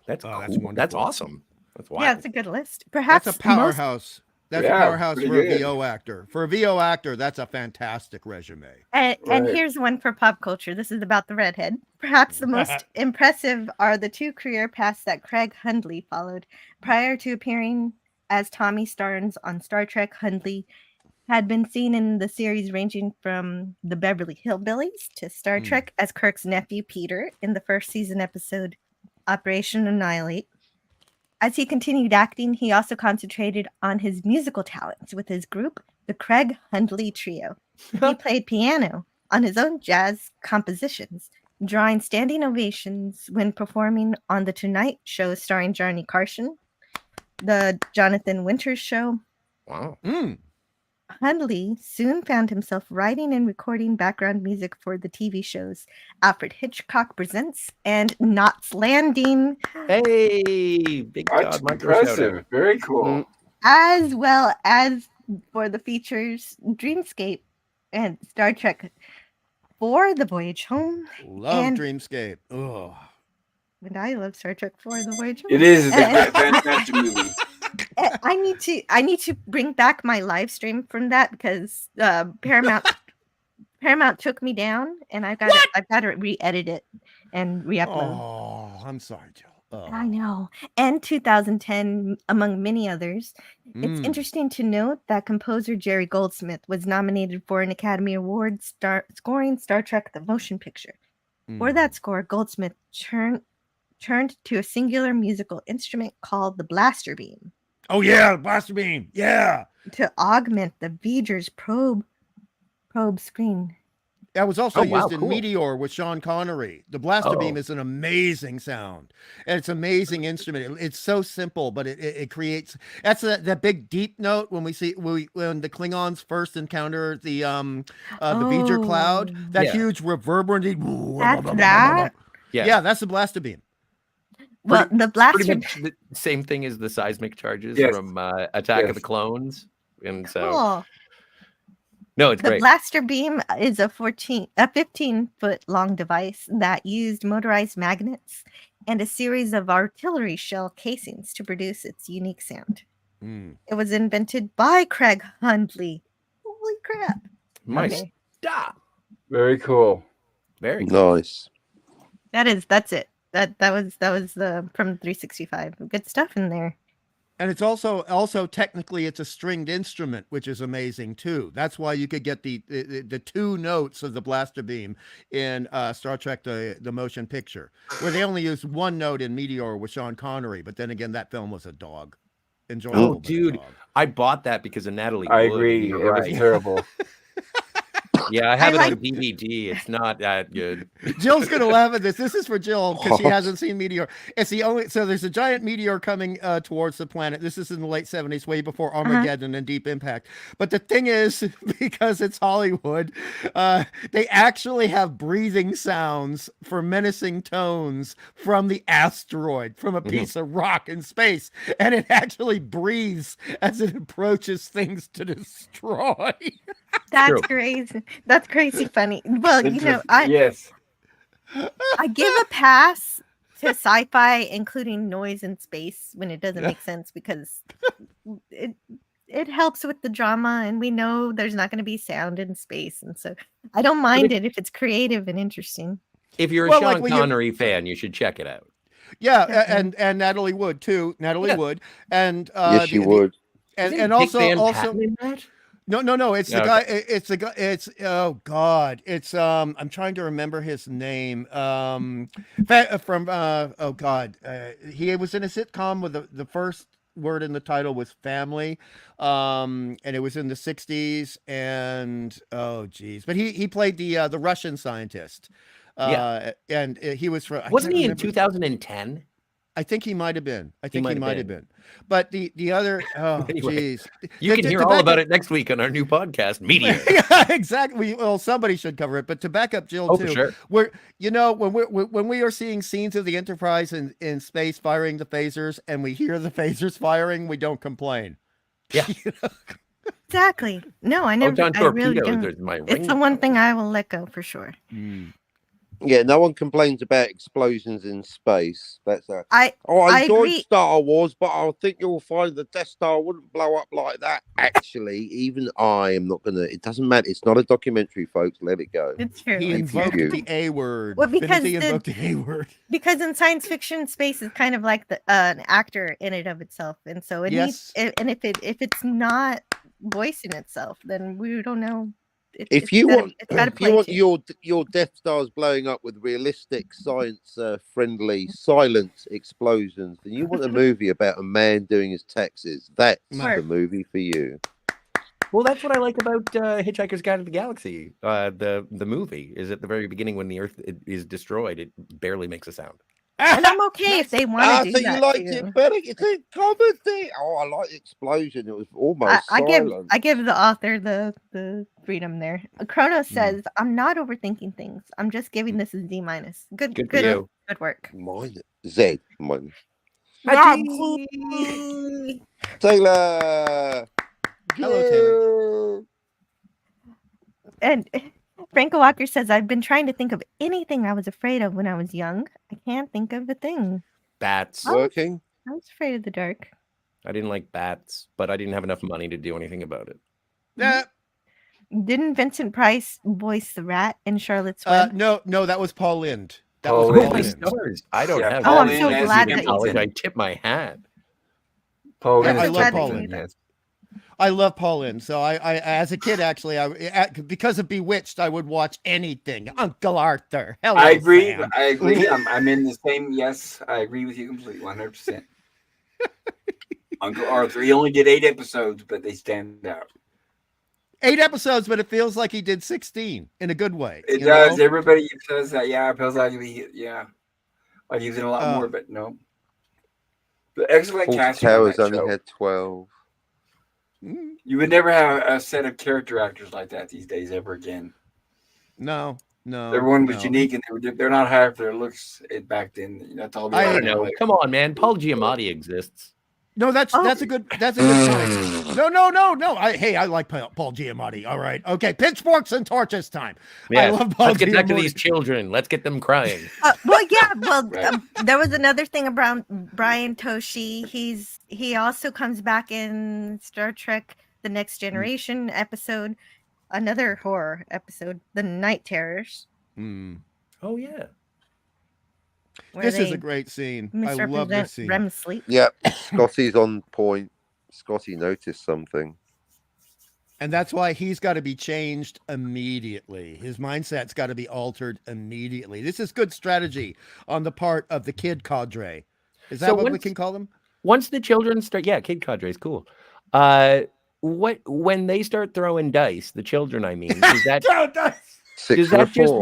[SPEAKER 5] That's cool. That's awesome. That's wild.
[SPEAKER 4] Yeah, it's a good list. Perhaps
[SPEAKER 7] that's a powerhouse. That's a powerhouse for a VO actor. For a VO actor, that's a fantastic resume.
[SPEAKER 4] And here's one for pop culture. This is about the redhead. Perhaps the most impressive are the 2 career paths that Craig Hundley followed. Prior to appearing as Tommy Starnes on Star Trek, Hundley had been seen in the series ranging from the Beverly Hillbillies to Star Trek as Kirk's nephew Peter in the first season episode Operation Annihilate. As he continued acting, he also concentrated on his musical talents with his group, the Craig Hundley Trio. He played piano on his own jazz compositions, drawing standing ovations when performing on The Tonight Show starring Johnny Carson, The Jonathan Winters Show.
[SPEAKER 5] Wow.
[SPEAKER 4] Hundley soon found himself writing and recording background music for the TV shows Alfred Hitchcock Presents and Knots Landing.
[SPEAKER 5] Hey, big
[SPEAKER 8] That's
[SPEAKER 5] God,
[SPEAKER 8] impressive. Very cool.
[SPEAKER 4] As well as for the features Dreamscape and Star Trek for The Voyage Home.
[SPEAKER 7] Love Dreamscape. Oh.
[SPEAKER 4] And I love Star Trek for The Voyage Home.
[SPEAKER 8] It is a fantastic movie.
[SPEAKER 4] I need to bring back my live stream from that because Paramount took me down, and I've got to re-edit it and re-upload.
[SPEAKER 7] Oh, I'm sorry, Jill. Oh.
[SPEAKER 4] I know. And 2010, among many others. It's interesting to note that composer Jerry Goldsmith was nominated for an Academy Award scoring Star Trek: The Motion Picture. For that score, Goldsmith turned to a singular musical instrument called the blaster beam.
[SPEAKER 7] Oh yeah, the blaster beam. Yeah.
[SPEAKER 4] To augment the V'ger's probe screen.
[SPEAKER 7] That was also used in Meteor with Sean Connery. The blaster beam is an amazing sound, and it's an amazing instrument. It's so simple, but it creates that big deep note when when the Klingons first encounter the V'ger cloud. That huge reverberating.
[SPEAKER 4] That's that.
[SPEAKER 7] Yeah, that's the blaster beam.
[SPEAKER 4] Well, the blaster
[SPEAKER 5] pretty much the same thing as the seismic charges from Attack of the Clones, and so no, it's great.
[SPEAKER 4] The blaster beam is a 15-foot long device that used motorized magnets and a series of artillery shell casings to produce its unique sound. It was invented by Craig Hundley. Holy crap!
[SPEAKER 5] Nice. Okay.
[SPEAKER 8] Very cool.
[SPEAKER 5] Very cool.
[SPEAKER 6] Nice.
[SPEAKER 4] That's it. That was the from 365. Good stuff in there.
[SPEAKER 7] And it's also technically it's a stringed instrument, which is amazing too. That's why you could get the 2 notes of the blaster beam in Star Trek the Motion Picture, where they only used 1 note in Meteor with Sean Connery. But then again, that film was a dog. Enjoyable.
[SPEAKER 5] Oh, dude, I bought that because of Natalie.
[SPEAKER 8] I agree. It was terrible.
[SPEAKER 5] Yeah, I have it
[SPEAKER 4] like-
[SPEAKER 5] on DVD. It's not that good.
[SPEAKER 7] Jill's gonna laugh at this. This is for Jill because she hasn't seen Meteor. It's the only. So there's a giant meteor coming towards the planet. This is in the late 70s, way before Armageddon and Deep Impact. But the thing is, because it's Hollywood, they actually have breathing sounds for menacing tones from the asteroid, from a piece of rock in space, and it actually breathes as it approaches things to destroy.
[SPEAKER 4] That's
[SPEAKER 5] True.
[SPEAKER 4] crazy. That's crazy funny. Well, you know,
[SPEAKER 8] Yes.
[SPEAKER 4] I give a pass to sci-fi, including noise in space, when it doesn't make sense, because it helps with the drama, and we know there's not going to be sound in space, and so I don't mind it if it's creative and interesting.
[SPEAKER 5] If you're a
[SPEAKER 7] Well,
[SPEAKER 5] Sean
[SPEAKER 7] like when you-
[SPEAKER 5] Connery fan, you should check it out.
[SPEAKER 7] Yeah,
[SPEAKER 4] Definitely.
[SPEAKER 7] and Natalie Wood too. Natalie
[SPEAKER 5] Yeah.
[SPEAKER 7] Wood, and
[SPEAKER 6] Yes, you would.
[SPEAKER 7] and
[SPEAKER 5] Isn't
[SPEAKER 7] also
[SPEAKER 5] Dick Van
[SPEAKER 7] also
[SPEAKER 5] Patten in that?
[SPEAKER 7] no. It's the
[SPEAKER 5] Okay.
[SPEAKER 7] guy. It's the guy. It's oh god. It's I'm trying to remember his name. From oh god. He was in a sitcom with the first word in the title was family, and it was in the 60s. And oh geez, but he played the Russian scientist. And he was from.
[SPEAKER 5] Wasn't he in
[SPEAKER 7] remember.
[SPEAKER 5] 2010?
[SPEAKER 7] I think he might have been. I think
[SPEAKER 5] might
[SPEAKER 7] he
[SPEAKER 5] have
[SPEAKER 7] might have
[SPEAKER 5] been.
[SPEAKER 7] been. But the other, oh,
[SPEAKER 5] Anyway,
[SPEAKER 7] jeez.
[SPEAKER 5] You can hear all about it next week on our new podcast, Meteor.
[SPEAKER 7] Yeah, exactly. Well, somebody should cover it. But to back up Jill
[SPEAKER 5] Oh,
[SPEAKER 7] too,
[SPEAKER 5] for sure.
[SPEAKER 7] when we are seeing scenes of the Enterprise in space firing the phasers, and we hear the phasers firing, we don't complain.
[SPEAKER 5] Yeah.
[SPEAKER 7] You know?
[SPEAKER 4] Exactly. No, I never.
[SPEAKER 5] Photon
[SPEAKER 4] I really
[SPEAKER 5] torpedoes.
[SPEAKER 4] don't.
[SPEAKER 5] There's my
[SPEAKER 4] It's the one thing I will let go for sure.
[SPEAKER 6] Yeah, no one complains about explosions in space. That's
[SPEAKER 4] I
[SPEAKER 6] I enjoyed
[SPEAKER 4] agree.
[SPEAKER 6] Star Wars, but I think you'll find the Death Star wouldn't blow up like that. Actually, even I am not gonna. It doesn't matter. It's not a documentary, folks. Let it go.
[SPEAKER 4] It's true.
[SPEAKER 7] He
[SPEAKER 4] It's
[SPEAKER 7] invoked
[SPEAKER 4] true.
[SPEAKER 7] the A word.
[SPEAKER 4] Well, because
[SPEAKER 7] Timothy
[SPEAKER 4] the-
[SPEAKER 7] invoked the A word.
[SPEAKER 4] Because in science fiction, space is kind of like an actor in and of itself, and so it
[SPEAKER 7] Yes.
[SPEAKER 4] needs. And if it's not voicing itself, then we don't know.
[SPEAKER 6] If you want
[SPEAKER 4] play
[SPEAKER 6] your Death Stars blowing up with realistic, science-friendly, silent explosions, then you want a movie about a man doing his taxes. That's the movie for you.
[SPEAKER 5] Well, that's what I like about Hitchhiker's Guide to the Galaxy. The movie is at the very beginning when the Earth is destroyed. It barely makes a sound.
[SPEAKER 4] And I'm okay if they want to do
[SPEAKER 6] so
[SPEAKER 4] that.
[SPEAKER 6] you liked
[SPEAKER 4] too.
[SPEAKER 6] it better? It's a comedy. Oh, I like the explosion. It was almost silent.
[SPEAKER 4] I give the author the freedom there. Kronos says, "I'm not overthinking things. I'm just giving this a D-. Good
[SPEAKER 5] for you.
[SPEAKER 4] Good work."
[SPEAKER 6] Mine Z. Mine.
[SPEAKER 4] Yeah.
[SPEAKER 6] Taylor.
[SPEAKER 7] Hello, Taylor.
[SPEAKER 4] And Franco Walker says, "I've been trying to think of anything I was afraid of when I was young. I can't think of a thing.
[SPEAKER 5] Bats.
[SPEAKER 6] Working.
[SPEAKER 4] I was afraid of the dark."
[SPEAKER 5] I didn't like bats, but I didn't have enough money to do anything about it.
[SPEAKER 7] Yeah.
[SPEAKER 4] Didn't Vincent Price voice the rat in Charlotte's Web?
[SPEAKER 7] No, that was Paul Lind. That
[SPEAKER 8] Paul
[SPEAKER 7] was
[SPEAKER 8] Lind.
[SPEAKER 7] Paul
[SPEAKER 5] My
[SPEAKER 7] Lind.
[SPEAKER 5] stars. I don't have
[SPEAKER 4] Oh, I'm
[SPEAKER 5] that.
[SPEAKER 4] so
[SPEAKER 8] Lynn,
[SPEAKER 4] glad
[SPEAKER 8] as
[SPEAKER 4] that
[SPEAKER 8] you
[SPEAKER 4] you
[SPEAKER 8] can-
[SPEAKER 5] I tip my hat.
[SPEAKER 8] Paul
[SPEAKER 7] Yeah,
[SPEAKER 8] Lynn
[SPEAKER 7] I
[SPEAKER 8] is
[SPEAKER 7] love
[SPEAKER 8] Paul
[SPEAKER 7] Paul
[SPEAKER 8] Lynn,
[SPEAKER 7] Lynn.
[SPEAKER 8] yes.
[SPEAKER 7] I love Paul Lind. So I as a kid, actually, because of Bewitched, I would watch anything. Uncle Arthur. Hello,
[SPEAKER 8] I agree.
[SPEAKER 7] Sam.
[SPEAKER 8] I agree. I'm in the same. Yes, I agree with you completely, 100%. Uncle Arthur. He only did 8 episodes, but they stand out.
[SPEAKER 7] 8 episodes, but it feels like he did 16 in a good way.
[SPEAKER 8] It
[SPEAKER 7] you
[SPEAKER 8] does.
[SPEAKER 7] know?
[SPEAKER 8] Everybody says that. Yeah, it feels like like he's in a lot more, but no. The excellent
[SPEAKER 6] Fawlty
[SPEAKER 8] casting on
[SPEAKER 6] Towers
[SPEAKER 8] that
[SPEAKER 6] only
[SPEAKER 8] show.
[SPEAKER 6] had 12.
[SPEAKER 8] You would never have a set of character actors like that these days ever again.
[SPEAKER 7] No.
[SPEAKER 8] Everyone was
[SPEAKER 7] no.
[SPEAKER 8] unique, and they're not high for their looks back then. That's all.
[SPEAKER 5] I don't know. Come on, man. Paul Giamatti exists.
[SPEAKER 7] No, that's a good point. No. I like Paul Giamatti. All right. Okay. Pitchforks and torches time. I
[SPEAKER 5] Yes.
[SPEAKER 7] love Paul
[SPEAKER 5] Let's get back to
[SPEAKER 7] Giamatti.
[SPEAKER 5] these children. Let's get them crying.
[SPEAKER 4] There was another thing about Brian Toshi. He also comes back in Star Trek: The Next Generation episode, another horror episode, The Night Terrors.
[SPEAKER 5] Oh yeah.
[SPEAKER 4] where
[SPEAKER 7] This is
[SPEAKER 4] they
[SPEAKER 7] a great scene. I love
[SPEAKER 4] misrepresent
[SPEAKER 7] this scene.
[SPEAKER 4] REM sleep.
[SPEAKER 6] Yep. Scotty's on point. Scotty noticed something.
[SPEAKER 7] And that's why he's got to be changed immediately. His mindset's got to be altered immediately. This is good strategy on the part of the kid cadre. Is that
[SPEAKER 5] So
[SPEAKER 7] what we
[SPEAKER 5] once-
[SPEAKER 7] can call them?
[SPEAKER 5] Once the children start, yeah, Kid Cadre is cool. when they start throwing dice, the children, I mean, does that
[SPEAKER 6] Six
[SPEAKER 5] does
[SPEAKER 6] for a
[SPEAKER 5] that just
[SPEAKER 6] four.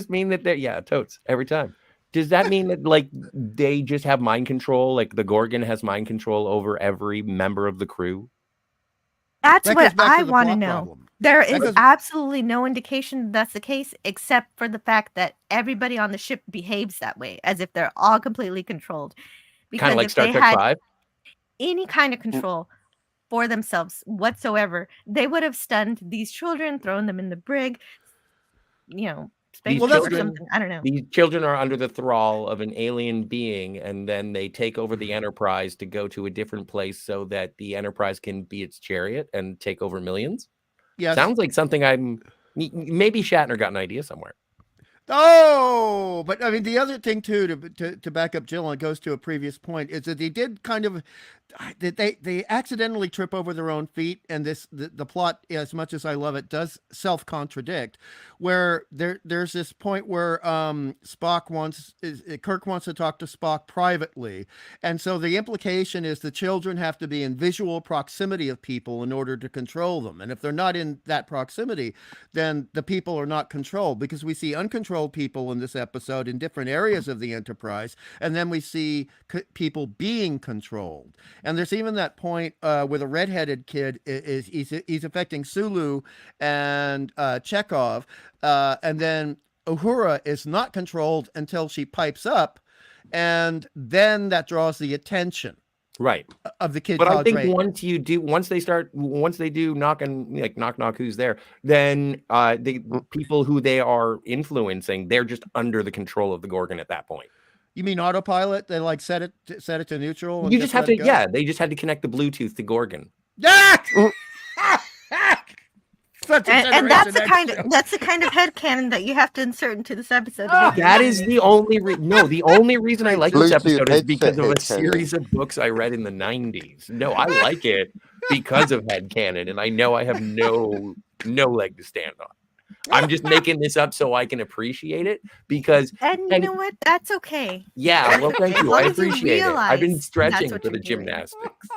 [SPEAKER 5] mean that they're totes every time? Does that mean that like they just have mind control? Like the Gorgon has mind control over every member of the crew?
[SPEAKER 4] That's
[SPEAKER 7] That
[SPEAKER 4] what
[SPEAKER 7] goes back
[SPEAKER 4] I
[SPEAKER 7] to the
[SPEAKER 4] want to
[SPEAKER 7] plot
[SPEAKER 4] know.
[SPEAKER 7] problem.
[SPEAKER 4] There
[SPEAKER 7] That
[SPEAKER 4] is
[SPEAKER 7] goes-
[SPEAKER 4] absolutely no indication that's the case, except for the fact that everybody on the ship behaves that way, as if they're all completely controlled.
[SPEAKER 5] Kind of like
[SPEAKER 4] if
[SPEAKER 5] Star
[SPEAKER 4] they
[SPEAKER 5] Trek
[SPEAKER 4] had
[SPEAKER 5] 5?
[SPEAKER 4] any kind of control for themselves whatsoever, they would have stunned these children, thrown them in the brig, spanked
[SPEAKER 5] These
[SPEAKER 4] them or
[SPEAKER 5] children,
[SPEAKER 4] something. I don't know.
[SPEAKER 5] these children are under the thrall of an alien being, and then they take over the Enterprise to go to a different place so that the Enterprise can be its chariot and take over millions.
[SPEAKER 7] Yes.
[SPEAKER 5] Sounds like something maybe Shatner got an idea somewhere.
[SPEAKER 7] Oh, but I mean, the other thing too, to back up Jill, and it goes to a previous point, is that they did kind of, they accidentally trip over their own feet, and the plot, as much as I love it, does self-contradict, where there's this point where Kirk wants to talk to Spock privately, and so the implication is the children have to be in visual proximity of people in order to control them, and if they're not in that proximity, then the people are not controlled, because we see uncontrolled people in this episode in different areas of the Enterprise, and then we see people being controlled. And there's even that point with a redheaded kid he's affecting Sulu and Chekhov, and then Uhura is not controlled until she pipes up, and then that draws the attention
[SPEAKER 5] Right.
[SPEAKER 7] of the kid.
[SPEAKER 5] But I think once they do knock who's there, then the people who they are influencing, they're just under the control of the Gorgon at that point.
[SPEAKER 7] You mean autopilot? They like set it to neutral.
[SPEAKER 5] You just have to, they just had to connect the Bluetooth to Gorgon.
[SPEAKER 4] And that's the kind of headcanon that you have to insert into this episode.
[SPEAKER 5] That is the only the only reason I like this
[SPEAKER 6] Bluetooth
[SPEAKER 5] episode is because of a
[SPEAKER 6] headcanon.
[SPEAKER 5] series of books I read in the 90s. No, I like it because of headcanon, and I know I have no leg to stand on. I'm just making this up so I can appreciate it because
[SPEAKER 4] you know what? That's okay.
[SPEAKER 5] Yeah, well, thank you. I
[SPEAKER 4] As long as
[SPEAKER 5] appreciate it. I've been
[SPEAKER 4] realize
[SPEAKER 5] stretching
[SPEAKER 4] that's what
[SPEAKER 5] for the
[SPEAKER 4] you're doing.
[SPEAKER 5] gymnastics.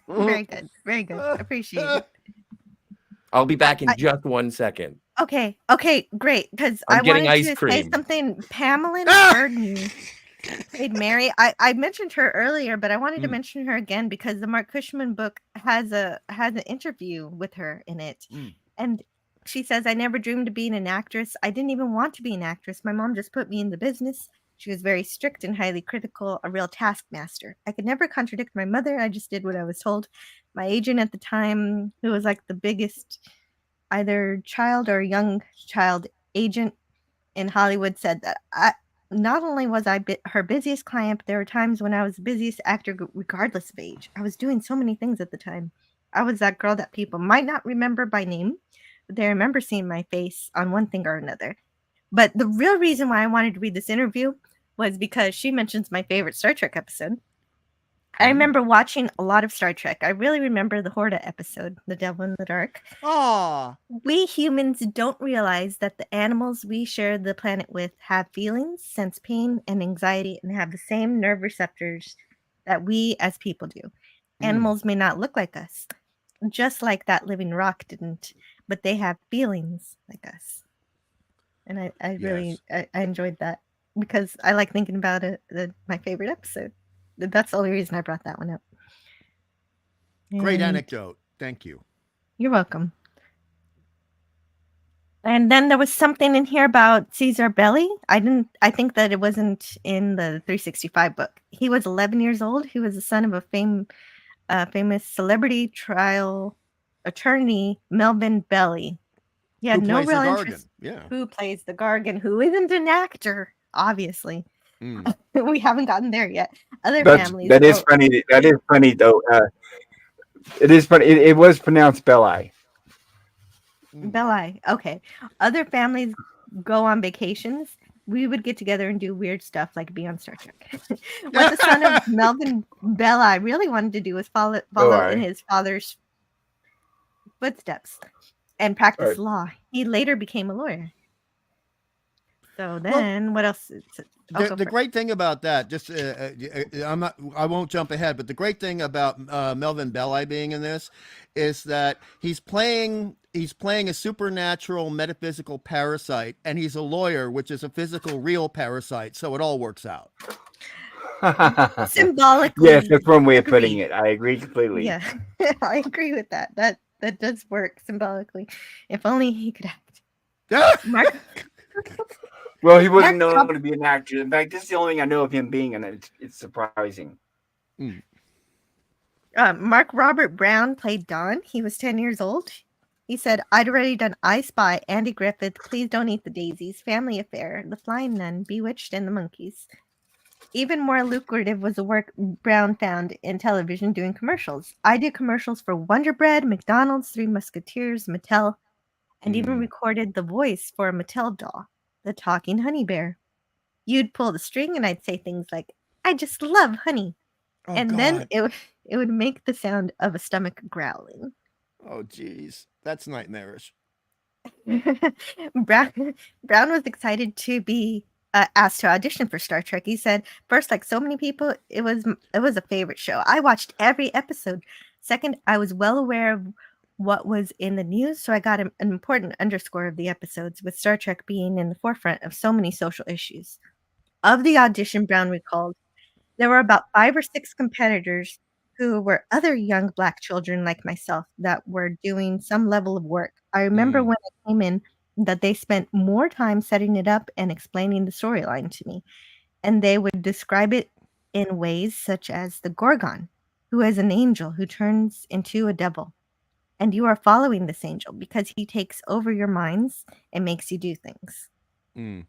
[SPEAKER 4] Very good. Very good. Appreciate it.
[SPEAKER 5] I'll be back in just 1 second.
[SPEAKER 4] Okay, great. Because
[SPEAKER 5] I'm
[SPEAKER 4] I
[SPEAKER 5] getting
[SPEAKER 4] wanted
[SPEAKER 5] ice
[SPEAKER 4] to say
[SPEAKER 5] cream.
[SPEAKER 4] something. Pamela Burden played Mary. I mentioned her earlier, but I wanted to mention her again because the Mark Cushman book has an interview with her in it, and she says, "I never dreamed of being an actress. I didn't even want to be an actress. My mom just put me in the business. She was very strict and highly critical, a real taskmaster. I could never contradict my mother. I just did what I was told. My agent at the time, who was like the biggest either child or young child agent in Hollywood, said that not only was I her busiest client, but there were times when I was the busiest actor regardless of age. I was doing so many things at the time. I was that girl that people might not remember by name, but they remember seeing my face on one thing or another." But the real reason why I wanted to read this interview was because she mentions my favorite Star Trek episode. I remember watching a lot of Star Trek. I really remember the Horta episode, The Devil in the Dark.
[SPEAKER 7] Aww.
[SPEAKER 4] We humans don't realize that the animals we share the planet with have feelings, sense pain and anxiety, and have the same nerve receptors that we as people do. Animals may not look like us, just like that living rock didn't, but they have feelings like us. And I really enjoyed that because I like thinking about it. My favorite episode. That's the only reason I brought that one up.
[SPEAKER 7] Great
[SPEAKER 4] And
[SPEAKER 7] anecdote. Thank you.
[SPEAKER 4] You're welcome. And then there was something in here about Caesar Belli. I think that it wasn't in the 365 book. He was 11 years old. He was the son of a famous celebrity trial attorney, Melvin Belli. He had no real interest.
[SPEAKER 7] Yeah.
[SPEAKER 4] Who plays the Gargan? Who isn't an actor? Obviously, we haven't gotten there yet. Other families.
[SPEAKER 8] That is funny. That is funny, though. It is funny. It was pronounced Belli.
[SPEAKER 4] Belli. Okay. Other families go on vacations. We would get together and do weird stuff like be on Star Trek. What the son of Melvin Belli really wanted to do was follow in his father's footsteps and practice law. He later became a lawyer. So then, what else?
[SPEAKER 7] The great thing about that, just I won't jump ahead, but the great thing about Melvin Belli being in this is that he's playing a supernatural metaphysical parasite, and he's a lawyer, which is a physical real parasite. So it all works out.
[SPEAKER 4] Symbolically.
[SPEAKER 8] Yes, that's one way of
[SPEAKER 4] agreed.
[SPEAKER 8] putting it. I agree completely.
[SPEAKER 4] Yeah, I agree with that. That does work symbolically. If only he could act. Mark.
[SPEAKER 8] Well, he wasn't
[SPEAKER 4] Mark
[SPEAKER 8] known to be an actor. In fact, this is the only thing I know of him being in it. It's surprising.
[SPEAKER 4] Mark Robert Brown played Don. He was 10 years old. He said, "I'd already done I Spy, Andy Griffith, Please Don't Eat the Daisies, Family Affair, The Flying Nun, Bewitched, and the Monkeys." Even more lucrative was the work Brown found in television doing commercials. I did commercials for Wonder Bread, McDonald's, Three Musketeers, Mattel, and even recorded the voice for a Mattel doll, the talking honey bear. You'd pull the string and I'd say things like, "I just love honey." And then it would make the sound of a stomach growling.
[SPEAKER 7] Oh, geez. That's nightmarish.
[SPEAKER 4] Brown was excited to be asked to audition for Star Trek. He said, "First, like so many people, it was a favorite show. I watched every episode. Second, I was well aware of what was in the news, so I got an important underscore of the episodes, with Star Trek being in the forefront of so many social issues." Of the audition, Brown recalled, there were about 5 or 6 competitors who were other young Black children like myself that were doing some level of work. I remember when I came in that they spent more time setting it up and explaining the storyline to me. And they would describe it in ways such as the Gorgon, who is an angel who turns into a devil. And you are following this angel because he takes over your minds and makes you do things. And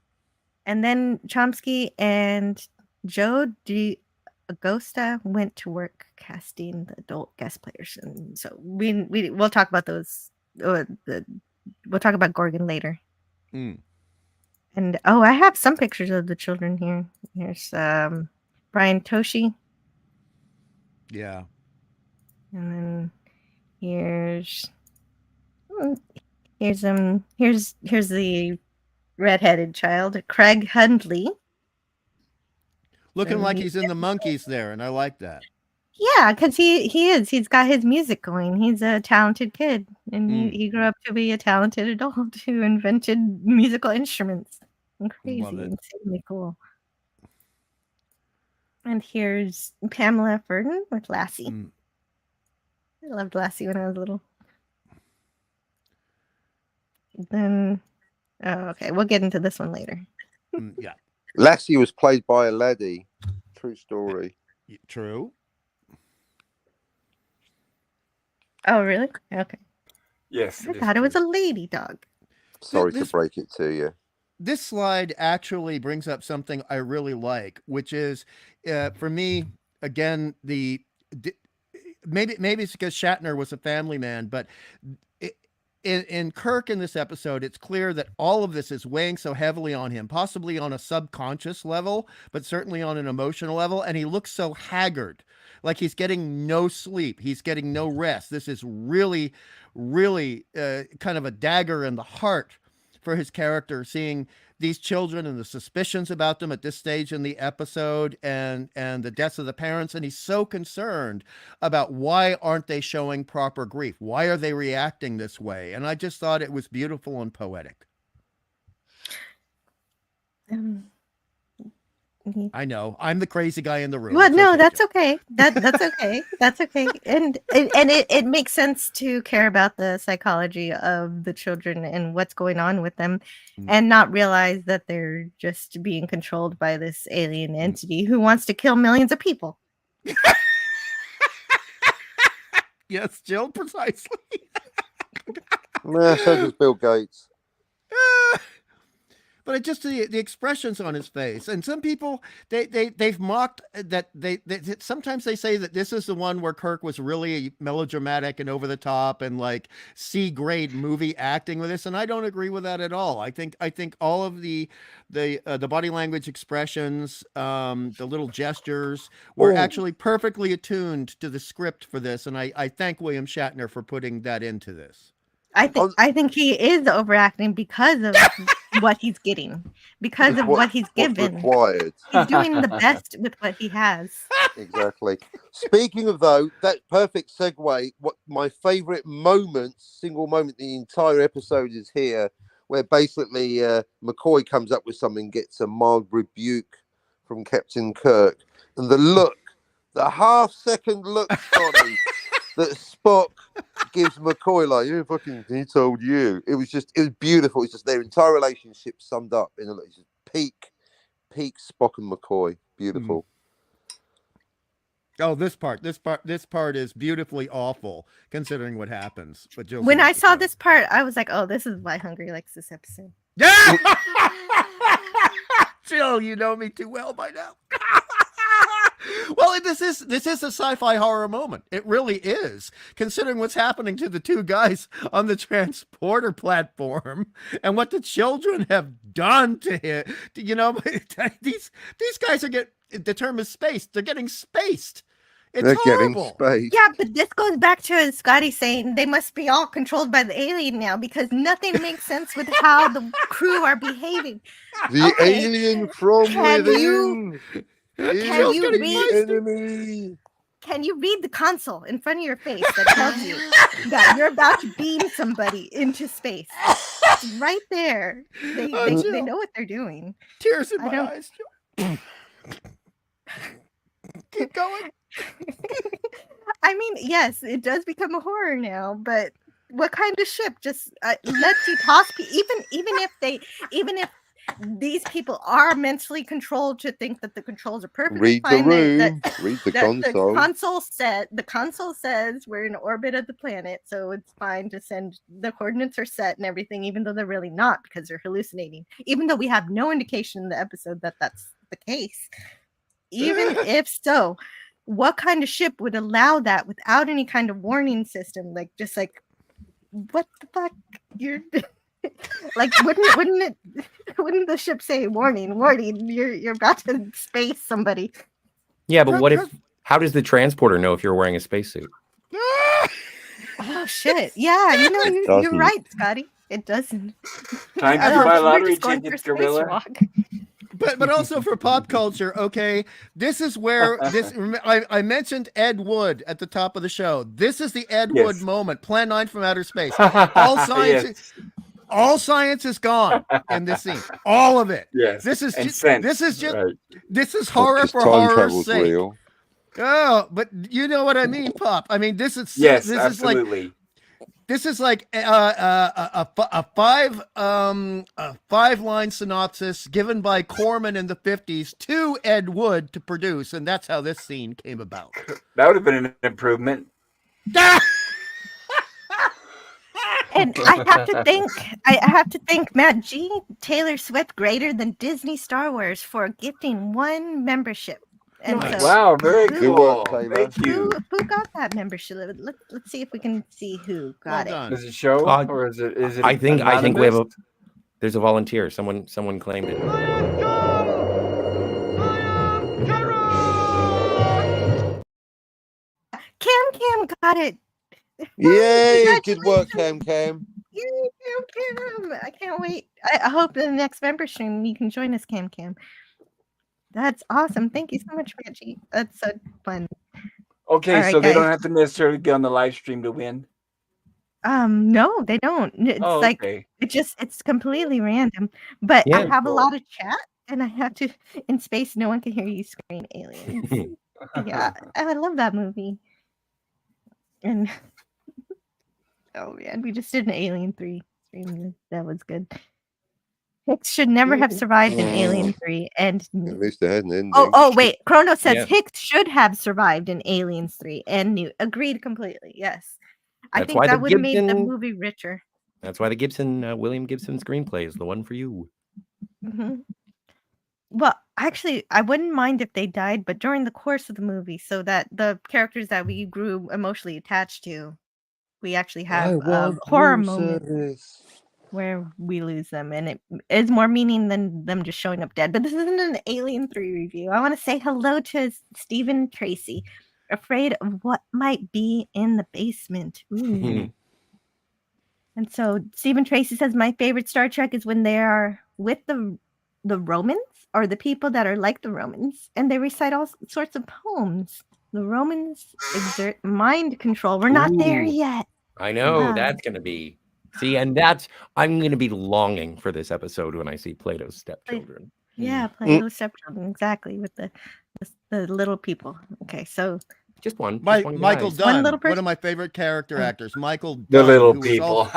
[SPEAKER 4] then Chomsky and Joe D'Agosta went to work casting the adult guest players, and so we'll talk about those. We'll talk about Gorgon later. And I have some pictures of the children here. Here's Brian Toshi.
[SPEAKER 7] Yeah.
[SPEAKER 4] And then here's the redheaded child, Craig Hundley.
[SPEAKER 7] Looking like he's in the Monkeys there, and I like that.
[SPEAKER 4] Yeah, because he is. He's got his music going. He's a talented kid, and he grew up to be a talented adult who invented musical instruments. And crazy, insanely cool. And here's Pamela Ferdin with Lassie. I loved Lassie when I was little. Then, okay, we'll get into this one later.
[SPEAKER 7] Yeah.
[SPEAKER 6] Lassie was played by a laddie. True story.
[SPEAKER 7] True.
[SPEAKER 4] Oh, really? Okay.
[SPEAKER 8] Yes.
[SPEAKER 4] I thought it was a lady dog.
[SPEAKER 6] Sorry to break it to you.
[SPEAKER 7] This slide actually brings up something I really like, which is, for me, again, maybe it's because Shatner was a family man, but in Kirk in this episode, it's clear that all of this is weighing so heavily on him, possibly on a subconscious level, but certainly on an emotional level. And he looks so haggard, like he's getting no sleep. He's getting no rest. This is really, really kind of a dagger in the heart for his character, seeing these children and the suspicions about them at this stage in the episode, and the deaths of the parents. And he's so concerned about why aren't they showing proper grief? Why are they reacting this way? And I just thought it was beautiful and poetic. I know I'm the crazy guy in the room.
[SPEAKER 4] Well, no, that's okay. That's okay. That's okay. And it makes sense to care about the psychology of the children and what's going on with them, and not realize that they're just being controlled by this alien entity who wants to kill millions of people.
[SPEAKER 7] Yes, Jill, precisely.
[SPEAKER 6] Nah, so does Bill Gates.
[SPEAKER 7] But it just the expressions on his face, and some people they've mocked that they sometimes they say that this is the one where Kirk was really melodramatic and over the top and like C-grade movie acting with this, and I don't agree with that at all. I think all of the body language expressions, the little gestures were actually perfectly attuned to the script for this, and I thank William Shatner for putting that into this.
[SPEAKER 4] I think he is overacting because of what he's getting. Because of
[SPEAKER 6] What-
[SPEAKER 4] what he's
[SPEAKER 6] What's
[SPEAKER 4] given.
[SPEAKER 6] required.
[SPEAKER 4] He's doing the best with what he has.
[SPEAKER 6] Exactly. Speaking of though, that perfect segue. What my favourite single moment in the entire episode is here, where basically McCoy comes up with something, gets a mild rebuke from Captain Kirk, and the half-second look, Scotty, that Spock gives McCoy, like, "You fucking, he told you." It was beautiful. It's just their entire relationship summed up in it's just peak Spock and McCoy. Beautiful.
[SPEAKER 7] Oh, this part is beautifully awful considering what happens. But Jill's
[SPEAKER 4] When
[SPEAKER 7] about
[SPEAKER 4] I
[SPEAKER 7] to
[SPEAKER 4] saw
[SPEAKER 7] say.
[SPEAKER 4] this part, I was like, "Oh, this is why Hungry likes this episode."
[SPEAKER 7] Yeah! Jill, you know me too well by now. Well, this is a sci-fi horror moment. It really is, considering what's happening to the two guys on the transporter platform and what the children have done to him. You know, these guys the term is spaced. They're getting spaced. It's
[SPEAKER 6] They're
[SPEAKER 7] horrible.
[SPEAKER 6] getting spaced.
[SPEAKER 4] Yeah, but this goes back to Scotty saying they must be all controlled by the alien now because nothing makes sense with how the crew are behaving.
[SPEAKER 6] The
[SPEAKER 4] Okay,
[SPEAKER 6] alien from
[SPEAKER 4] can
[SPEAKER 6] within
[SPEAKER 4] Can
[SPEAKER 6] is
[SPEAKER 4] you
[SPEAKER 6] the
[SPEAKER 4] read?
[SPEAKER 6] enemy.
[SPEAKER 4] Can you read the console in front of your face that tells you that you're about to beam somebody into space? It's right there. They know what they're doing.
[SPEAKER 7] Tears in my eyes. Keep going.
[SPEAKER 4] I mean, yes, it does become a horror now, but what kind of ship just lets you toss even if these people are mentally controlled to think that the controls are perfectly
[SPEAKER 6] Read
[SPEAKER 4] fine.
[SPEAKER 6] the room. Read the console.
[SPEAKER 4] The console says we're in orbit of the planet, so it's fine to send the coordinates are set and everything, even though they're really not because they're hallucinating. Even though we have no indication in the episode that that's the case. Even if so, what kind of ship would allow that without any kind of warning system? Like, just like, what the fuck? You're like, wouldn't the ship say warning, you're about to space somebody?
[SPEAKER 5] Yeah, but how does the transporter know if you're wearing a spacesuit?
[SPEAKER 4] Oh shit! Yeah, you're right, Scotty. It doesn't.
[SPEAKER 8] Time to buy a lottery
[SPEAKER 4] going for
[SPEAKER 8] ticket,
[SPEAKER 4] space
[SPEAKER 8] Gorilla.
[SPEAKER 4] walk.
[SPEAKER 7] But also for pop culture, okay, this is where I mentioned Ed Wood at the top of the show. This is the Ed Wood moment. Plan 9 from outer space. All science, all science is gone in this scene. All of it.
[SPEAKER 8] Yes.
[SPEAKER 7] This is
[SPEAKER 8] right.
[SPEAKER 7] This is horror for
[SPEAKER 6] time
[SPEAKER 7] horror's
[SPEAKER 6] travel's
[SPEAKER 7] sake.
[SPEAKER 6] real.
[SPEAKER 7] Oh, but you know what I mean, Pop. I mean, this is
[SPEAKER 8] absolutely.
[SPEAKER 7] This is like a 5-line synopsis given by Corman in the 50s to Ed Wood to produce, and that's how this scene came about.
[SPEAKER 8] That would have been an improvement.
[SPEAKER 4] And I have to thank Matt G. Taylor Swift greater than Disney Star Wars for gifting one membership. And so,
[SPEAKER 8] Wow, very cool.
[SPEAKER 6] work, Taylor.
[SPEAKER 8] Thank you.
[SPEAKER 4] who got that membership? Let's see if we can see who got it.
[SPEAKER 8] Does it show, or is it?
[SPEAKER 5] I think we have
[SPEAKER 8] anonymous?
[SPEAKER 5] there's a volunteer. Someone claimed it.
[SPEAKER 4] Cam got it.
[SPEAKER 6] Yay! Good work, Cam.
[SPEAKER 4] Yay, Cam. I can't wait. I hope in the next member stream you can join us, Cam. That's awesome. Thank you so much, Reggie. That's so fun.
[SPEAKER 8] Okay,
[SPEAKER 4] All right,
[SPEAKER 8] so they don't
[SPEAKER 4] guys.
[SPEAKER 8] have to necessarily be on the live stream to win.
[SPEAKER 4] No, they don't. It's
[SPEAKER 8] okay.
[SPEAKER 4] it's completely random. But I
[SPEAKER 5] Yeah,
[SPEAKER 4] have
[SPEAKER 8] cool.
[SPEAKER 4] a lot of chat, and I have to in space. No one can hear you scream aliens. Yeah, I love that movie. And oh man, we just did an Alien 3 stream. That was good. Hicks should never have survived in Alien 3. And
[SPEAKER 6] At least it had an ending.
[SPEAKER 4] oh wait, Chrono says
[SPEAKER 5] Yeah.
[SPEAKER 4] Hicks should have survived in Aliens 3 and Newt. Agreed completely. Yes. I
[SPEAKER 5] That's
[SPEAKER 4] think
[SPEAKER 5] why
[SPEAKER 4] that
[SPEAKER 5] the
[SPEAKER 4] would have made the
[SPEAKER 5] Gibson-
[SPEAKER 4] movie richer.
[SPEAKER 5] That's why the William Gibson screenplay is the one for you.
[SPEAKER 4] Hmm. Well, actually, I wouldn't mind if they died, but during the course of the movie, so that the characters that we grew emotionally attached to, we actually have a horror moment where we lose them, and it is more meaning than them just showing up dead. But this isn't an Alien 3 review. I want to say hello to Stephen Tracy, afraid of what might be in the basement. Ooh. And so Stephen Tracy says, my favorite Star Trek is when they are with the Romans, or the people that are like the Romans, and they recite all sorts of poems. The Romans exert mind control. We're not there
[SPEAKER 5] Ooh.
[SPEAKER 4] yet.
[SPEAKER 5] I know
[SPEAKER 4] Um,
[SPEAKER 5] that's going to be. See, and that's I'm going to be longing for this episode when I see Plato's stepchildren.
[SPEAKER 4] Yeah, Plato's stepchildren, exactly, with the little people. Okay, so
[SPEAKER 5] Just one.
[SPEAKER 7] Michael
[SPEAKER 5] guys.
[SPEAKER 7] Dunn,
[SPEAKER 4] One little
[SPEAKER 7] one of
[SPEAKER 4] person?
[SPEAKER 7] my favorite character
[SPEAKER 4] Oh.
[SPEAKER 7] actors, Michael Dunn,
[SPEAKER 8] The little
[SPEAKER 7] who was
[SPEAKER 8] people.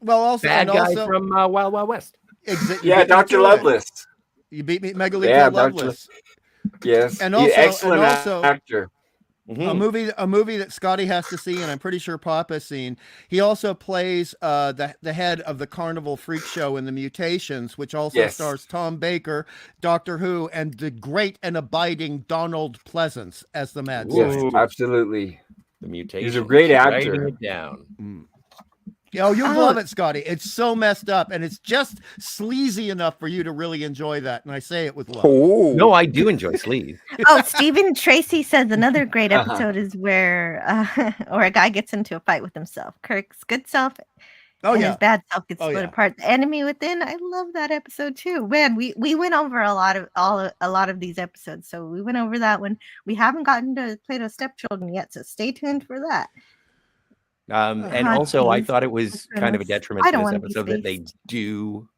[SPEAKER 7] also
[SPEAKER 5] Bad guy
[SPEAKER 7] also
[SPEAKER 5] from Wild Wild West.
[SPEAKER 7] you
[SPEAKER 8] Yeah,
[SPEAKER 7] beat me
[SPEAKER 8] Dr.
[SPEAKER 7] to it.
[SPEAKER 8] Lovelace.
[SPEAKER 7] You beat me, Megalito
[SPEAKER 8] Yeah, Dr.
[SPEAKER 7] Lovelace.
[SPEAKER 8] Yes.
[SPEAKER 7] And
[SPEAKER 8] He's
[SPEAKER 7] also-
[SPEAKER 8] excellent actor.
[SPEAKER 7] A movie that Scotty has to see, and I'm pretty sure Pop has seen. He also plays the head of the Carnival Freak Show in The Mutations, which also stars Tom Baker, Doctor Who, and the great and abiding Donald Pleasance as the Mad Scientist.
[SPEAKER 8] Absolutely.
[SPEAKER 5] The Mutation.
[SPEAKER 8] He's a great actor.
[SPEAKER 5] Writing it down.
[SPEAKER 7] Oh, you love it, Scotty. It's so messed up, and it's just sleazy enough for you to really enjoy that. And I say it with love.
[SPEAKER 6] Oh.
[SPEAKER 5] No, I do enjoy sleaze.
[SPEAKER 4] Oh, Stephen Tracy says another great episode is where or a guy gets into a fight with himself. Kirk's good self and his bad self gets split apart. The enemy within. I love that episode too. Man, we went over a lot of these episodes. So we went over that one. We haven't gotten to Plato's stepchildren yet, so stay tuned for that.
[SPEAKER 5] And also, I thought it was kind of a detriment to this
[SPEAKER 4] wanna be
[SPEAKER 5] episode that they do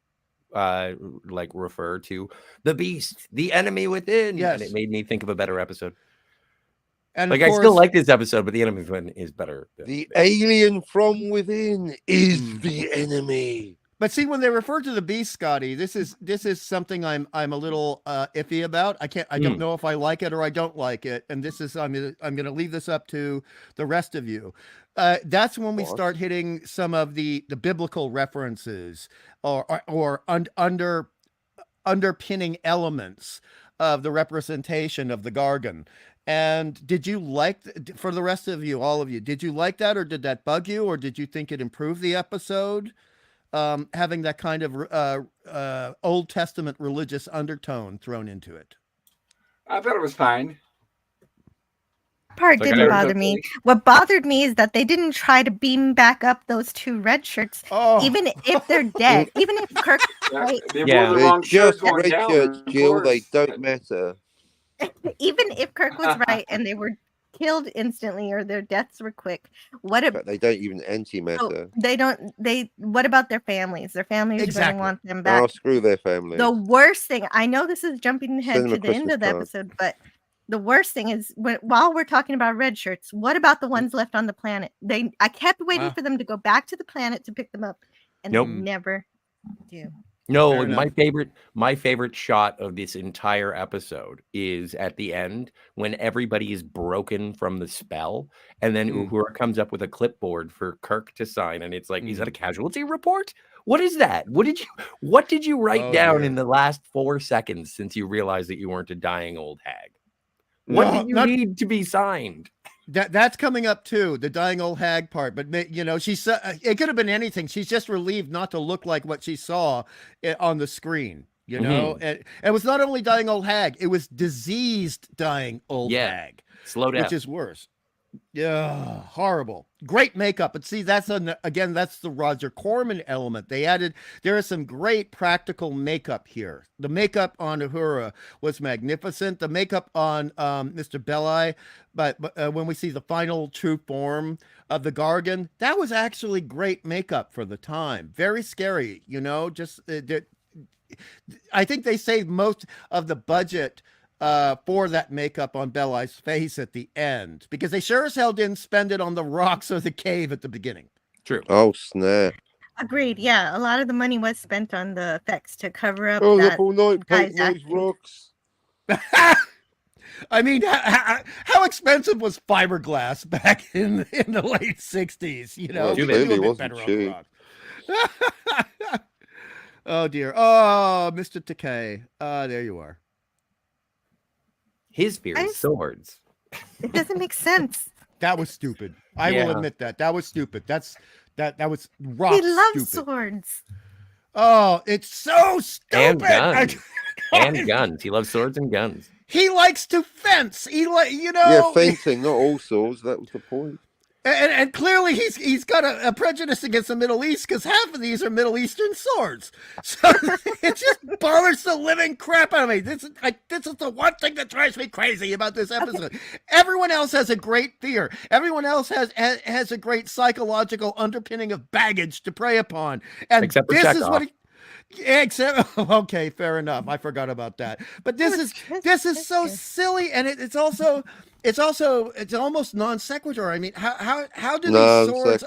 [SPEAKER 5] like refer to the beast, the enemy within.
[SPEAKER 7] Yes.
[SPEAKER 5] And it made me think of a better episode.
[SPEAKER 7] And
[SPEAKER 5] like,
[SPEAKER 7] of
[SPEAKER 5] I still
[SPEAKER 7] course-
[SPEAKER 5] like this episode, but the enemy within is better.
[SPEAKER 6] The alien from within is the enemy.
[SPEAKER 7] But see, when they refer to the beast, Scotty, this is something I'm a little iffy about. I don't know if I like it or I don't like it, and this is I'm gonna leave this up to the rest of you. That's when we start hitting some of the biblical references or underpinning elements of the representation of the Gargan. And did you like, for the rest of you, all of you, did you like that, or did that bug you, or did you think it improved the episode? Having that kind of Old Testament religious undertone thrown into it.
[SPEAKER 8] I thought it was fine.
[SPEAKER 4] Part didn't bother me. What bothered me is that they didn't try to beam back up those two red shirts, even if they're dead, even if Kirk. Right?
[SPEAKER 8] They
[SPEAKER 6] Yeah,
[SPEAKER 8] wore the wrong
[SPEAKER 6] they're
[SPEAKER 8] shirt
[SPEAKER 6] just
[SPEAKER 8] going
[SPEAKER 6] red
[SPEAKER 8] down,
[SPEAKER 6] shirts,
[SPEAKER 8] of
[SPEAKER 6] Jill. They
[SPEAKER 8] course.
[SPEAKER 6] don't matter.
[SPEAKER 4] Even if Kirk was right and they were killed instantly or their deaths were quick,
[SPEAKER 6] But they don't even antimatter.
[SPEAKER 4] What about their families? Their families are going to want them back.
[SPEAKER 6] Oh, screw their family.
[SPEAKER 4] The worst thing, I know this is jumping ahead
[SPEAKER 6] Send
[SPEAKER 4] to
[SPEAKER 6] them a
[SPEAKER 4] the end of the
[SPEAKER 6] Christmas
[SPEAKER 4] episode, but the worst thing is while we're talking about red shirts, what about the ones left on the planet? I kept waiting for them to go back to the planet to pick them up, and they never do.
[SPEAKER 5] No, my favorite shot of this entire episode is at the end when everybody is broken from the spell, and then Uhura comes up with a clipboard for Kirk to sign, and it's like, is that a casualty report? What is that? What did you write down in the last 4 seconds since you realized that you weren't a dying old hag? What did you need to be signed?
[SPEAKER 7] That's coming up too, the dying old hag part. But she's it could have been anything. She's just relieved not to look like what she saw on the screen. And it was not only dying old hag; it was diseased dying old hag.
[SPEAKER 5] Slow down,
[SPEAKER 7] which is worse. Yeah, horrible. Great makeup, but see, that's the Roger Corman element. There is some great practical makeup here. The makeup on Uhura was magnificent. The makeup on Mr. Belli, but when we see the final true form of the Gargan, that was actually great makeup for the time. Very scary, just I think they saved most of the budget for that makeup on Belli's face at the end, because they sure as hell didn't spend it on the rocks or the cave at the beginning.
[SPEAKER 5] True.
[SPEAKER 6] Oh, snap.
[SPEAKER 4] Agreed. Yeah, a lot of the money was spent on the effects to cover up.
[SPEAKER 6] Oh, up all night painting those rocks.
[SPEAKER 7] I mean, how expensive was fiberglass back in the late 60s?
[SPEAKER 6] Well, clearly wasn't cheap.
[SPEAKER 7] Oh dear. Oh, Mr. Takei. There you are.
[SPEAKER 5] His fear is swords.
[SPEAKER 4] It doesn't make sense.
[SPEAKER 7] That was stupid. I will admit that was stupid. That was rock.
[SPEAKER 4] He loves
[SPEAKER 7] stupid.
[SPEAKER 4] swords.
[SPEAKER 7] Oh, it's so stupid.
[SPEAKER 5] And guns. He loves swords and guns.
[SPEAKER 7] He likes to fence.
[SPEAKER 6] Yeah, fencing, not all swords. That was the point.
[SPEAKER 7] And clearly he's got a prejudice against the Middle East because half of these are Middle Eastern swords. So it just bothers the living crap out of me. This is the one thing that drives me crazy about this episode. Okay. Everyone else has a great fear. Everyone else has a great psychological underpinning of baggage to prey upon. And
[SPEAKER 5] except for
[SPEAKER 7] this
[SPEAKER 5] Chekhov.
[SPEAKER 7] is what except okay, fair enough. I forgot about that. But this is so silly, and it's almost non sequitur. I mean, how do these swords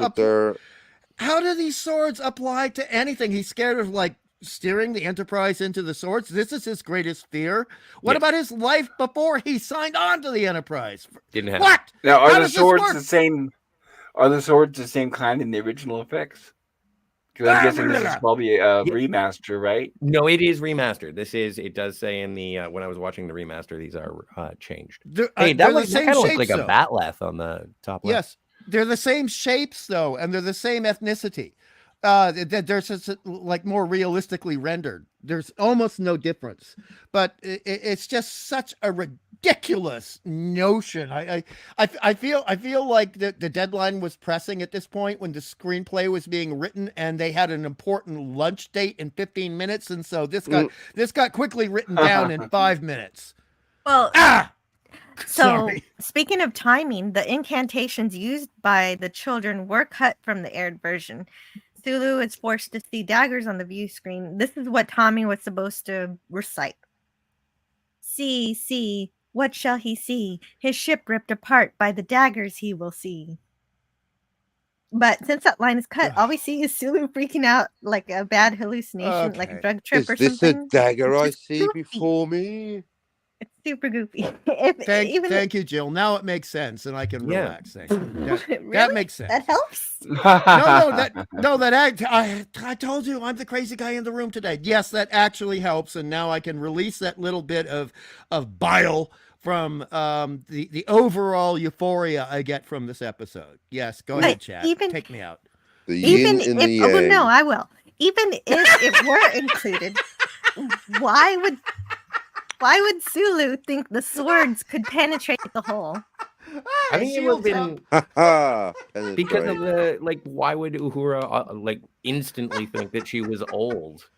[SPEAKER 7] how do these swords apply to anything? He's scared of like steering the Enterprise into the swords. This is his greatest fear. What about his life before he signed on to the Enterprise?
[SPEAKER 5] Didn't happen.
[SPEAKER 7] What?
[SPEAKER 8] Now,
[SPEAKER 7] How
[SPEAKER 8] are the
[SPEAKER 7] does this
[SPEAKER 8] swords
[SPEAKER 7] work?
[SPEAKER 8] the same? Are the swords the same kind in the original effects? Because I'm guessing this is probably a remaster, right?
[SPEAKER 5] No, it is remastered. It does say in the when I was watching the remaster, these are changed. Hey, that kind of looks like a batleth on the top left.
[SPEAKER 7] Yes, they're the same shapes though, and they're the same ethnicity. They're just like more realistically rendered. There's almost no difference, but it's just such a ridiculous notion. I feel like the deadline was pressing at this point when the screenplay was being written, and they had an important lunch date in 15 minutes, and so this got quickly written down in 5 minutes.
[SPEAKER 4] Well, so
[SPEAKER 7] Sorry.
[SPEAKER 4] speaking of timing, the incantations used by the children were cut from the aired version. Sulu is forced to see daggers on the view screen. This is what Tommy was supposed to recite. See, what shall he see? His ship ripped apart by the daggers he will see. But since that line is cut, all we see is Sulu freaking out like a bad hallucination, like a drug trip or something.
[SPEAKER 6] Is this a dagger I see
[SPEAKER 4] goofy.
[SPEAKER 6] before me?
[SPEAKER 4] It's super goofy.
[SPEAKER 7] Thank you, Jill. Now it makes sense, and I can relax. Thank you. That makes sense.
[SPEAKER 4] That helps.
[SPEAKER 7] I told you I'm the crazy guy in the room today. Yes, that actually helps, and now I can release that little bit of bile from the overall euphoria I get from this episode. Yes, go ahead, Chad. Take me out.
[SPEAKER 6] The yin and the yang.
[SPEAKER 4] Oh, no, I will. Even if it were included, why would Sulu think the swords could penetrate the hole?
[SPEAKER 5] I think it would have been because of the why would Uhura instantly think that she was old?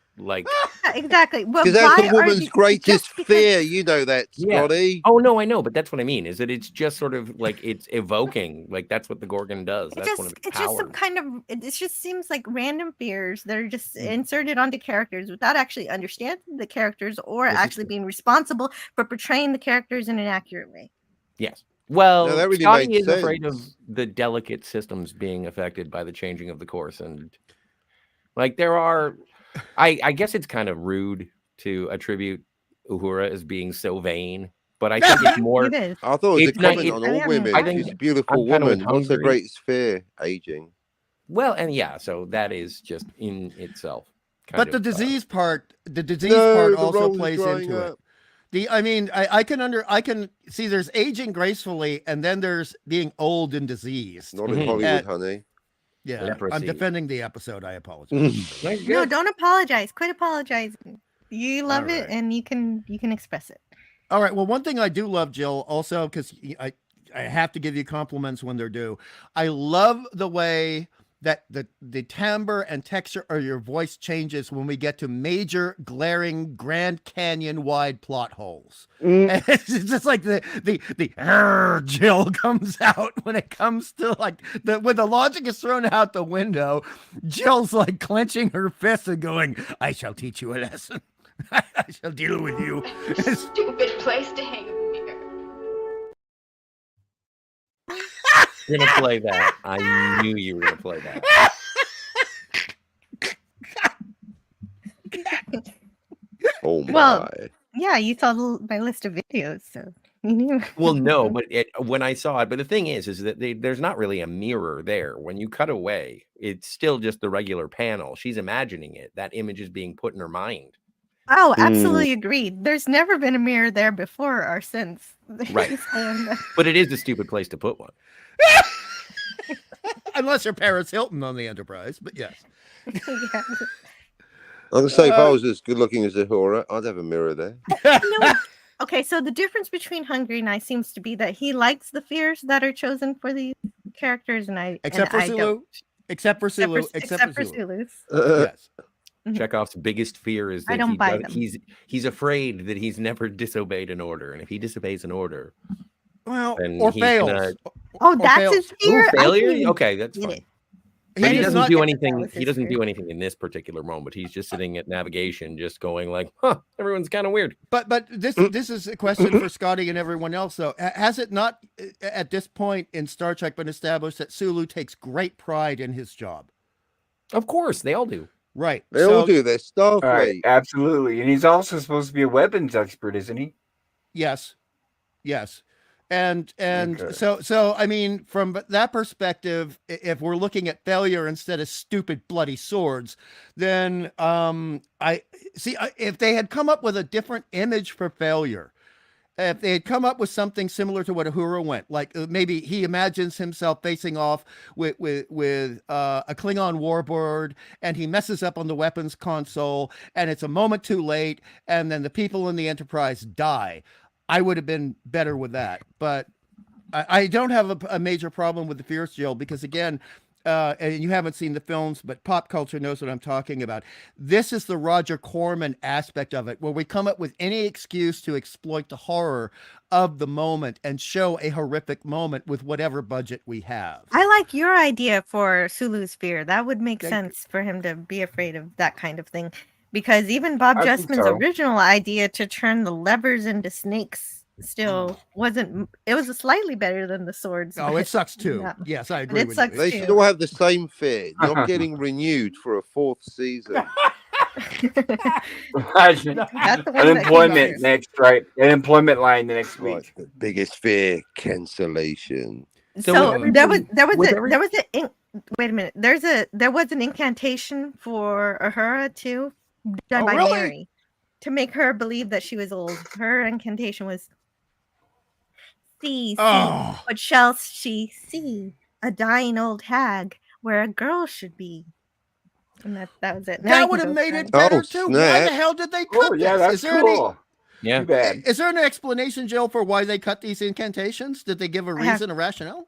[SPEAKER 4] Exactly.
[SPEAKER 6] Because that's a woman's greatest fear. You know that, Scotty.
[SPEAKER 5] Yeah. Oh no, I know, but that's what I mean. Is that it's just sort of it's evoking, that's what the Gorgon does. That's one of its powers.
[SPEAKER 4] Just some kind of. It just seems like random fears that are just inserted onto characters without actually understanding the characters or actually being responsible for portraying the characters in an accurate way.
[SPEAKER 5] Yes. Well,
[SPEAKER 6] that really
[SPEAKER 5] Scotty is
[SPEAKER 6] sense.
[SPEAKER 5] afraid of the delicate systems being affected by the changing of the course, and there are. I guess it's kind of rude to attribute Uhura as being so vain, but I think it's more.
[SPEAKER 4] It is.
[SPEAKER 6] I thought it was a comment on all women.
[SPEAKER 5] I think
[SPEAKER 6] she's a beautiful
[SPEAKER 5] I'm kind of
[SPEAKER 6] woman. What's her greatest fear? Aging.
[SPEAKER 5] Well, and so that is just in itself.
[SPEAKER 7] But the disease part also plays into it. I can see there's aging gracefully, and then there's being old and diseased.
[SPEAKER 6] Not in Hollywood, honey.
[SPEAKER 7] Yeah,
[SPEAKER 5] Leprosy.
[SPEAKER 7] I'm defending the episode. I apologize.
[SPEAKER 4] No, don't apologize. Quit apologizing. You love it, and you can express it.
[SPEAKER 7] All right. Well, one thing I do love, Jill, also because I have to give you compliments when they're due. I love the way that the timbre and texture of your voice changes when we get to major, glaring, Grand Canyon wide plot holes. And it's just like the Jill comes out when it comes to when the logic is thrown out the window. Jill's clenching her fists and going, "I shall teach you a lesson. I shall deal with you."
[SPEAKER 3] Stupid place to hang a mirror.
[SPEAKER 5] You're gonna play that. I knew you were gonna play that.
[SPEAKER 6] Oh my!
[SPEAKER 4] Well, yeah, you saw my list of videos, so you knew.
[SPEAKER 5] Well, no, but when I saw it, but the thing is that there's not really a mirror there. When you cut away, it's still just the regular panel. She's imagining it. That image is being put in her mind.
[SPEAKER 4] Oh, absolutely agreed. There's never been a mirror there before or since.
[SPEAKER 5] Right. But it is a stupid place to put one.
[SPEAKER 7] Unless you're Paris Hilton on the Enterprise, but yes.
[SPEAKER 6] I'm gonna say, if I was as good looking as Uhura, I'd have a mirror there.
[SPEAKER 4] Okay, so the difference between Hungry and I seems to be that he likes the fears that are chosen for these characters, and I
[SPEAKER 7] Except for Sulu.
[SPEAKER 4] don't.
[SPEAKER 7] Except for Sulu.
[SPEAKER 4] Except for Sulu's.
[SPEAKER 7] Yes.
[SPEAKER 5] Chekhov's biggest fear is
[SPEAKER 4] I
[SPEAKER 5] that
[SPEAKER 4] don't buy them.
[SPEAKER 5] he's afraid that he's never disobeyed an order, and if he disobeys an order,
[SPEAKER 7] Well,
[SPEAKER 5] then
[SPEAKER 7] or
[SPEAKER 5] he's
[SPEAKER 7] fails.
[SPEAKER 5] gonna-
[SPEAKER 4] Oh,
[SPEAKER 7] Or
[SPEAKER 4] that's
[SPEAKER 7] fails.
[SPEAKER 4] his fear. I
[SPEAKER 5] failure.
[SPEAKER 4] didn't even
[SPEAKER 5] Okay, that's
[SPEAKER 4] get
[SPEAKER 5] fine.
[SPEAKER 4] it.
[SPEAKER 5] But
[SPEAKER 4] I
[SPEAKER 5] he
[SPEAKER 4] did
[SPEAKER 5] doesn't
[SPEAKER 4] not
[SPEAKER 5] do
[SPEAKER 4] get that
[SPEAKER 5] anything.
[SPEAKER 4] was
[SPEAKER 5] He
[SPEAKER 4] his
[SPEAKER 5] doesn't
[SPEAKER 4] fear.
[SPEAKER 5] do anything in this particular moment. He's just sitting at navigation, just going like, "Huh, everyone's kind of weird."
[SPEAKER 7] But this is a question for Scotty and everyone else, though. Has it not, at this point in Star Trek, been established that Sulu takes great pride in his job?
[SPEAKER 5] Of course, they all do.
[SPEAKER 7] Right.
[SPEAKER 6] They all do. They're
[SPEAKER 8] All right,
[SPEAKER 6] Starfleet.
[SPEAKER 8] absolutely. And he's also supposed to be a weapons expert, isn't he?
[SPEAKER 7] Yes. And
[SPEAKER 8] Okay.
[SPEAKER 7] so I mean, from that perspective, if we're looking at failure instead of stupid bloody swords, then I see if they had come up with a different image for failure. If they had come up with something similar to what Uhura went, like maybe he imagines himself facing off with a Klingon warbird, and he messes up on the weapons console, and it's a moment too late, and then the people in the Enterprise die. I would have been better with that, but I don't have a major problem with the Fierce Jill because, again, and you haven't seen the films, but pop culture knows what I'm talking about. This is the Roger Corman aspect of it, where we come up with any excuse to exploit the horror of the moment and show a horrific moment with whatever budget we have.
[SPEAKER 4] I like your idea for Sulu's fear. That would make
[SPEAKER 7] Thank
[SPEAKER 4] sense for him to be afraid of that kind of thing. Because even Bob
[SPEAKER 8] I think
[SPEAKER 4] Justman's
[SPEAKER 8] so.
[SPEAKER 4] original idea to turn the levers into snakes still wasn't, it was slightly better than the swords.
[SPEAKER 7] Oh, it sucks too.
[SPEAKER 4] Yeah.
[SPEAKER 7] Yes, I agree
[SPEAKER 4] it
[SPEAKER 7] with
[SPEAKER 4] sucks
[SPEAKER 7] you.
[SPEAKER 6] They
[SPEAKER 4] too.
[SPEAKER 6] should all have the same fear, not getting renewed for a 4th season.
[SPEAKER 4] That's the one that came
[SPEAKER 8] Unemployment
[SPEAKER 4] out.
[SPEAKER 8] next, right? Unemployment line the next
[SPEAKER 6] Right,
[SPEAKER 8] week.
[SPEAKER 6] the biggest fear, cancellation.
[SPEAKER 4] So
[SPEAKER 5] with
[SPEAKER 4] there was
[SPEAKER 5] everybody-
[SPEAKER 4] wait a minute. There was an incantation for Uhura too, done
[SPEAKER 7] Oh,
[SPEAKER 4] by
[SPEAKER 7] really?
[SPEAKER 4] Mary, to make her believe that she was old. Her incantation was, "See,
[SPEAKER 7] Oh.
[SPEAKER 4] what shall she see? A dying old hag, where a girl should be." And that was it. Now I
[SPEAKER 7] That
[SPEAKER 4] can
[SPEAKER 7] would have
[SPEAKER 4] go
[SPEAKER 7] made
[SPEAKER 4] cry.
[SPEAKER 7] it better
[SPEAKER 6] Oh,
[SPEAKER 7] too. Why
[SPEAKER 6] snap.
[SPEAKER 7] the hell did they cut
[SPEAKER 8] Oh, yeah,
[SPEAKER 7] this?
[SPEAKER 8] that's
[SPEAKER 7] Is there
[SPEAKER 8] cool.
[SPEAKER 5] Yeah.
[SPEAKER 8] Too bad.
[SPEAKER 7] Is there an explanation, Jill, for why they cut these incantations? Did they give a
[SPEAKER 4] I have-
[SPEAKER 7] reason, a rationale?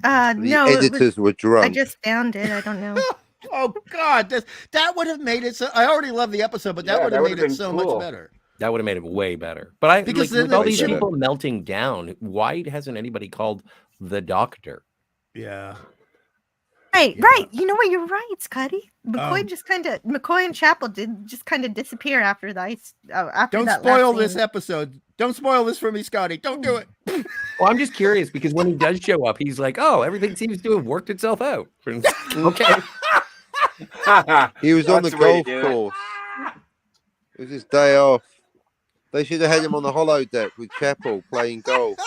[SPEAKER 6] The
[SPEAKER 4] No, it was,
[SPEAKER 6] editors were
[SPEAKER 4] I
[SPEAKER 6] drunk.
[SPEAKER 4] just found it. I don't know.
[SPEAKER 7] Oh God, that would have made it so. I already love the episode, but that
[SPEAKER 8] Yeah,
[SPEAKER 7] would
[SPEAKER 8] that
[SPEAKER 7] have
[SPEAKER 8] would've
[SPEAKER 7] made it
[SPEAKER 8] been
[SPEAKER 7] so
[SPEAKER 8] cool.
[SPEAKER 7] much better.
[SPEAKER 5] That would have made it way better. But I
[SPEAKER 7] Because
[SPEAKER 5] like
[SPEAKER 7] then
[SPEAKER 5] with all
[SPEAKER 7] they
[SPEAKER 5] these
[SPEAKER 6] should've-
[SPEAKER 5] people melting down, why hasn't anybody called the doctor?
[SPEAKER 7] Yeah.
[SPEAKER 4] Right,
[SPEAKER 7] Yeah.
[SPEAKER 4] right. You know what? You're right, Scotty.
[SPEAKER 7] Um,
[SPEAKER 4] McCoy and Chapel did just kind of disappear after the ice. After
[SPEAKER 7] Don't
[SPEAKER 4] that
[SPEAKER 7] spoil
[SPEAKER 4] last
[SPEAKER 7] this
[SPEAKER 4] scene.
[SPEAKER 7] episode. Don't spoil this for me, Scotty. Don't do it.
[SPEAKER 5] Well, I'm just curious because when he does show up, he's like, "Oh, everything seems to have worked itself out." Okay.
[SPEAKER 6] He was on the
[SPEAKER 8] That's the way
[SPEAKER 6] golf
[SPEAKER 8] to do it.
[SPEAKER 6] course. It was his day off. They should have had him on the holodeck with Chapel playing golf.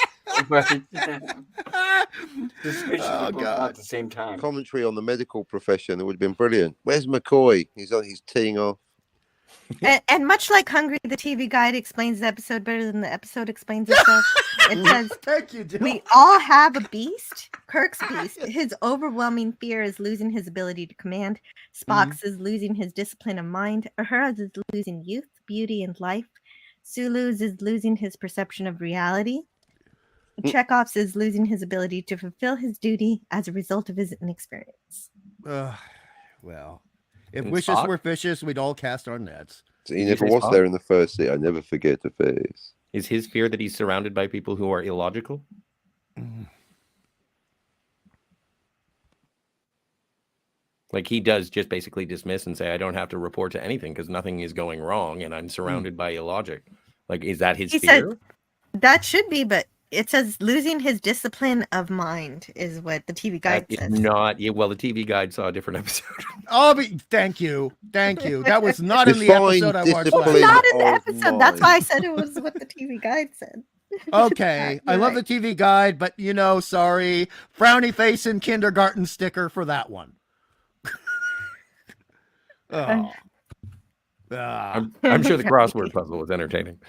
[SPEAKER 8] Suspicious
[SPEAKER 7] Oh,
[SPEAKER 8] people
[SPEAKER 7] God.
[SPEAKER 8] at the same time.
[SPEAKER 6] Commentary on the medical profession. It would have been brilliant. Where's McCoy? He's teeing off.
[SPEAKER 4] And much like Hungry, the TV guide explains the episode better than the episode explains itself. It says,
[SPEAKER 7] Thank you, Jill.
[SPEAKER 4] "We all have a beast. Kirk's beast. His overwhelming fear is losing his ability to command. Spock's is losing his discipline of mind. Uhura's is losing youth, beauty, and life. Sulu's is losing his perception of reality. Chekhov's is losing his ability to fulfill his duty as a result of his inexperience."
[SPEAKER 7] Well, if
[SPEAKER 5] And
[SPEAKER 7] wishes
[SPEAKER 5] Spock?
[SPEAKER 7] were fishes, we'd all cast our nets.
[SPEAKER 6] He
[SPEAKER 5] you
[SPEAKER 6] never
[SPEAKER 5] say
[SPEAKER 6] was
[SPEAKER 5] Spock?
[SPEAKER 6] there in the first seat. I never forget the face.
[SPEAKER 5] Is his fear that he's surrounded by people who are illogical? Like he does just basically dismiss and say, "I don't have to report to anything because nothing is going wrong, and I'm surrounded by illogic." Like, is that his
[SPEAKER 4] He said-
[SPEAKER 5] fear?
[SPEAKER 4] That should be, but it says losing his discipline of mind is what the TV guide
[SPEAKER 5] That is
[SPEAKER 4] says.
[SPEAKER 5] not. Yeah, well, the TV guide saw a different episode.
[SPEAKER 7] Thank you. That was not in the
[SPEAKER 6] Define
[SPEAKER 7] episode I watched.
[SPEAKER 6] discipline.
[SPEAKER 7] last
[SPEAKER 4] Not in the
[SPEAKER 6] of
[SPEAKER 4] episode. That's why I
[SPEAKER 6] mind.
[SPEAKER 4] said it was what the TV guide said.
[SPEAKER 7] Okay, I
[SPEAKER 4] You're
[SPEAKER 7] love
[SPEAKER 4] right.
[SPEAKER 7] the TV guide, but sorry, frowny face and kindergarten sticker for that one. Oh. Ah,
[SPEAKER 5] I'm sure the crossword puzzle was entertaining.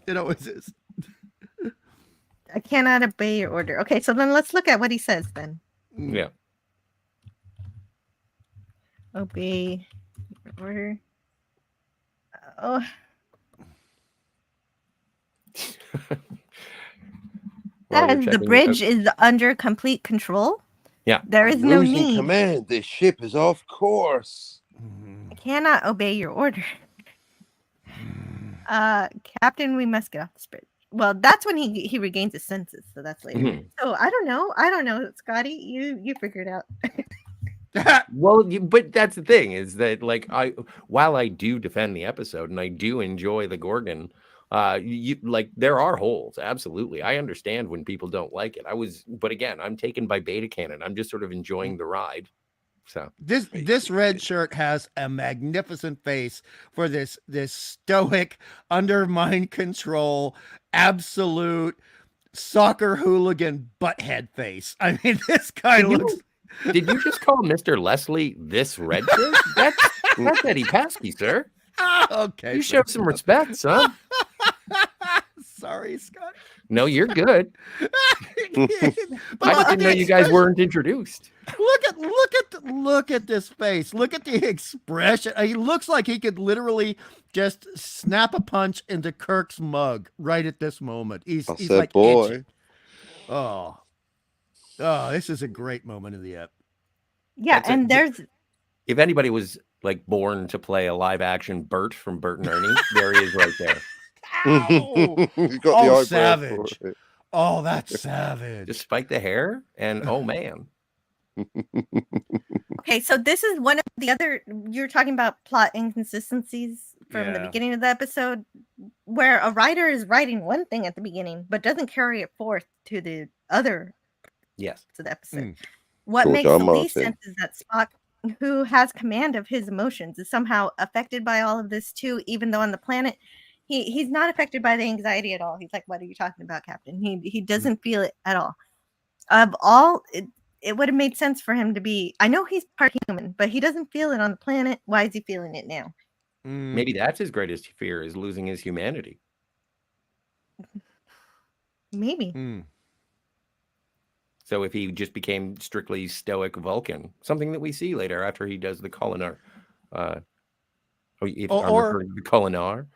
[SPEAKER 7] it always is.
[SPEAKER 4] I cannot obey your order. Okay, so then let's look at what he says then.
[SPEAKER 5] Yeah.
[SPEAKER 4] Obey your order. Oh,
[SPEAKER 5] while you're
[SPEAKER 4] And the
[SPEAKER 5] checking
[SPEAKER 4] bridge
[SPEAKER 5] this out.
[SPEAKER 4] is under complete control.
[SPEAKER 5] Yeah.
[SPEAKER 4] There is no
[SPEAKER 6] Losing
[SPEAKER 4] need.
[SPEAKER 6] command. This ship is off course.
[SPEAKER 4] I cannot obey your order. Captain, we must get off this bridge. Well, that's when he regains his senses, so that's later.
[SPEAKER 5] Mhm.
[SPEAKER 4] So I don't know, Scotty. You figure it out.
[SPEAKER 5] Well, but that's the thing is that like while I do defend the episode and I do enjoy the Gorgon, like there are holes. Absolutely, I understand when people don't like it. But again, I'm taken by beta canon. I'm just sort of enjoying the ride. So
[SPEAKER 7] This red shirt has a magnificent face for this stoic, under mind control, absolute soccer hooligan butthead face. I mean, this guy looks.
[SPEAKER 5] Did you just call Mr. Leslie this red shirt? That's Eddie Paskey, sir.
[SPEAKER 7] Okay,
[SPEAKER 5] You show some respect, son.
[SPEAKER 7] Sorry, Scott.
[SPEAKER 5] No, you're good.
[SPEAKER 7] But
[SPEAKER 5] I
[SPEAKER 7] look
[SPEAKER 5] didn't know you guys weren't introduced.
[SPEAKER 7] Look at this face. Look at the expression. He looks like he could literally just snap a punch into Kirk's mug right at this moment. He's like
[SPEAKER 6] boy.
[SPEAKER 7] itching. Oh, this is a great moment in the ep.
[SPEAKER 4] Yeah, and there's
[SPEAKER 5] if anybody was like born to play a live action Bert from Bert and Ernie, there he is right there.
[SPEAKER 6] He's got the eyebrow
[SPEAKER 7] savage.
[SPEAKER 6] for it.
[SPEAKER 7] Oh, that's savage.
[SPEAKER 5] Just spike the hair and oh man.
[SPEAKER 4] okay. So this is one of the other. You're talking about plot inconsistencies from the
[SPEAKER 7] Yeah.
[SPEAKER 4] beginning of the episode, where a writer is writing one thing at the beginning but doesn't carry it forth to the other.
[SPEAKER 5] Yes.
[SPEAKER 4] To the episode.
[SPEAKER 7] Mm.
[SPEAKER 4] What
[SPEAKER 6] George
[SPEAKER 4] makes
[SPEAKER 6] R.
[SPEAKER 4] the least
[SPEAKER 6] Martin.
[SPEAKER 4] sense is that Spock, who has command of his emotions, is somehow affected by all of this too, even though on the planet he's not affected by the anxiety at all. He's like, what are you talking about, Captain? He doesn't feel it at all. Of all, it would have made sense for him to be, I know he's part human, but he doesn't feel it on the planet. Why is he feeling it now?
[SPEAKER 5] Maybe that's his greatest fear is losing his humanity.
[SPEAKER 4] Maybe.
[SPEAKER 5] So if he just became strictly stoic Vulcan, something that we see later after he does the Culinar, I'm referring to the Culinar.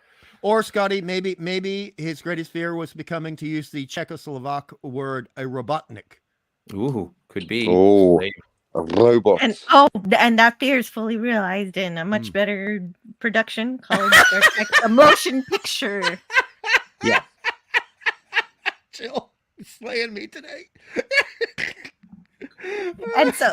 [SPEAKER 7] Or Scotty, maybe his greatest fear was becoming, to use the Czechoslovak word, a robotnik.
[SPEAKER 5] Ooh, could be.
[SPEAKER 6] Oh, a robot.
[SPEAKER 4] And that fear is fully realized in a much better production called Star Trek: A Motion Picture.
[SPEAKER 5] Yeah.
[SPEAKER 7] Jill, you're slaying me today.
[SPEAKER 4] And so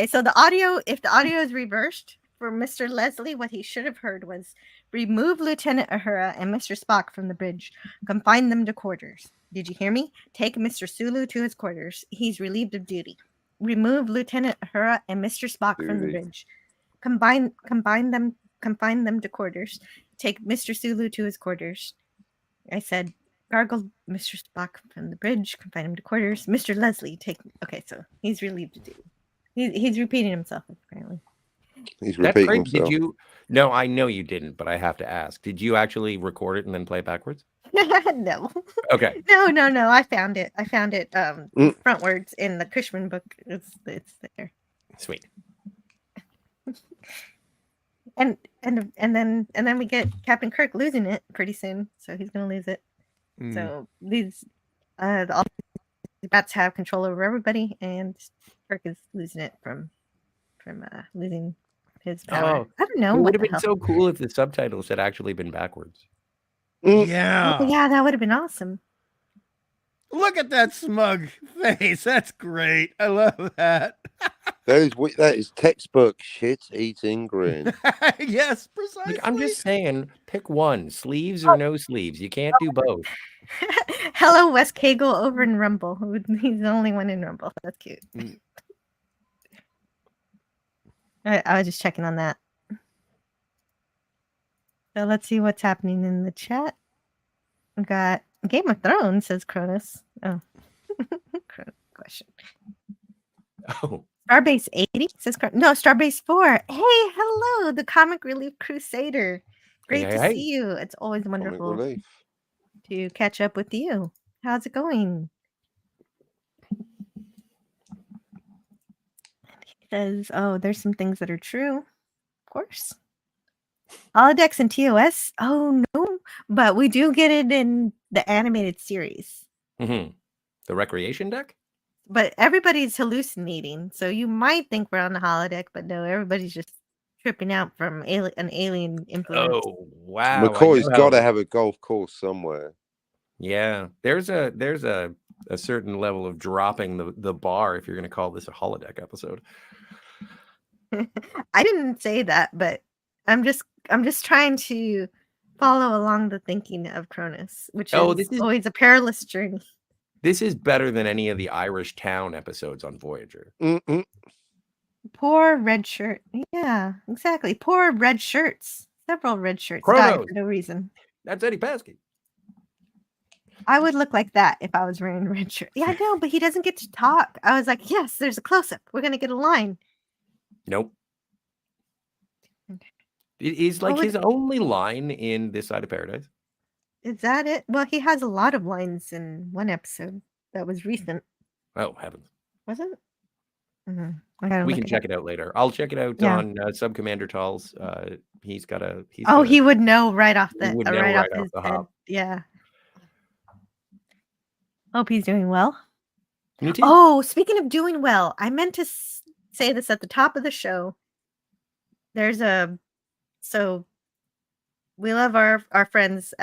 [SPEAKER 4] so the audio, if the audio is reversed for Mr. Leslie, what he should have heard was remove Lieutenant Uhura and Mr. Spock from the bridge, confine them to quarters. Did you hear me? Take Mr. Sulu to his quarters. He's relieved of duty. Remove Lieutenant Uhura and Mr. Spock from the bridge. Confine them to quarters. Take Mr. Sulu to his quarters. I said, gargle Mr. Spock from the bridge, confine him to quarters. Mr. Leslie, take. Okay, so he's relieved of duty. He's repeating himself apparently.
[SPEAKER 6] He's repeating himself.
[SPEAKER 5] Did you? No, I know you didn't, but I have to ask. Did you actually record it and then play it backwards?
[SPEAKER 4] No.
[SPEAKER 5] Okay.
[SPEAKER 4] No. I found it. Frontwards in the Cushman book. It's there.
[SPEAKER 5] Sweet.
[SPEAKER 4] And then we get Captain Kirk losing it pretty soon, so he's gonna lose it. So these all the bats have control over everybody, and Kirk is losing it from losing his power. I don't know.
[SPEAKER 5] It
[SPEAKER 4] what
[SPEAKER 5] would have
[SPEAKER 4] the
[SPEAKER 5] been
[SPEAKER 4] hell.
[SPEAKER 5] so cool if the subtitles had actually been backwards.
[SPEAKER 7] Yeah.
[SPEAKER 4] Oh, yeah, that would have been awesome.
[SPEAKER 7] Look at that smug face. That's great. I love that.
[SPEAKER 6] That is textbook shit-eating grin.
[SPEAKER 7] Yes, precisely.
[SPEAKER 5] Like, I'm just saying, pick one: sleeves or no sleeves. You can't do both.
[SPEAKER 4] Hello, Wes Cagle over in Rumble. He's the only one in Rumble. That's cute. I was just checking on that. So let's see what's happening in the chat. We got Game of Thrones, says Cronus. Oh, question.
[SPEAKER 5] Oh,
[SPEAKER 4] Starbase 80 says no, Starbase 4. Hey, hello, the Comic Relief Crusader. Great to see you. It's always wonderful to catch up with you. How's it going? He says, oh, there's some things that are true. Of course. Holodecks and TOS? Oh no, but we do get it in the animated series.
[SPEAKER 5] The recreation deck?
[SPEAKER 4] But everybody's hallucinating, so you might think we're on the holodeck, but no, everybody's just tripping out from an alien influence.
[SPEAKER 5] Oh wow!
[SPEAKER 6] McCoy's got to have a golf course somewhere.
[SPEAKER 5] Yeah, there's a certain level of dropping the bar if you're going to call this a holodeck episode.
[SPEAKER 4] I didn't say that, but I'm just trying to follow along the thinking of Cronus, which is always a perilous journey.
[SPEAKER 5] This is better than any of the Irish Town episodes on Voyager.
[SPEAKER 6] Mm-mm.
[SPEAKER 4] Poor red shirt. Yeah, exactly. Poor red shirts. Several red shirts died for no reason.
[SPEAKER 5] That's Eddie Paskey.
[SPEAKER 4] I would look like that if I was wearing a red shirt. Yeah, I know, but he doesn't get to talk. I was like, yes, there's a close-up. We're going to get a line.
[SPEAKER 5] Nope. It is like his only line in This Side of Paradise.
[SPEAKER 4] Is that it? Well, he has a lot of lines in one episode that was recent.
[SPEAKER 5] Oh, heavens.
[SPEAKER 4] Was it? Mm-hmm.
[SPEAKER 5] We can check it out later. I'll check it out on Sub Commander Tall's. He would
[SPEAKER 4] know right off the
[SPEAKER 5] his
[SPEAKER 4] head.
[SPEAKER 5] hop.
[SPEAKER 4] Yeah. Hope he's doing well.
[SPEAKER 5] Me too.
[SPEAKER 4] Oh, speaking of doing well, I meant to say this at the top of the show. So we love our friends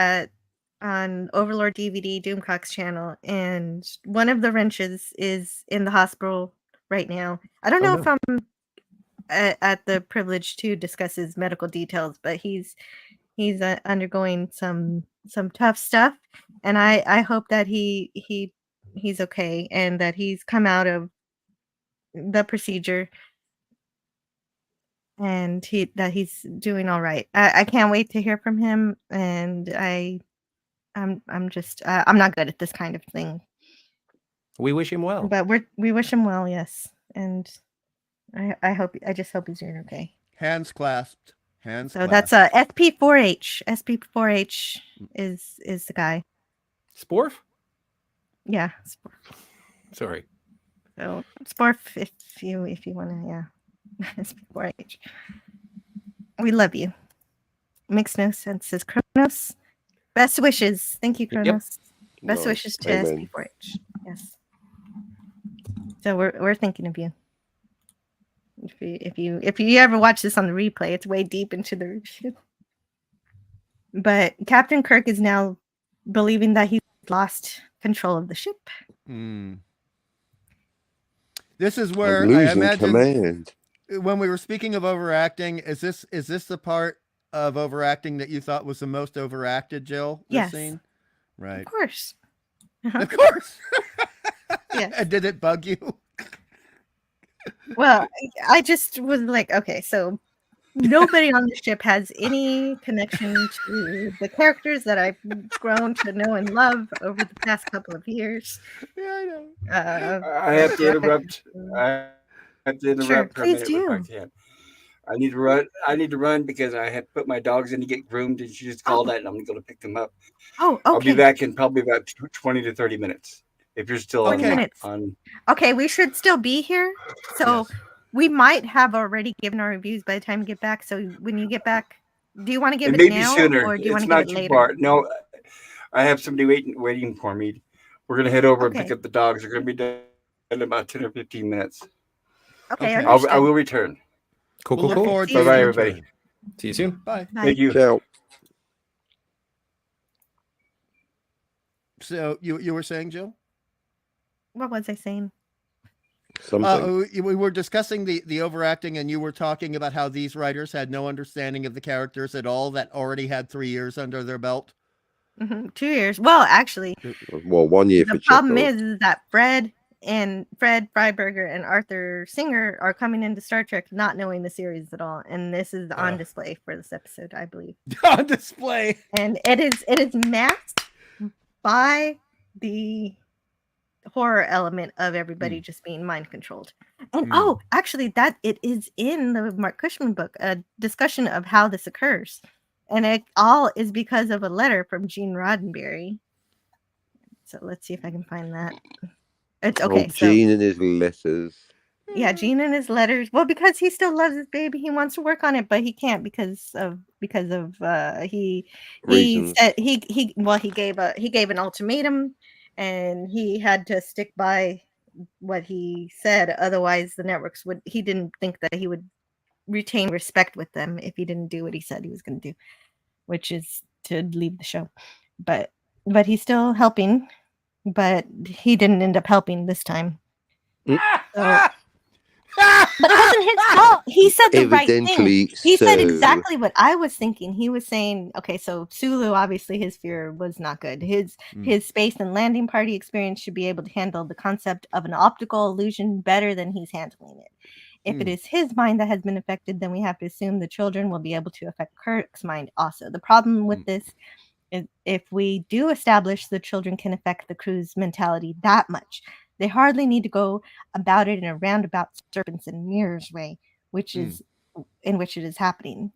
[SPEAKER 4] on Overlord DVD, Doomcock's channel, and one of the wrenches is in the hospital right now. I don't know if I'm at the privilege to discuss his medical details, but he's undergoing some tough stuff, and I hope that he's okay and that he's come out of the procedure and that he's doing all right. I can't wait to hear from him, and I'm not good at this kind of thing.
[SPEAKER 5] We wish him well.
[SPEAKER 4] But we wish him well, yes. And I just hope he's doing okay.
[SPEAKER 7] Hands clasped.
[SPEAKER 4] So that's SP4H. SP4H is the guy.
[SPEAKER 5] Sporf?
[SPEAKER 4] Yeah, Sporf.
[SPEAKER 5] Sorry.
[SPEAKER 4] So Sporf, if you want to, yeah. SP4H. We love you. Makes no sense, says Kronos. Best wishes. Thank you, Kronos.
[SPEAKER 6] Yep.
[SPEAKER 4] Best wishes to SP4H. Yes. So we're thinking of you. If you ever watch this on the replay, it's way deep into the review. But Captain Kirk is now believing that he's lost control of the ship.
[SPEAKER 7] This is where I imagine command. When we were speaking of overacting, is this the part of overacting that you thought was the most overacted, Jill?
[SPEAKER 4] Yes.
[SPEAKER 7] Scene? Right.
[SPEAKER 4] Of course.
[SPEAKER 7] Of course.
[SPEAKER 4] Yeah.
[SPEAKER 7] Did it bug you?
[SPEAKER 4] Well, I just was like, okay, so nobody on the ship has any connection to the characters that I've grown to know and love over the past couple of years.
[SPEAKER 7] Yeah, I know.
[SPEAKER 8] I have to interrupt.
[SPEAKER 4] Sure,
[SPEAKER 8] for a
[SPEAKER 4] please
[SPEAKER 8] minute
[SPEAKER 4] do.
[SPEAKER 8] if I can. I need to run. I need to run because I had put my dogs in to get groomed, and she just called that, and I'm going to pick them up.
[SPEAKER 4] Oh, okay.
[SPEAKER 8] I'll be back in probably about 20 to 30 minutes. If you're still
[SPEAKER 4] 20 minutes. Okay, we should still be here. So we might have already given our reviews by the time you get back. So when you get back, do you want to give it now
[SPEAKER 8] sooner.
[SPEAKER 4] or do you want
[SPEAKER 8] It's
[SPEAKER 4] to
[SPEAKER 8] not
[SPEAKER 4] give it
[SPEAKER 8] too
[SPEAKER 4] later?
[SPEAKER 8] far. No, I have somebody waiting for me. We're going to head over and pick up the dogs. They're going to be done in about 10 or 15 minutes.
[SPEAKER 4] Okay.
[SPEAKER 8] I will return.
[SPEAKER 5] Cool.
[SPEAKER 7] Look forward to
[SPEAKER 8] Bye-bye, everybody.
[SPEAKER 5] See you soon.
[SPEAKER 7] Bye.
[SPEAKER 8] Thank you.
[SPEAKER 6] Ciao.
[SPEAKER 7] So you were saying, Jill?
[SPEAKER 4] What was I saying?
[SPEAKER 6] Something.
[SPEAKER 7] We were discussing the overacting, and you were talking about how these writers had no understanding of the characters at all that already had 3 years under their belt.
[SPEAKER 4] 2 years. Well, actually,
[SPEAKER 6] 1 year.
[SPEAKER 4] The problem is that Fred Freiberger and Arthur Singer are coming into Star Trek not knowing the series at all, and this is on display for this episode, I believe.
[SPEAKER 7] On display,
[SPEAKER 4] and it is masked by the horror element of everybody just being mind controlled. And actually, that it is in the Mark Cushman book, a discussion of how this occurs, and it all is because of a letter from Gene Roddenberry. So let's see if I can find that. It's okay.
[SPEAKER 6] Gene and his letters.
[SPEAKER 4] Yeah, Gene and his letters. Well, because he still loves his baby, he wants to work on it, but he can't because of he
[SPEAKER 6] Reasons.
[SPEAKER 4] said he gave an ultimatum, and he had to stick by what he said. Otherwise, the networks would. He didn't think that he would retain respect with them if he didn't do what he said he was going to do, which is to leave the show. But he's still helping, but he didn't end up helping this time. So, but it wasn't his fault. He said the right thing.
[SPEAKER 6] Evidently
[SPEAKER 4] He said
[SPEAKER 6] so.
[SPEAKER 4] exactly what I was thinking. He was saying, okay, so Sulu, obviously his fear was not good. His space and landing party experience should be able to handle the concept of an optical illusion better than he's handling it. If it is his mind that has been affected, then we have to assume the children will be able to affect Kirk's mind also. The problem with this is if we do establish the children can affect the crew's mentality that much, they hardly need to go about it in a roundabout serpents and mirrors way, which is in which it is happening.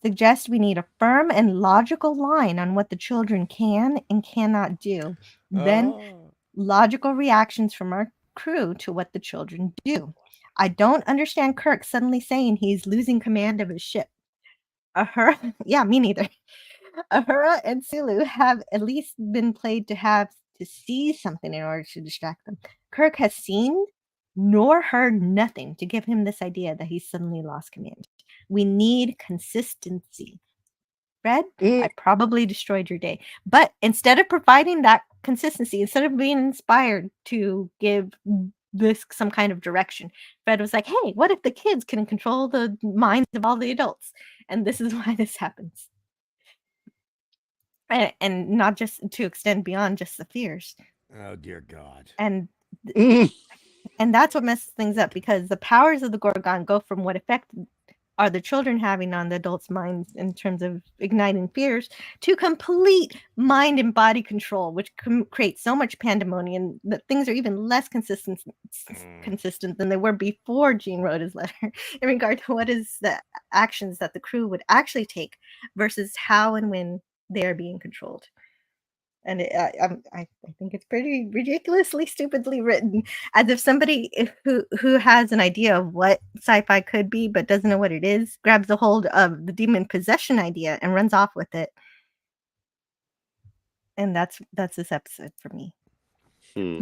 [SPEAKER 4] Suggest we need a firm and logical line on what the children can and cannot do. Then logical reactions from our crew to what the children do. I don't understand Kirk suddenly saying he's losing command of his ship. Uhura, yeah, me neither. Uhura and Sulu have at least been played to have to see something in order to distract them. Kirk has seen nor heard nothing to give him this idea that he's suddenly lost command. We need consistency. Fred, I probably destroyed your day. But instead of providing that consistency, instead of being inspired to give this some kind of direction, Fred was like, hey, what if the kids can control the minds of all the adults? And this is why this happens. And not just to extend beyond just the fears.
[SPEAKER 7] Oh, dear God.
[SPEAKER 4] And that's what messes things up, because the powers of the Gorgon go from what effect are the children having on the adults' minds in terms of igniting fears to complete mind and body control, which creates so much pandemonium that things are even less consistent than they were before Gene wrote his letter in regard to what is the actions that the crew would actually take versus how and when they are being controlled. And I think it's pretty ridiculously stupidly written, as if somebody who has an idea of what sci-fi could be but doesn't know what it is grabs a hold of the demon possession idea and runs off with it. And that's this episode for me.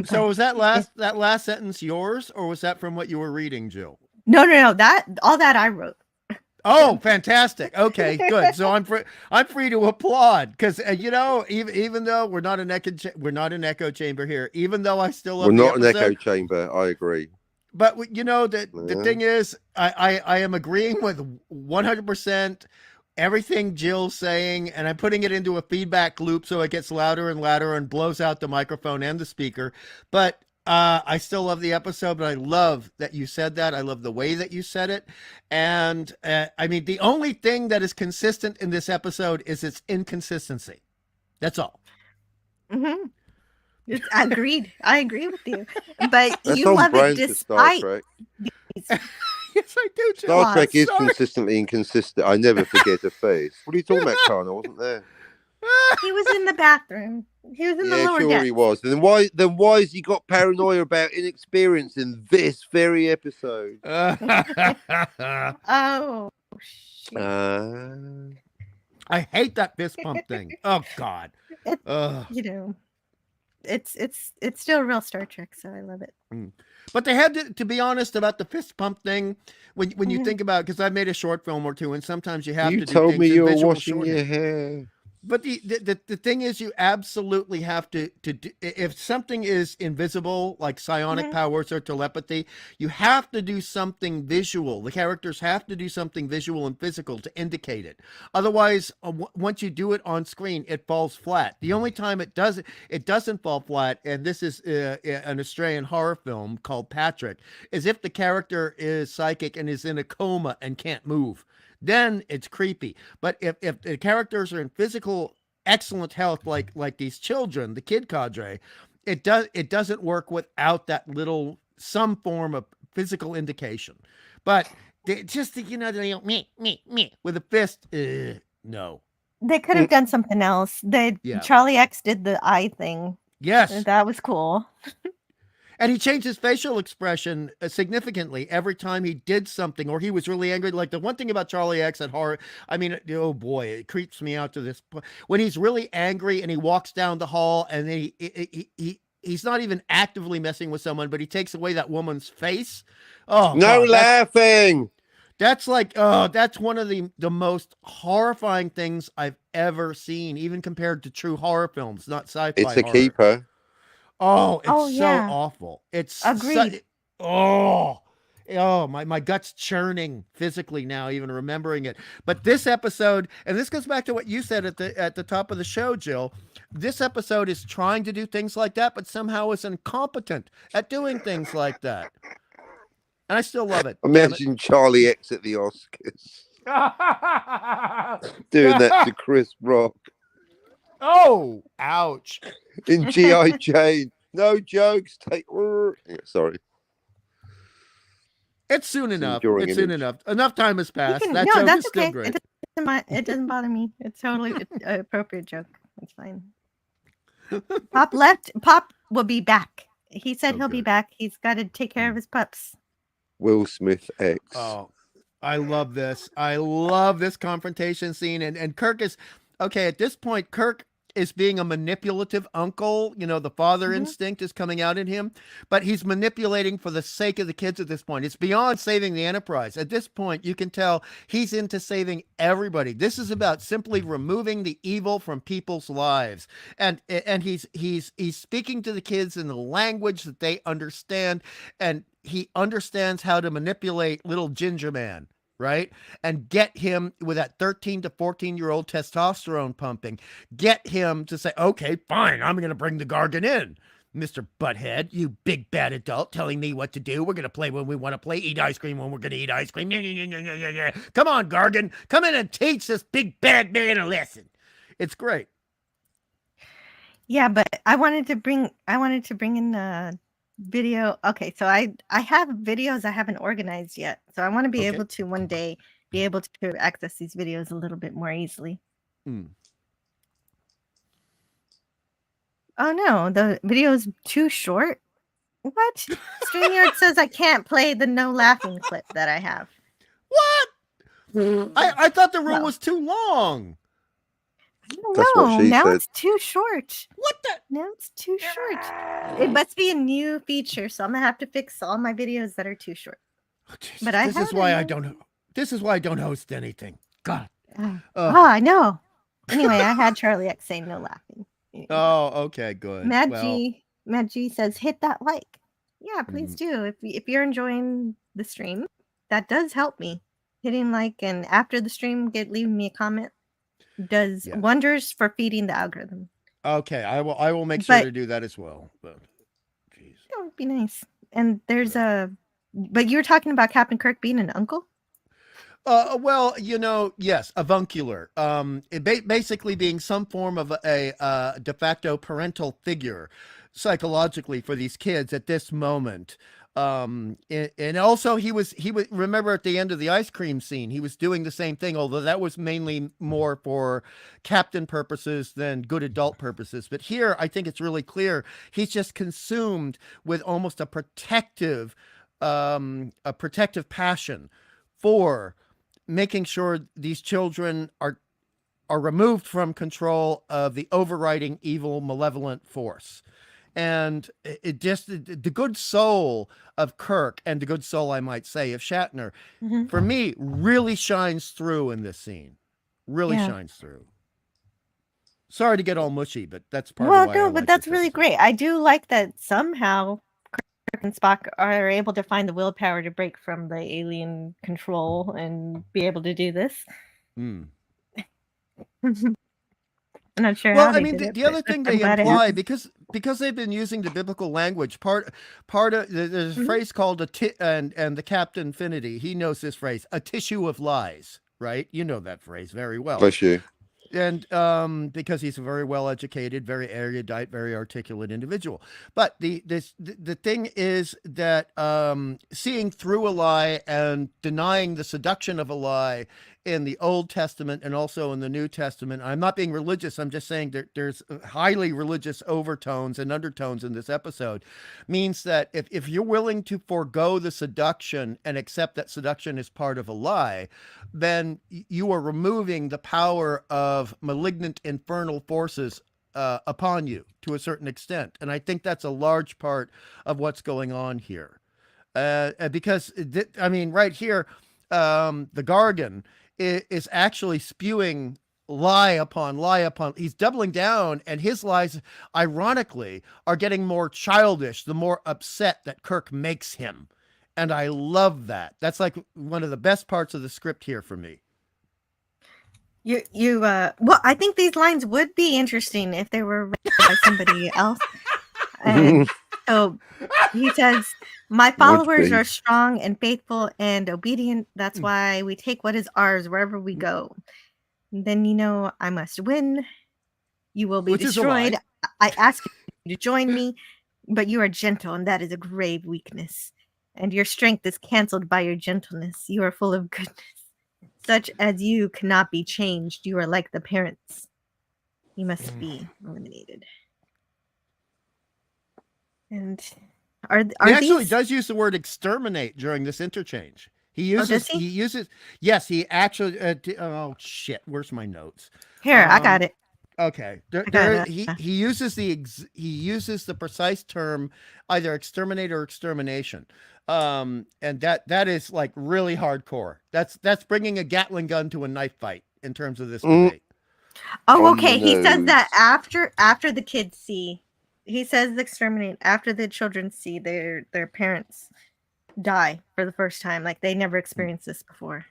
[SPEAKER 7] So was that last sentence yours, or was that from what you were reading, Jill?
[SPEAKER 4] No. All that I wrote.
[SPEAKER 7] Oh, fantastic. Okay, good. So I'm free to applaud, because even though we're not an echo chamber here, even though I still love
[SPEAKER 6] we're not
[SPEAKER 7] the
[SPEAKER 6] an
[SPEAKER 7] episode,
[SPEAKER 6] echo chamber. I agree.
[SPEAKER 7] But the thing is, I am agreeing with 100% everything Jill's saying, and I'm putting it into a feedback loop so it gets louder and louder and blows out the microphone and the speaker. But I still love the episode, but I love that you said that. I love the way that you said it. And I mean, the only thing that is consistent in this episode is its inconsistency. That's all.
[SPEAKER 4] Mm-hmm. Agreed. I agree with you. But
[SPEAKER 6] That's
[SPEAKER 4] you
[SPEAKER 6] on
[SPEAKER 4] love it
[SPEAKER 6] brand for Star
[SPEAKER 4] despite
[SPEAKER 6] Trek.
[SPEAKER 4] these.
[SPEAKER 7] Yes, I do.
[SPEAKER 6] Star Trek is consistently inconsistent. I never forget a face. What are you talking about, Khan? I wasn't there.
[SPEAKER 4] He was in the bathroom. He was in the lower
[SPEAKER 6] sure
[SPEAKER 4] deck.
[SPEAKER 6] he was. Then why has he got paranoia about inexperience in this very episode?
[SPEAKER 4] Oh, shit.
[SPEAKER 7] I hate that fist pump thing. Oh God.
[SPEAKER 4] It's still real Star Trek, so I love it.
[SPEAKER 7] But they had to be honest about the fist pump thing. When you think about it, because I made a short film or two, and sometimes you have to do
[SPEAKER 6] told
[SPEAKER 7] things
[SPEAKER 6] me
[SPEAKER 7] in
[SPEAKER 6] you were
[SPEAKER 7] visual
[SPEAKER 6] washing
[SPEAKER 7] shorthand.
[SPEAKER 6] your hair.
[SPEAKER 7] But the thing is, you absolutely have to do, if something is invisible, like psionic powers or telepathy, you have to do something visual. The characters have to do something visual and physical to indicate it. Otherwise, once you do it on screen, it falls flat. The only time it doesn't fall flat, and this is an Australian horror film called Patrick, is if the character is psychic and is in a coma and can't move. Then it's creepy. But if the characters are in physical excellent health, like these children, the kid cadre, it doesn't work without that little some form of physical indication. But they me with a fist. No.
[SPEAKER 4] They could have done something else. Charlie X did the eye thing.
[SPEAKER 7] Yes,
[SPEAKER 4] that was cool.
[SPEAKER 7] And he changed his facial expression significantly every time he did something or he was really angry. Like the one thing about Charlie X at horror, I mean, oh boy, it creeps me out to this point. When he's really angry and he walks down the hall and then he's not even actively messing with someone, but he takes away that woman's face. Oh,
[SPEAKER 6] no
[SPEAKER 7] God,
[SPEAKER 6] laughing.
[SPEAKER 7] that's like, oh, that's one of the most horrifying things I've ever seen, even compared to true horror films, not sci-fi.
[SPEAKER 6] It's a
[SPEAKER 7] horror.
[SPEAKER 6] keeper.
[SPEAKER 7] Oh, it's
[SPEAKER 4] Oh, yeah.
[SPEAKER 7] so awful. It's
[SPEAKER 4] Agreed.
[SPEAKER 7] oh, my gut's churning physically now, even remembering it. But this episode, and this goes back to what you said at the top of the show, Jill. This episode is trying to do things like that, but somehow is incompetent at doing things like that. And I still love it.
[SPEAKER 6] Imagine Charlie X at the Oscars doing that to Chris Rock.
[SPEAKER 7] Oh, ouch.
[SPEAKER 6] In G.I. Jane. No jokes. Sorry.
[SPEAKER 7] It's soon enough.
[SPEAKER 6] enduring
[SPEAKER 7] It's soon
[SPEAKER 6] image.
[SPEAKER 7] enough. Enough time has passed. That
[SPEAKER 4] no,
[SPEAKER 7] joke
[SPEAKER 4] that's
[SPEAKER 7] is still
[SPEAKER 4] okay.
[SPEAKER 7] great.
[SPEAKER 4] It doesn't bother me. It's totally an appropriate joke. It's fine. Pop left. Pop will be back. He said he'll be
[SPEAKER 7] Okay.
[SPEAKER 4] back. He's got to take care of his pups.
[SPEAKER 6] Will Smith X.
[SPEAKER 7] Oh, I love this. I love this confrontation scene. And Kirk is okay. At this point, Kirk is being a manipulative uncle. You know, the father instinct is coming out in him, but he's manipulating for the sake of the kids at this point. It's beyond saving the Enterprise. At this point, you can tell he's into saving everybody. This is about simply removing the evil from people's lives. And he's speaking to the kids in the language that they understand, and he understands how to manipulate little Ginger Man, right? And get him with that 13 to 14-year-old testosterone pumping. Get him to say, okay, fine, I'm going to bring the Gargan in. Mr. Butthead, you big bad adult telling me what to do. We're going to play when we want to play, eat ice cream when we're going to eat ice cream. Come on, Gargan. Come in and teach this big bad man a lesson. It's great.
[SPEAKER 4] Yeah, but I wanted to bring in the video. Okay, so I have videos I haven't organized yet. So I want to be able to one day be able to access these videos a little bit more easily. Oh no, the video is too short. What? StreamYard says I can't play the no laughing clip that I have.
[SPEAKER 7] What? I thought the rule was too long.
[SPEAKER 6] That's what she
[SPEAKER 4] now
[SPEAKER 6] said.
[SPEAKER 4] it's too short.
[SPEAKER 7] What the?
[SPEAKER 4] Now it's too short. It must be a new feature, so I'm gonna have to fix all my videos that are too short. But
[SPEAKER 7] This is why I don't host anything. God.
[SPEAKER 4] Oh, I know. Anyway, I had Charlie X say no laughing.
[SPEAKER 7] Oh, okay, good.
[SPEAKER 4] Matt
[SPEAKER 7] Well,
[SPEAKER 4] G says hit that like. Yeah, please do. If you're enjoying the stream, that does help me. Hitting like and after the stream, leaving me a comment does wonders for feeding the algorithm.
[SPEAKER 7] okay, I will make sure to do that as well. But geez.
[SPEAKER 4] That would be nice. And there's but you were talking about Captain Kirk being an uncle?
[SPEAKER 7] Well, yes, avuncular. Basically being some form of a de facto parental figure psychologically for these kids at this moment. And also he was remember at the end of the ice cream scene, he was doing the same thing, although that was mainly more for captain purposes than good adult purposes. But here, I think it's really clear he's just consumed with almost a protective passion for making sure these children are removed from control of the overriding evil, malevolent force. And it just the good soul of Kirk and the good soul, I might say, of Shatner, for me, really shines through in this scene. Really shines through. Sorry to get all mushy, but that's part of why I like
[SPEAKER 4] that's
[SPEAKER 7] this
[SPEAKER 4] really
[SPEAKER 7] episode.
[SPEAKER 4] great. I do like that somehow Kirk and Spock are able to find the willpower to break from the alien control and be able to do this. I'm not sure.
[SPEAKER 7] Well,
[SPEAKER 4] how
[SPEAKER 7] I mean, the other thing they imply, because they've been using the biblical language, part of there's a phrase called and the Captain Finity, he knows this phrase, a tissue of lies, right? You know that phrase very well.
[SPEAKER 6] Bless you.
[SPEAKER 7] And because he's a very well educated, very erudite, very articulate individual. But the thing is that seeing through a lie and denying the seduction of a lie in the Old Testament and also in the New Testament, I'm not being religious, I'm just saying there's highly religious overtones and undertones in this episode, means that if you're willing to forego the seduction and accept that seduction is part of a lie, then you are removing the power of malignant infernal forces upon you to a certain extent. And I think that's a large part of what's going on here. Because, I mean, right here, the Gargan is actually spewing lie upon lie upon. He's doubling down, and his lies, ironically, are getting more childish the more upset that Kirk makes him. And I love that. That's like one of the best parts of the script here for me.
[SPEAKER 4] Well, I think these lines would be interesting if they were read by somebody else. And so he says, "My followers are strong and faithful and obedient. That's why we take what is ours wherever we go. Then I must win. You will be
[SPEAKER 7] Which is a lie.
[SPEAKER 4] destroyed. I ask you to join me, but you are gentle, and that is a grave weakness. And your strength is canceled by your gentleness. You are full of goodness. Such as you cannot be changed. You are like the parents. You must be eliminated." And are
[SPEAKER 7] He actually
[SPEAKER 4] these...
[SPEAKER 7] does use the word exterminate during this interchange. He uses,
[SPEAKER 4] does he?
[SPEAKER 7] He uses, yes, he actually, oh shit, where's my notes?
[SPEAKER 4] Here, I got it.
[SPEAKER 7] Okay. He uses he uses the precise term either exterminate or extermination. And that is like really hardcore. That's bringing a Gatling gun to a knife fight in terms of this debate.
[SPEAKER 4] Oh, okay. He says that after the kids see, he says exterminate after the children see their parents die for the first time. Like they never experienced this before.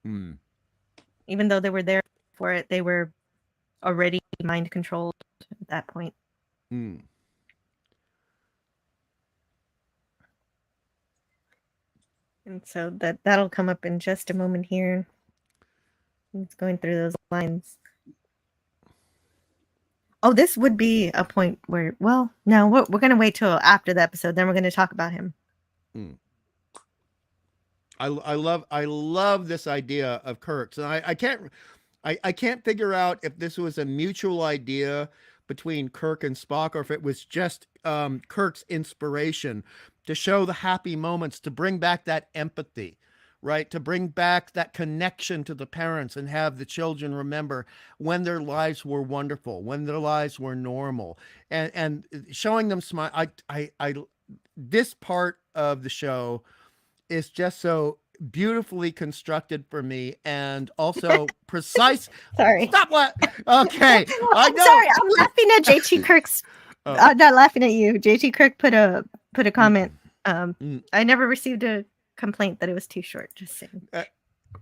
[SPEAKER 4] Even though they were there for it, they were already mind controlled at that point. And so that'll come up in just a moment here. It's going through those lines. Oh, this would be a point where, well, no, we're going to wait till after the episode. Then we're going to talk about him.
[SPEAKER 7] I love this idea of Kirk's, and I can't figure out if this was a mutual idea between Kirk and Spock, or if it was just Kirk's inspiration to show the happy moments, to bring back that empathy, right? To bring back that connection to the parents and have the children remember when their lives were wonderful, when their lives were normal, and showing them smile. This part of the show is just so beautifully constructed for me, and also precise.
[SPEAKER 4] Sorry.
[SPEAKER 7] Stop. What? Okay.
[SPEAKER 4] I'm sorry. I'm laughing at JT Kirk's. I'm not laughing at you. JT Kirk put a comment. I never received a complaint that it was too short. Just saying.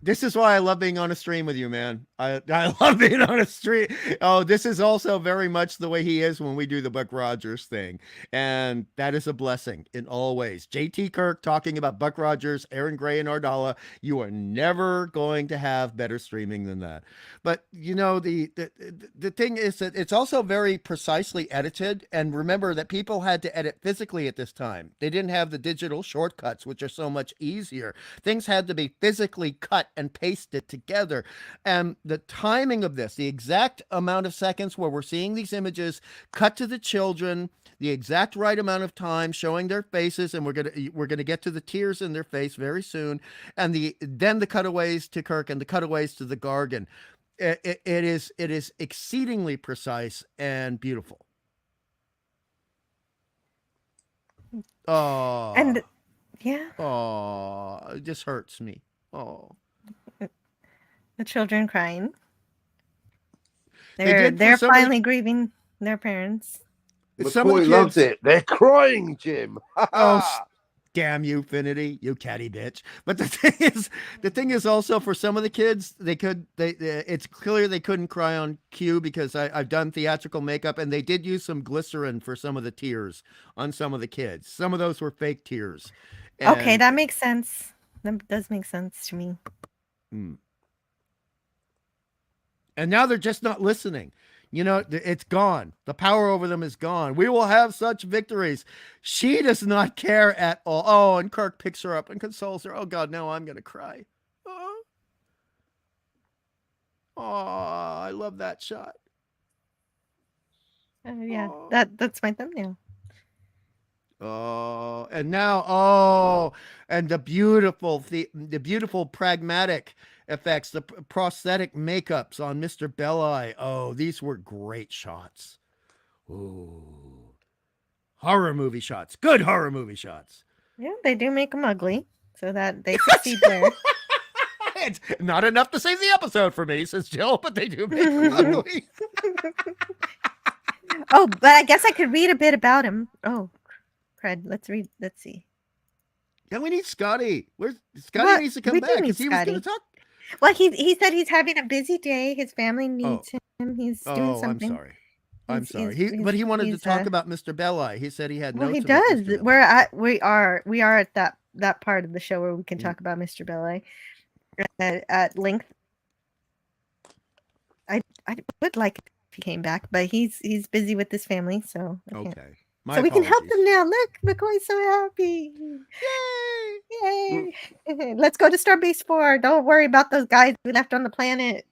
[SPEAKER 7] This is why I love being on a stream with you, man. I love being on a stream. Oh, this is also very much the way he is when we do the Buck Rogers thing. And that is a blessing in all ways. JT Kirk talking about Buck Rogers, Aaron Gray, and Ardala. You are never going to have better streaming than that. But, the thing is that it's also very precisely edited. And remember that people had to edit physically at this time. They didn't have the digital shortcuts, which are so much easier. Things had to be physically cut and pasted together. And the timing of this, the exact amount of seconds where we're seeing these images cut to the children, the exact right amount of time showing their faces, and we're gonna get to the tears in their face very soon, and then the cutaways to Kirk and the cutaways to the Gargan. It is exceedingly precise and beautiful. Oh,
[SPEAKER 4] and yeah.
[SPEAKER 7] Oh, it just hurts me. Oh.
[SPEAKER 4] The children crying. They're finally grieving their parents.
[SPEAKER 6] McCoy loves it. They're crying, Jim.
[SPEAKER 7] Oh, damn you, Finity, you catty bitch. But the thing is also for some of the kids, it's clear they couldn't cry on cue because I've done theatrical makeup, and they did use some glycerin for some of the tears on some of the kids. Some of those were fake tears.
[SPEAKER 4] Okay, that makes sense. That does make sense to me.
[SPEAKER 7] And now they're just not listening. You know, it's gone. The power over them is gone. We will have such victories. She does not care at all. Oh, and Kirk picks her up and consoles her. Oh, God, now I'm going to cry. Oh, I love that shot.
[SPEAKER 4] Yeah,
[SPEAKER 7] Oh.
[SPEAKER 4] that's my thumbnail.
[SPEAKER 7] Oh, and now, and the beautiful pragmatic effects, the prosthetic makeups on Mr. Belli. Oh, these were great shots. Ooh, horror movie shots. Good horror movie shots.
[SPEAKER 4] Yeah, they do make them ugly, so that they succeed there.
[SPEAKER 7] It's not enough to save the episode for me, says Jill, but they do make them ugly.
[SPEAKER 4] Oh, but I guess I could read a bit about him. Oh, crud. Let's read. Let's see.
[SPEAKER 7] Yeah, we need Scotty. Scotty needs to come back because he was going to talk.
[SPEAKER 4] Well, he said he's having a busy day. His family needs him. He's doing something.
[SPEAKER 7] I'm sorry. But he wanted to talk about Mr. Belli. He said he had notes.
[SPEAKER 4] Well, he
[SPEAKER 7] about
[SPEAKER 4] does.
[SPEAKER 7] Mr. Belli.
[SPEAKER 4] We are at that part of the show where we can talk about Mr. Belli at length. I would like it if he came back, but he's busy with his family, so
[SPEAKER 7] okay.
[SPEAKER 4] So we can help them now. Look, McCoy's so happy.
[SPEAKER 7] Yay!
[SPEAKER 4] Yay! Let's go to Starbase 4. Don't worry about those guys we left on the planet.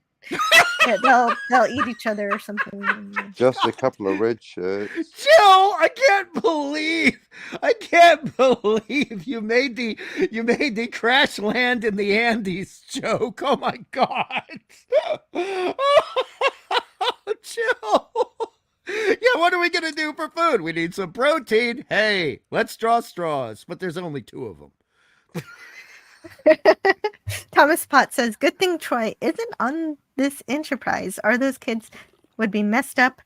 [SPEAKER 4] They'll eat each other or something.
[SPEAKER 6] Just a couple of red shirts.
[SPEAKER 7] Jill, I can't believe you made the crash land in the Andes joke. Oh my God. Jill. Yeah, what are we going to do for food? We need some protein. Hey, let's draw straws, but there's only 2 of them.
[SPEAKER 4] Thomas Potts says, good thing Troy isn't on this Enterprise, or those kids would be messed up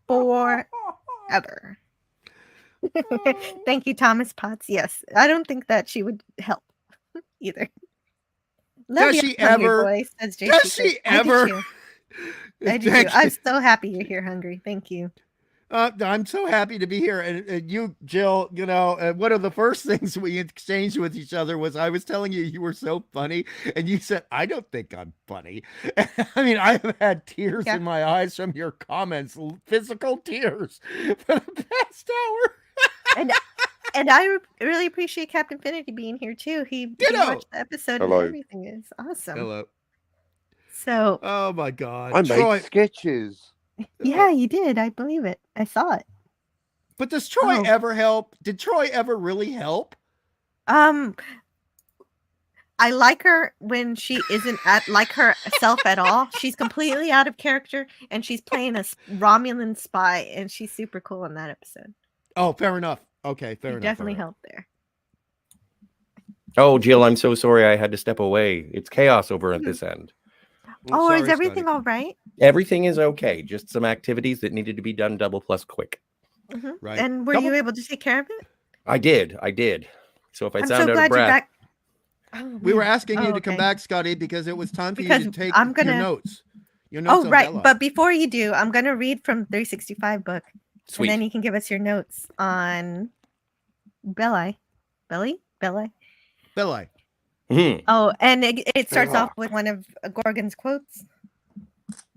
[SPEAKER 4] forever. Thank you, Thomas Potts. Yes, I don't think that she would help either.
[SPEAKER 7] Does she ever?
[SPEAKER 4] Boy, says JC.
[SPEAKER 7] Does she ever?
[SPEAKER 4] I do too. I'm so happy you're here, Hungry. Thank you.
[SPEAKER 7] I'm so happy to be here. And you, Jill, you know, one of the first things we exchanged with each other was I was telling you were so funny. And you said, I don't think I'm funny. I mean, I've had tears in my eyes from your comments, physical tears for the past hour.
[SPEAKER 4] And I really appreciate Captain Finity being here too. He watched the episode and everything is awesome.
[SPEAKER 7] Hello.
[SPEAKER 4] So,
[SPEAKER 7] oh my God,
[SPEAKER 6] I made sketches.
[SPEAKER 4] Yeah, you did. I believe it. I saw it.
[SPEAKER 7] But does Troy ever help? Did Troy ever really help?
[SPEAKER 4] I like her when she isn't like herself at all. She's completely out of character, and she's playing a Romulan spy, and she's super cool in that episode.
[SPEAKER 7] Oh, fair enough. Okay, fair enough.
[SPEAKER 4] Definitely helped there.
[SPEAKER 5] Oh, Jill, I'm so sorry I had to step away. It's chaos over at this end.
[SPEAKER 4] Sorry, is everything all right?
[SPEAKER 5] Everything is okay. Just some activities that needed to be done double plus quick.
[SPEAKER 4] Mm-hmm. Right. And were you able to take care of it?
[SPEAKER 5] I did. So if I sound out of breath.
[SPEAKER 7] We were asking you to come back, Scotty, because it was time for you to take your notes. Your notes
[SPEAKER 4] right.
[SPEAKER 7] Bella.
[SPEAKER 4] But before you do, I'm going to read from 365 book.
[SPEAKER 5] Sweet.
[SPEAKER 4] And then you can give us your notes on Belli.
[SPEAKER 5] Mm-hmm.
[SPEAKER 4] Oh, and it starts off with one of Gorgon's quotes.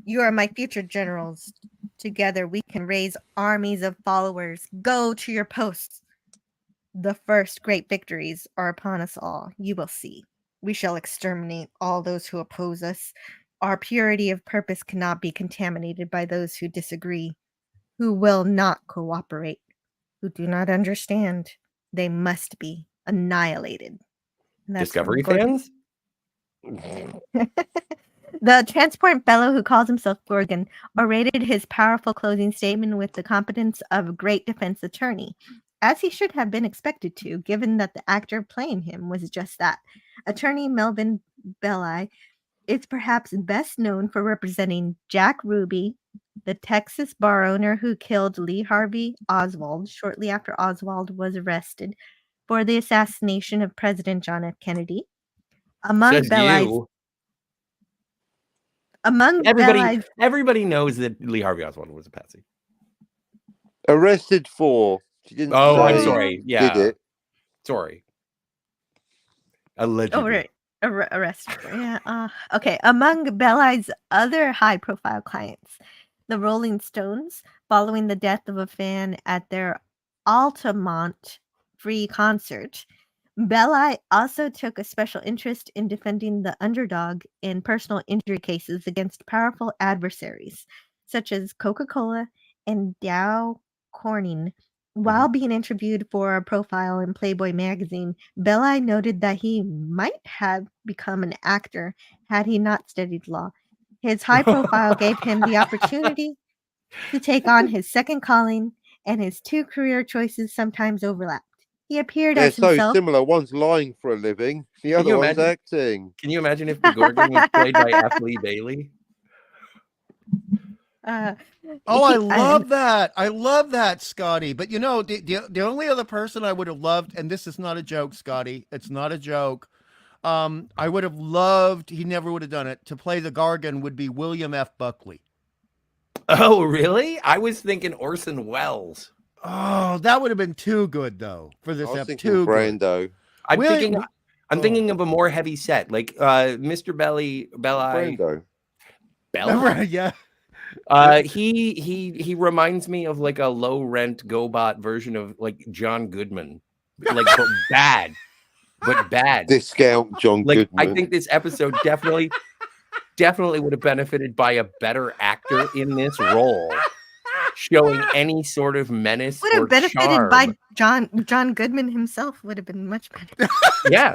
[SPEAKER 4] You are my future generals. Together we can raise armies of followers. Go to your posts. The first great victories are upon us all. You will see. We shall exterminate all those who oppose us. Our purity of purpose cannot be contaminated by those who disagree, who will not cooperate, who do not understand. They must be annihilated.
[SPEAKER 5] Discovery fans?
[SPEAKER 4] The transport fellow who calls himself Gorgon orated his powerful closing statement with the competence of a great defense attorney, as he should have been expected to, given that the actor playing him was just that. Attorney Melvin Belli is perhaps best known for representing Jack Ruby, the Texas bar owner who killed Lee Harvey Oswald shortly after Oswald was arrested for the assassination of President John F. Kennedy.
[SPEAKER 5] Everybody knows that Lee Harvey Oswald was a patsy.
[SPEAKER 6] Arrested for. She didn't
[SPEAKER 5] I'm sorry. Yeah.
[SPEAKER 6] Did it.
[SPEAKER 5] Sorry. Allegedly.
[SPEAKER 4] Oh, right. Arrested. Yeah. Okay. Among Belli's other high-profile clients, the Rolling Stones, following the death of a fan at their Altamont free concert, Belli also took a special interest in defending the underdog in personal injury cases against powerful adversaries, such as Coca-Cola and Dow Corning. While being interviewed for a profile in Playboy magazine, Belli noted that he might have become an actor had he not studied law. His high profile gave him the opportunity to take on his second calling, and his two career choices sometimes overlapped. He appeared
[SPEAKER 6] They're
[SPEAKER 4] as
[SPEAKER 6] so
[SPEAKER 4] himself.
[SPEAKER 6] similar. One's lying for a living, the
[SPEAKER 5] Can
[SPEAKER 6] other
[SPEAKER 5] you
[SPEAKER 6] one's
[SPEAKER 5] imagine?
[SPEAKER 6] acting.
[SPEAKER 5] Can you imagine if the Gorgon was played by F. Lee Bailey?
[SPEAKER 7] Oh, I
[SPEAKER 4] He-
[SPEAKER 7] love that. I love that, Scotty. But you know, the only other person I would have loved, and this is not a joke, Scotty. It's not a joke. I would have loved, he never would have done it, to play the Gargan would be William F. Buckley.
[SPEAKER 5] Oh, really? I was thinking Orson Welles.
[SPEAKER 7] Oh, that would have been too good though for this
[SPEAKER 6] I was
[SPEAKER 7] episode.
[SPEAKER 6] thinking
[SPEAKER 7] Too good.
[SPEAKER 6] Brando.
[SPEAKER 5] I'm
[SPEAKER 7] William-
[SPEAKER 5] thinking of a more heavy set, like Mr. Belli.
[SPEAKER 6] Brando.
[SPEAKER 5] Belli.
[SPEAKER 7] Yeah.
[SPEAKER 5] He reminds me of like a low rent GoBot version of like John Goodman, like but bad.
[SPEAKER 6] Discount John
[SPEAKER 5] Like
[SPEAKER 6] Goodman.
[SPEAKER 5] I think this episode definitely would have benefited by a better actor in this role, showing any sort of menace
[SPEAKER 4] would
[SPEAKER 5] or
[SPEAKER 4] have benefited
[SPEAKER 5] charm.
[SPEAKER 4] by John Goodman himself. Would have been much better.
[SPEAKER 5] Yeah.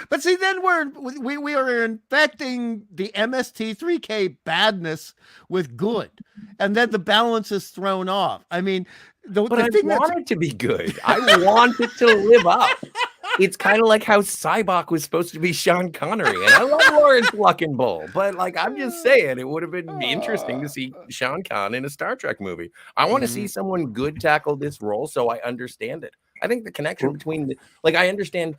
[SPEAKER 7] But see, then we are infecting the MST3K badness with good, and then the balance is thrown off. I mean,
[SPEAKER 5] But I want it to be good. I want it to live up. It's kind of like how Cybok was supposed to be Sean Connery, and I love Lawrence Luckenbull, but like I'm just saying, it would have been interesting to see Sean Conn in a Star Trek movie. I want to see someone good tackle this role, so I understand it. I think the connection between I understand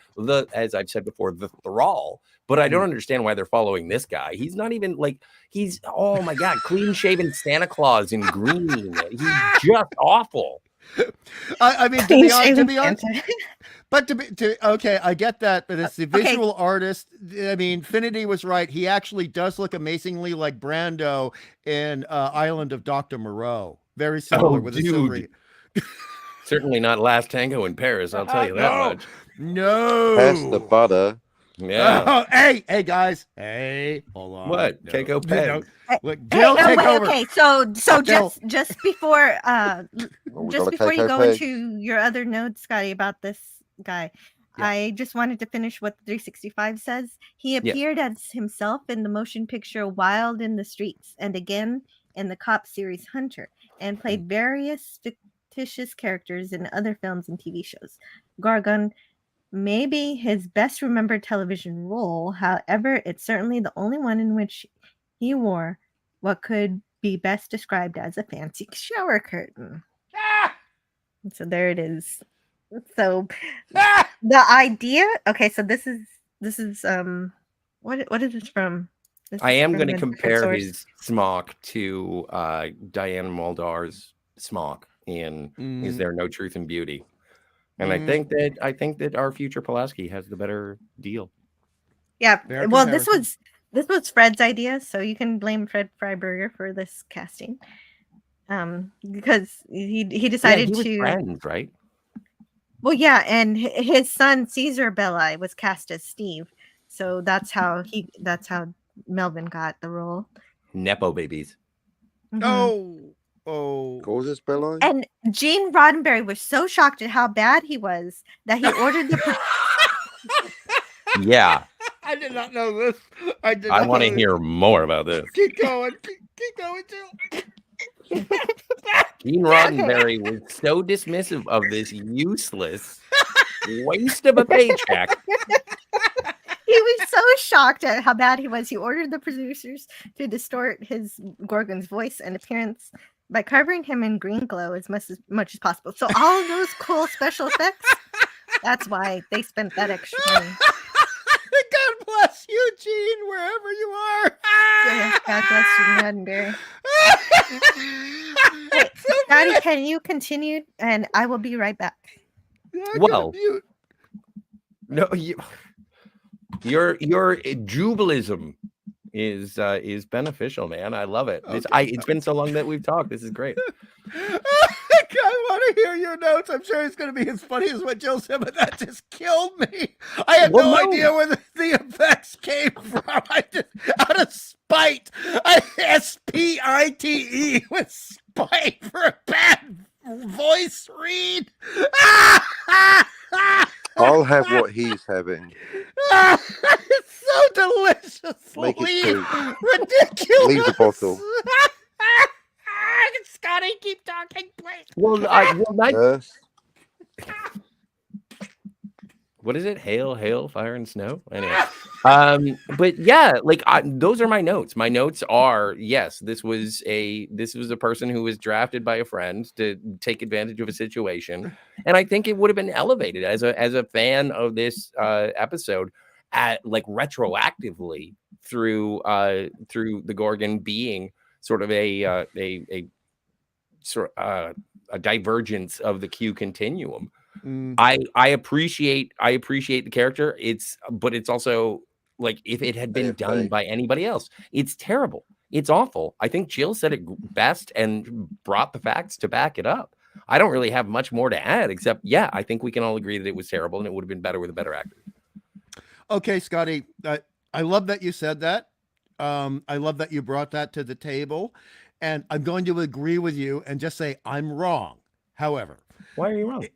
[SPEAKER 5] as I've said before, the thrall, but I don't understand why they're following this guy. He's not even he's oh my god, clean shaven Santa Claus in green. He's just awful.
[SPEAKER 7] I mean, to be honest, but okay, I get that, but it's the visual artist. I mean, Finity was right. He actually does look amazingly like Brando in Island of Dr. Moreau. Very similar with the silvery.
[SPEAKER 5] Certainly not Last Tango in Paris, I'll tell you that much.
[SPEAKER 7] No.
[SPEAKER 6] Pass the butter.
[SPEAKER 5] Yeah.
[SPEAKER 7] Oh, hey, guys. Hey, hold on.
[SPEAKER 5] What? Keiko Pen.
[SPEAKER 7] Look, Jill, take over.
[SPEAKER 4] Okay, so
[SPEAKER 7] Jill.
[SPEAKER 4] just before just before you
[SPEAKER 6] Keiko
[SPEAKER 4] go
[SPEAKER 6] Pen.
[SPEAKER 4] into your other notes, Scotty, about this guy, I just wanted to finish what the 365 says. He appeared as himself in the motion picture Wild in the Streets, and again in the cop series Hunter, and played various fictitious characters in other films and TV shows. Gorgon may be his best remembered television role. However, it's certainly the only one in which he wore what could be best described as a fancy shower curtain. So there it is. So the idea. Okay, so this is what is this from? This
[SPEAKER 5] I
[SPEAKER 4] is
[SPEAKER 5] am
[SPEAKER 4] from
[SPEAKER 5] going to
[SPEAKER 4] a different
[SPEAKER 5] compare
[SPEAKER 4] source.
[SPEAKER 5] his smock to Diane Muldaur's smock in Is There No Truth in Beauty? And I think that our future Pulaski has the better deal.
[SPEAKER 4] Yeah.
[SPEAKER 7] Fair
[SPEAKER 4] Well,
[SPEAKER 7] comparison.
[SPEAKER 4] this was Fred's idea, so you can blame Fred Freiberger for this casting. Because he decided
[SPEAKER 5] he was
[SPEAKER 4] to
[SPEAKER 5] friends, right?
[SPEAKER 4] Well, yeah, and his son Caesar Belli was cast as Steve, so that's how Melvin got the role.
[SPEAKER 5] Nepo babies.
[SPEAKER 4] Mhm.
[SPEAKER 7] Oh.
[SPEAKER 6] Causes Belli?
[SPEAKER 4] And Gene Roddenberry was so shocked at how bad he was that he ordered the.
[SPEAKER 5] Yeah.
[SPEAKER 7] I did not know this.
[SPEAKER 5] I want to hear more about this.
[SPEAKER 7] Keep going. Keep going, Jill.
[SPEAKER 5] Gene Roddenberry was so dismissive of this useless waste of a paycheck.
[SPEAKER 4] He was so shocked at how bad he was. He ordered the producers to distort his Gorgon's voice and appearance by covering him in green glow as much as possible. So all of those cool special effects, that's why they spent that extra money.
[SPEAKER 7] God bless you, Gene, wherever you are.
[SPEAKER 4] Yeah, God bless Gene Roddenberry. Hey, Scotty, can you continue? And I will be right back.
[SPEAKER 5] Well, no, Your jubilism is beneficial, man. I love it. It's been so long that we've talked. This is great.
[SPEAKER 7] I want to hear your notes. I'm sure it's going to be as funny as what Jill said, but that just killed me. I had no idea where the effects came from. I just, out of spite, SPITE with spite for a bad voice read.
[SPEAKER 6] I'll have what he's having.
[SPEAKER 7] It's so deliciously
[SPEAKER 6] Make it two.
[SPEAKER 7] ridiculous.
[SPEAKER 6] Leave the bottle.
[SPEAKER 7] Scotty, keep talking, please.
[SPEAKER 5] Well,
[SPEAKER 6] Yes.
[SPEAKER 5] what is it? Hail, fire, and snow. Anyway, but yeah, like those are my notes. My notes are yes, this was a person who was drafted by a friend to take advantage of a situation, and I think it would have been elevated as a fan of this episode, like retroactively through the Gorgon being sort of a divergence of the Q continuum. I appreciate the character. But it's also like if it had been done by anybody else, it's terrible. It's awful. I think Jill said it best and brought the facts to back it up. I don't really have much more to add except, yeah, I think we can all agree that it was terrible and it would have been better with a better actor.
[SPEAKER 7] Okay, Scotty, I love that you said that. I love that you brought that to the table. And I'm going to agree with you and just say I'm wrong. However,
[SPEAKER 5] why are you wrong?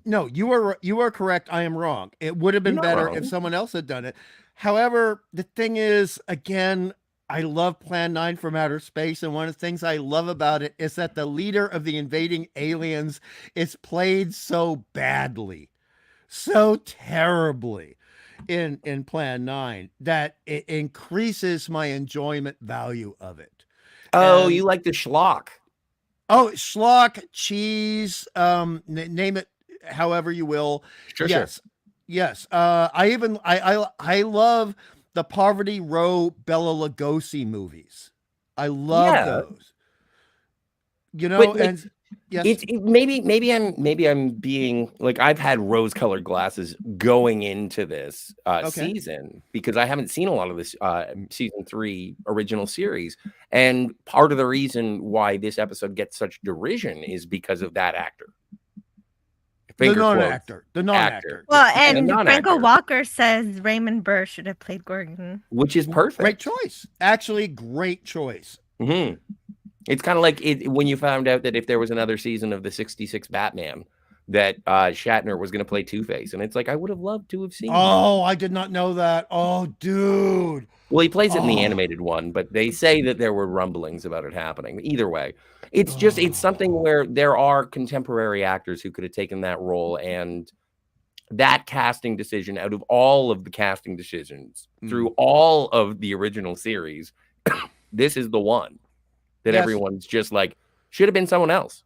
[SPEAKER 7] No, you are correct. I am wrong. It would have been better if someone else had done it. However, the thing is, again, I love Plan 9 from Outer Space, and one of the things I love about it is that the leader of the invading aliens is played so badly, so terribly in Plan 9 that it increases my enjoyment value of it.
[SPEAKER 5] Oh, you like the schlock.
[SPEAKER 7] Oh, schlock, cheese, name it however you will.
[SPEAKER 5] Sure.
[SPEAKER 7] Yes. I love the Poverty Row Bela Lugosi movies. I love those. You know,
[SPEAKER 5] but,
[SPEAKER 7] and yes,
[SPEAKER 5] maybe I'm being like, I've had rose-colored glasses going into this season because I haven't seen a lot of this season 3 original series, and part of the reason why this episode gets such derision is because of that actor.
[SPEAKER 7] The non-actor.
[SPEAKER 4] Well, and Franco Walker says Raymond Burr should have played Gorgon,
[SPEAKER 5] which is perfect.
[SPEAKER 7] Great choice. Actually, great choice.
[SPEAKER 5] Mm-hmm. It's kind of like when you found out that if there was another season of the 66 Batman, that Shatner was going to play Two-Face. And it's like, I would have loved to have seen
[SPEAKER 7] that. I did not know that. Oh, dude.
[SPEAKER 5] Well, he plays it in the animated one, but they say that there were rumblings about it happening. Either way, it's just, it's something where there are contemporary actors who could have taken that role, and that casting decision out of all of the casting decisions through all of the original series, this is the one that everyone's just like, should have been someone else.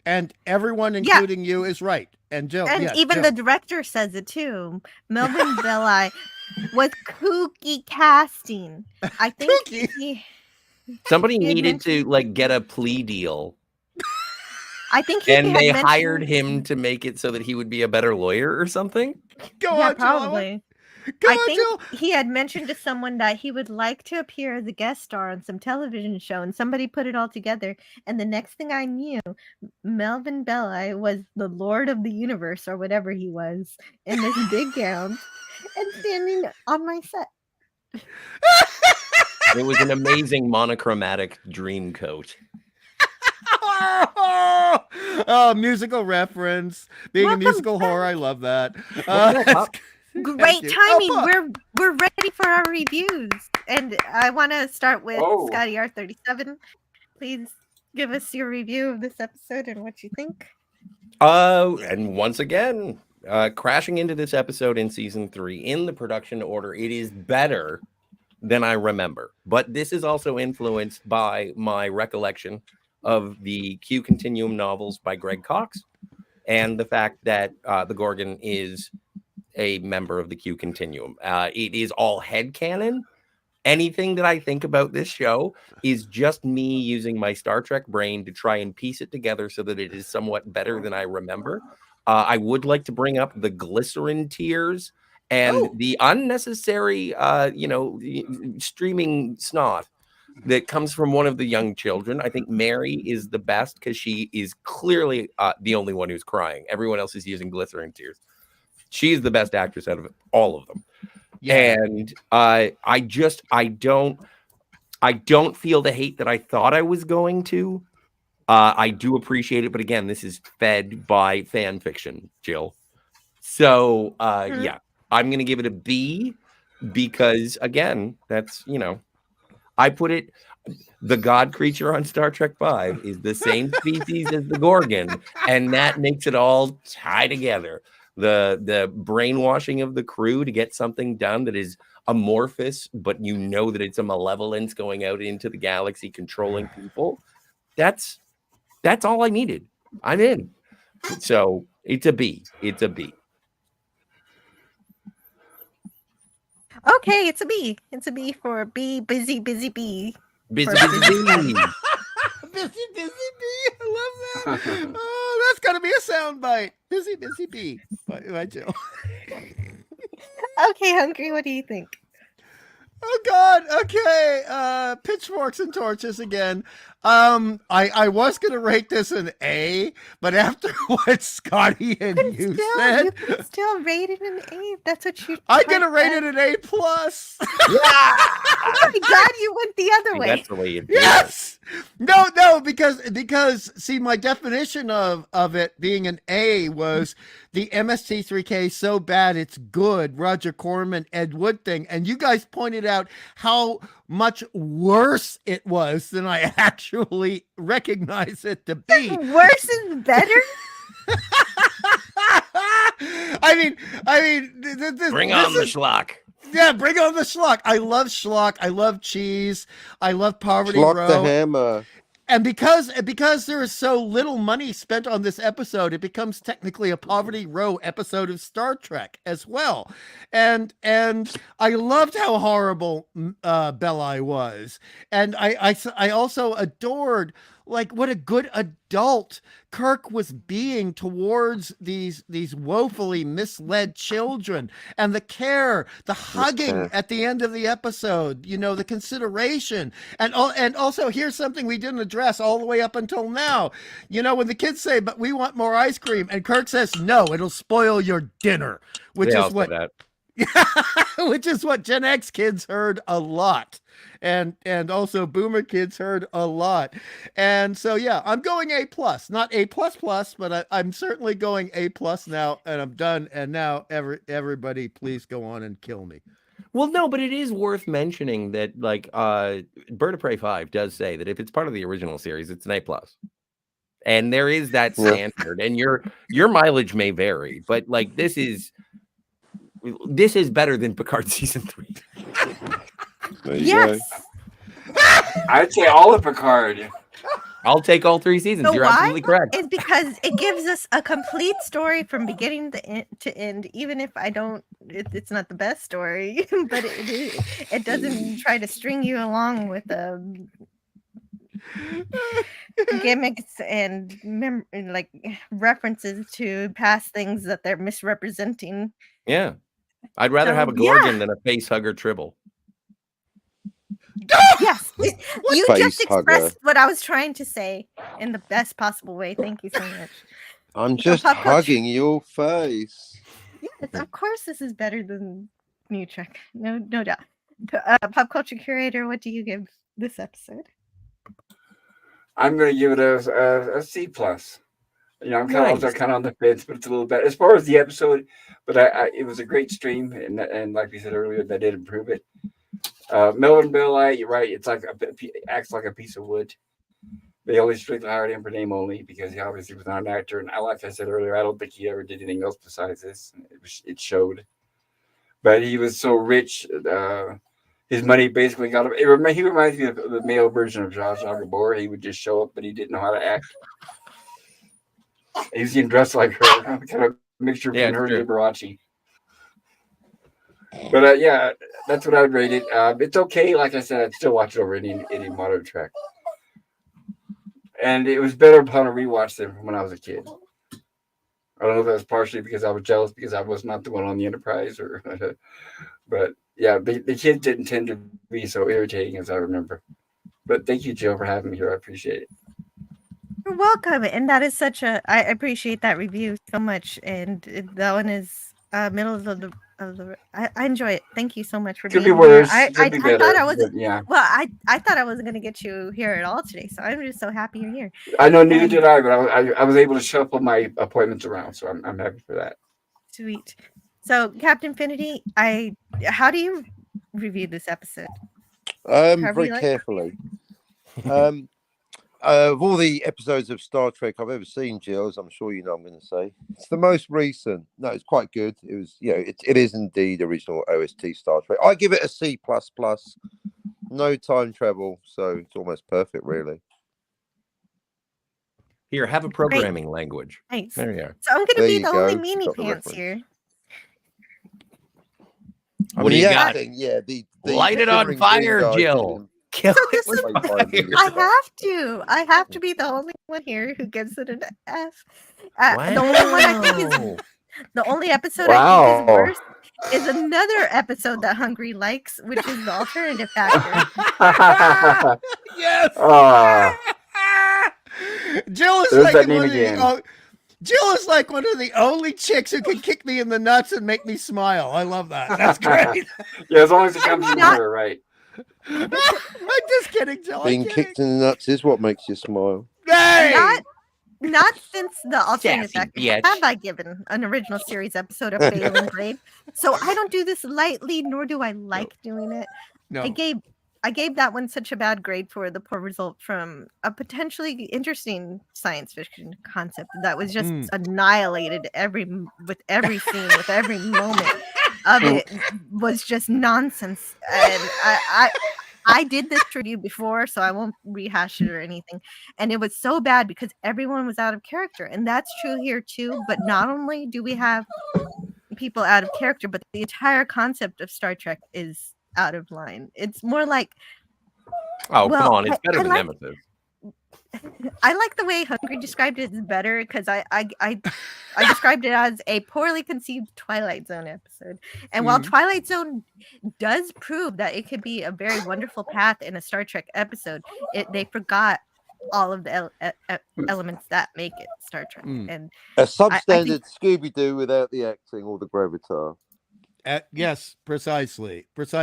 [SPEAKER 7] And everyone, including you, is right. And Jill,
[SPEAKER 4] and even the director says it too. Melvin Belli was kooky casting. I think
[SPEAKER 5] somebody needed to like get a plea deal.
[SPEAKER 4] I think
[SPEAKER 5] they hired him to make it so that he would be a better lawyer or something.
[SPEAKER 7] Go on,
[SPEAKER 4] probably. I think he had mentioned to someone that he would like to appear as a guest star on some television show, and somebody put it all together. And the next thing I knew, Melvin Belli was the Lord of the Universe or whatever he was in this big gown and standing on my set.
[SPEAKER 5] It was an amazing monochromatic dream coat.
[SPEAKER 7] Musical reference. Being a musical horror, I love that.
[SPEAKER 4] Great timing. We're ready for our reviews, and I want to start with Scotty R37. Please give us your review of this episode and what you think.
[SPEAKER 5] And once again, crashing into this episode in season 3 in the production order, it is better than I remember. But this is also influenced by my recollection of the Q Continuum novels by Greg Cox, and the fact that the Gorgon is a member of the Q Continuum. It is all headcanon. Anything that I think about this show is just me using my Star Trek brain to try and piece it together so that it is somewhat better than I remember. I would like to bring up the glycerin tears And the unnecessary, streaming snot that comes from one of the young children. I think Mary is the best because she is clearly the only one who's crying. Everyone else is using glycerin tears. She's the best actress out of all of them. Yeah. And I don't feel the hate that I thought I was going to. I do appreciate it, but again, this is fed by fan fiction, Jill. So yeah, I'm gonna give it a B because again, that's I put it. The god creature on Star Trek V is the same species as the Gorgon, and that makes it all tie together. The brainwashing of the crew to get something done that is amorphous, but you know that it's a malevolence going out into the galaxy, controlling people. That's all I needed. I'm in. So it's a B. It's a B.
[SPEAKER 4] Okay, it's a B. It's a B for B. Busy bee.
[SPEAKER 5] Busy bee.
[SPEAKER 7] Busy bee. I love that. Oh, that's gonna be a soundbite. Busy bee. By Jill.
[SPEAKER 4] Okay, Hungry, what do you think?
[SPEAKER 7] Oh God. Okay. Pitchforks and torches again. I was gonna rate this an A, but after what Scotty and you said,
[SPEAKER 4] you can still rate it an A. That's what you.
[SPEAKER 7] I'm gonna rate it an A+.
[SPEAKER 5] Yeah.
[SPEAKER 4] Oh my God, you went the other way.
[SPEAKER 5] That's the way you do
[SPEAKER 7] Yes. No, because see, my definition of it being an A was the MST3K so bad it's good, Roger Corman, Ed Wood thing, and you guys pointed out how much worse it was than I actually recognize it to be.
[SPEAKER 4] Worse is better.
[SPEAKER 7] I mean,
[SPEAKER 5] Bring on the schlock.
[SPEAKER 7] Yeah, bring on the schlock. I love schlock. I love cheese. I love Poverty
[SPEAKER 6] Schlock
[SPEAKER 7] Row.
[SPEAKER 6] the Hammer.
[SPEAKER 7] And because there is so little money spent on this episode, it becomes technically a Poverty Row episode of Star Trek as well. And I loved how horrible Belli was. And I also adored like what a good adult Kirk was being towards these woefully misled children, and the care, the hugging at the end of the episode, the consideration, and also here's something we didn't address all the way up until now. When the kids say, "But we want more ice cream," and Kirk says, "No, it'll spoil your dinner," which is what Gen X kids heard a lot. And also Boomer kids heard a lot. And so, yeah, I'm going A+, not A++, but I'm certainly going A+ now, and I'm done. And now everybody please go on and kill me.
[SPEAKER 5] Well, no, but it is worth mentioning that like Bird of Prey 5 does say that if it's part of the original series, it's an A+. And there is that standard, and your mileage may vary, but like this is better than Picard season 3.
[SPEAKER 4] Yes.
[SPEAKER 8] I'd say all of Picard.
[SPEAKER 5] I'll take all 3 seasons.
[SPEAKER 4] So
[SPEAKER 5] You're absolutely correct.
[SPEAKER 4] It's because it gives us a complete story from beginning to end, even if it's not the best story, but it doesn't try to string you along with gimmicks and like references to past things that they're misrepresenting.
[SPEAKER 5] Yeah. I'd rather have a Gorgon than a face hugger Tribble.
[SPEAKER 4] Yes, you just expressed what I was trying to say in the best possible way. Thank you so much.
[SPEAKER 6] I'm just hugging your face.
[SPEAKER 4] Yes, of course, this is better than New Trek. No doubt. Pop culture curator, what do you give this episode?
[SPEAKER 8] I'm going to give it a C+. I'm kind of on the fence, but it's a little bit as far as the episode. But it was a great stream, and like we said earlier, that did improve it. Melvin Belli, you're right. It's like acts like a piece of wood. They only strictly hired him for name only because he obviously was not an actor. And like I said earlier, I don't think he ever did anything else besides this. It showed. But he was so rich, his money basically got him. He reminds me of the male version of Zsa Zsa Gabor. He would just show up, but he didn't know how to act. He was getting dressed like her, kind of mixture between her and Liberace. But that's what I would rate it. It's okay. Like I said, I'd still watch it over any modern Trek. And it was better upon a rewatch than when I was a kid. I don't know if that was partially because I was jealous because I was not the one on the Enterprise, or, but yeah, the kids didn't tend to be so irritating as I remember. But thank you, Jill, for having me here. I appreciate it.
[SPEAKER 4] You're welcome. And that is such a, I appreciate that review so much. And that one is middle of the I enjoy it. Thank you so much for
[SPEAKER 8] Could
[SPEAKER 4] being
[SPEAKER 8] be worse.
[SPEAKER 4] here.
[SPEAKER 8] Could be
[SPEAKER 4] I thought
[SPEAKER 8] better.
[SPEAKER 4] I was,
[SPEAKER 8] Yeah.
[SPEAKER 4] well, I thought I wasn't going to get you here at all today. So I'm just so happy you're here.
[SPEAKER 8] I know, neither did I, but I was able to shuffle my appointments around, so I'm happy for that.
[SPEAKER 4] Sweet. So Captain Infinity, how do you review this episode?
[SPEAKER 6] Very carefully. Of all the episodes of Star Trek I've ever seen, Jill, as I'm sure you know, I'm going to say it's the most recent. No, it's quite good. It was, it is indeed original OST Star Trek. I give it a C++. No time travel, so it's almost perfect, really.
[SPEAKER 5] Here, have a programming language.
[SPEAKER 4] Nice.
[SPEAKER 5] There you are.
[SPEAKER 4] So I'm going to be the only meanie pants here.
[SPEAKER 5] What do you got?
[SPEAKER 6] Yeah, the
[SPEAKER 5] light it on fire, Jill. Kill it with fire.
[SPEAKER 4] I have to be the only one here who gives it an F.
[SPEAKER 5] Wow.
[SPEAKER 4] The only one I think is the only episode I think is worse is another episode that Hungry likes, which is the alternative factor.
[SPEAKER 7] Yes. Jill is like Jill is like one of the only chicks who can kick me in the nuts and make me smile. I love that. That's great.
[SPEAKER 8] Yeah, as long as it comes from her, right?
[SPEAKER 7] I'm just kidding, Jill.
[SPEAKER 6] Being kicked in the nuts is what makes you smile.
[SPEAKER 7] Hey!
[SPEAKER 4] Not since the alternative factor
[SPEAKER 5] bitch.
[SPEAKER 4] have I given an original series episode a failing grade. So I don't do this lightly, nor do I like doing it.
[SPEAKER 7] No.
[SPEAKER 4] I gave that one such a bad grade for the poor result from a potentially interesting science fiction concept that was just annihilated with every scene, with every moment of it was just nonsense. And I did this review before, so I won't rehash it or anything. And it was so bad because everyone was out of character. And that's true here too. But not only do we have people out of character, but the entire concept of Star Trek is out of line. It's more like,
[SPEAKER 5] come on, it's better than Nemesis.
[SPEAKER 4] I like the way Hungry described it is better because I described it as a poorly conceived Twilight Zone episode. And while Twilight Zone does prove that it could be a very wonderful path in a Star Trek episode, they forgot all of the elements that make it Star Trek. And
[SPEAKER 6] a substandard Scooby-Doo without the acting or the gravitas.
[SPEAKER 7] Yes, precisely. It was,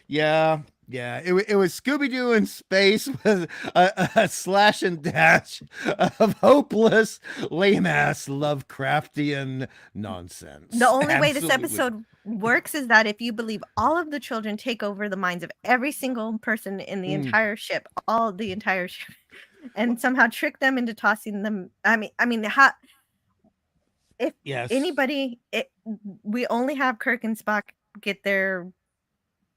[SPEAKER 7] it was Scooby-Doo in space with a slash and dash of hopeless, lame-ass Lovecraftian nonsense.
[SPEAKER 4] The only way this episode works is that if you believe all of the children take over the minds of every single person in the entire ship, and somehow trick them into tossing them. If anybody, we only have Kirk and Spock get their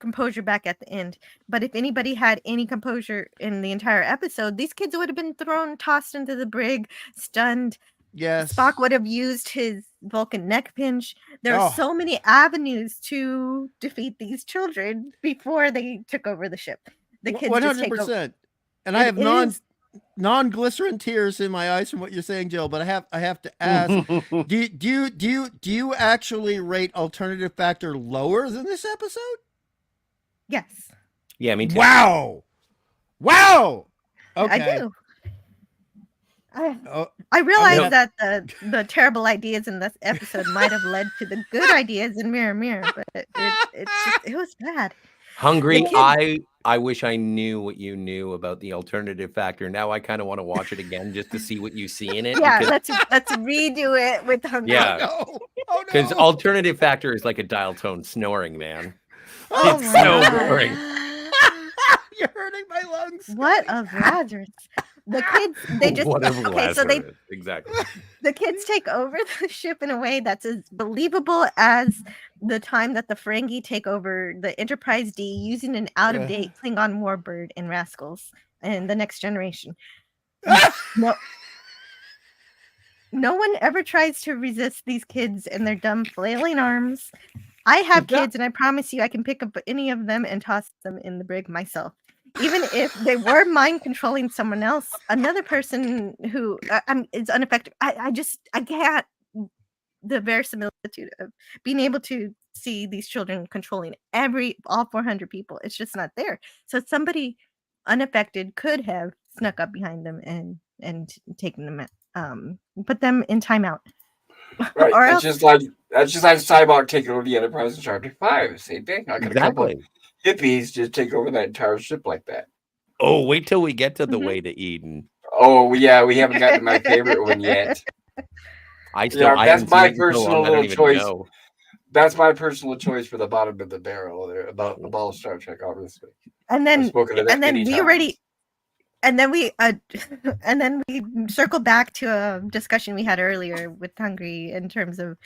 [SPEAKER 4] composure back at the end. But if anybody had any composure in the entire episode, these kids would have been tossed into the brig, stunned.
[SPEAKER 7] Yes.
[SPEAKER 4] Spock would have used his Vulcan neck pinch. There are so many avenues to defeat these children before they took over the ship. The kids
[SPEAKER 7] 100%. And I have non-glycerin tears in my eyes from what you're saying, Jill, but I have to ask, do you actually rate alternative factor lower than this episode?
[SPEAKER 4] Yes.
[SPEAKER 5] Yeah, me too.
[SPEAKER 7] Wow. Okay.
[SPEAKER 4] I do. I realize that the terrible ideas in this episode might have led to the good ideas in Mirror Mirror, but it was bad.
[SPEAKER 5] Hungry, I wish I knew what you knew about the alternative factor. Now I kind of want to watch it again just to see what you see in it.
[SPEAKER 4] Yeah, let's redo it with Hungry.
[SPEAKER 5] Yeah, because alternative factor is like a dial tone snoring, man.
[SPEAKER 4] Oh,
[SPEAKER 5] it's so boring.
[SPEAKER 7] You're hurting my lungs.
[SPEAKER 4] What of Lazarus? The kids, they just
[SPEAKER 5] exactly.
[SPEAKER 4] The kids take over the ship in a way that's as believable as the time that the Ferengi take over the Enterprise D using an out-of-date Klingon warbird in Rascals and the Next Generation. No one ever tries to resist these kids and their dumb flailing arms. I have kids, and I promise you, I can pick up any of them and toss them in the brig myself. Even if they were mind controlling someone else, another person who is unaffected, I can't the verisimilitude of being able to see these children controlling all 400 people. It's just not there. So somebody unaffected could have snuck up behind them and taken them put them in timeout.
[SPEAKER 8] Right.
[SPEAKER 4] Or
[SPEAKER 8] That's
[SPEAKER 4] else
[SPEAKER 8] just like Cyborg taking over the Enterprise in Star Trek 5. Same thing. I got a couple of
[SPEAKER 5] Exactly.
[SPEAKER 8] hippies just take over that entire ship like that.
[SPEAKER 5] Oh, wait till we get to the
[SPEAKER 4] Mhm.
[SPEAKER 5] way to Eden.
[SPEAKER 8] Oh yeah, we haven't gotten to my favorite one yet.
[SPEAKER 5] I
[SPEAKER 8] That's
[SPEAKER 5] haven't
[SPEAKER 8] my
[SPEAKER 5] seen it in so
[SPEAKER 8] personal
[SPEAKER 5] long, I don't
[SPEAKER 8] little
[SPEAKER 5] even
[SPEAKER 8] choice.
[SPEAKER 5] know.
[SPEAKER 8] That's my personal choice for the bottom of the barrel there about all Star Trek, obviously.
[SPEAKER 4] and
[SPEAKER 8] I've
[SPEAKER 4] then
[SPEAKER 8] spoken of that
[SPEAKER 4] and then
[SPEAKER 8] many
[SPEAKER 4] we
[SPEAKER 8] times.
[SPEAKER 4] already and then we and then we circle back to a discussion we had earlier with Hungry in terms of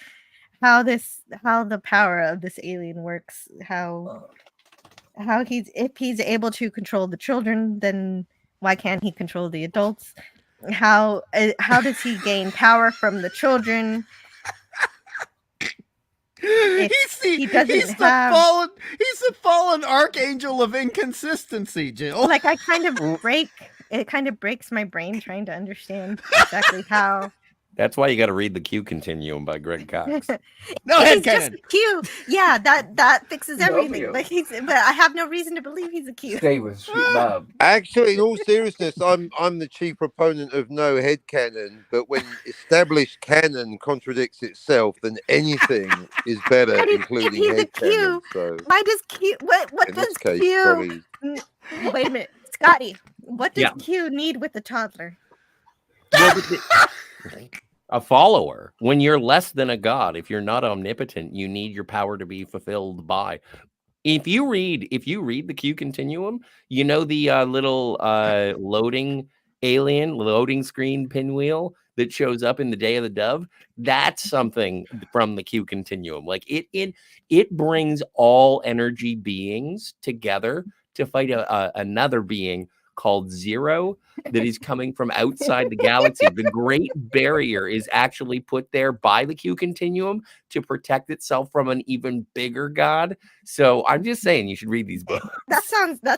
[SPEAKER 4] how the power of this alien works, how if he's able to control the children, then why can't he control the adults? How does he gain power from the children? He doesn't
[SPEAKER 7] he's
[SPEAKER 4] have
[SPEAKER 7] the fallen archangel of inconsistency, Jill.
[SPEAKER 4] like it kind of breaks my brain trying to understand exactly how.
[SPEAKER 5] That's why you got to read The Q Continuum by Greg Cox.
[SPEAKER 7] No
[SPEAKER 4] he's
[SPEAKER 7] head
[SPEAKER 4] just
[SPEAKER 7] cannon.
[SPEAKER 4] a Q. Yeah, that fixes everything.
[SPEAKER 8] W.
[SPEAKER 4] But I have no reason to believe he's a Q.
[SPEAKER 8] Stay with Sweet Bob.
[SPEAKER 6] Actually, in all seriousness, I'm the chief proponent of no headcanon, but when established canon contradicts itself, then anything is better,
[SPEAKER 4] But
[SPEAKER 6] including
[SPEAKER 4] he's a Q.
[SPEAKER 6] headcanon. So
[SPEAKER 4] Why does Q? What
[SPEAKER 6] in
[SPEAKER 4] does
[SPEAKER 6] this case,
[SPEAKER 4] Q?
[SPEAKER 6] probably
[SPEAKER 4] Wait a minute, Scotty. What does
[SPEAKER 5] Yeah.
[SPEAKER 4] Q need with the toddler?
[SPEAKER 5] Well, a follower. When you're less than a god, if you're not omnipotent, you need your power to be fulfilled by. If you read the Q Continuum, you know the little loading screen pinwheel that shows up in the Day of the Dove. That's something from the Q Continuum. Like it brings all energy beings together to fight another being called Zero that is coming from outside the galaxy. The Great Barrier is actually put there by the Q Continuum to protect itself from an even bigger god. So I'm just saying you should read these books.
[SPEAKER 4] That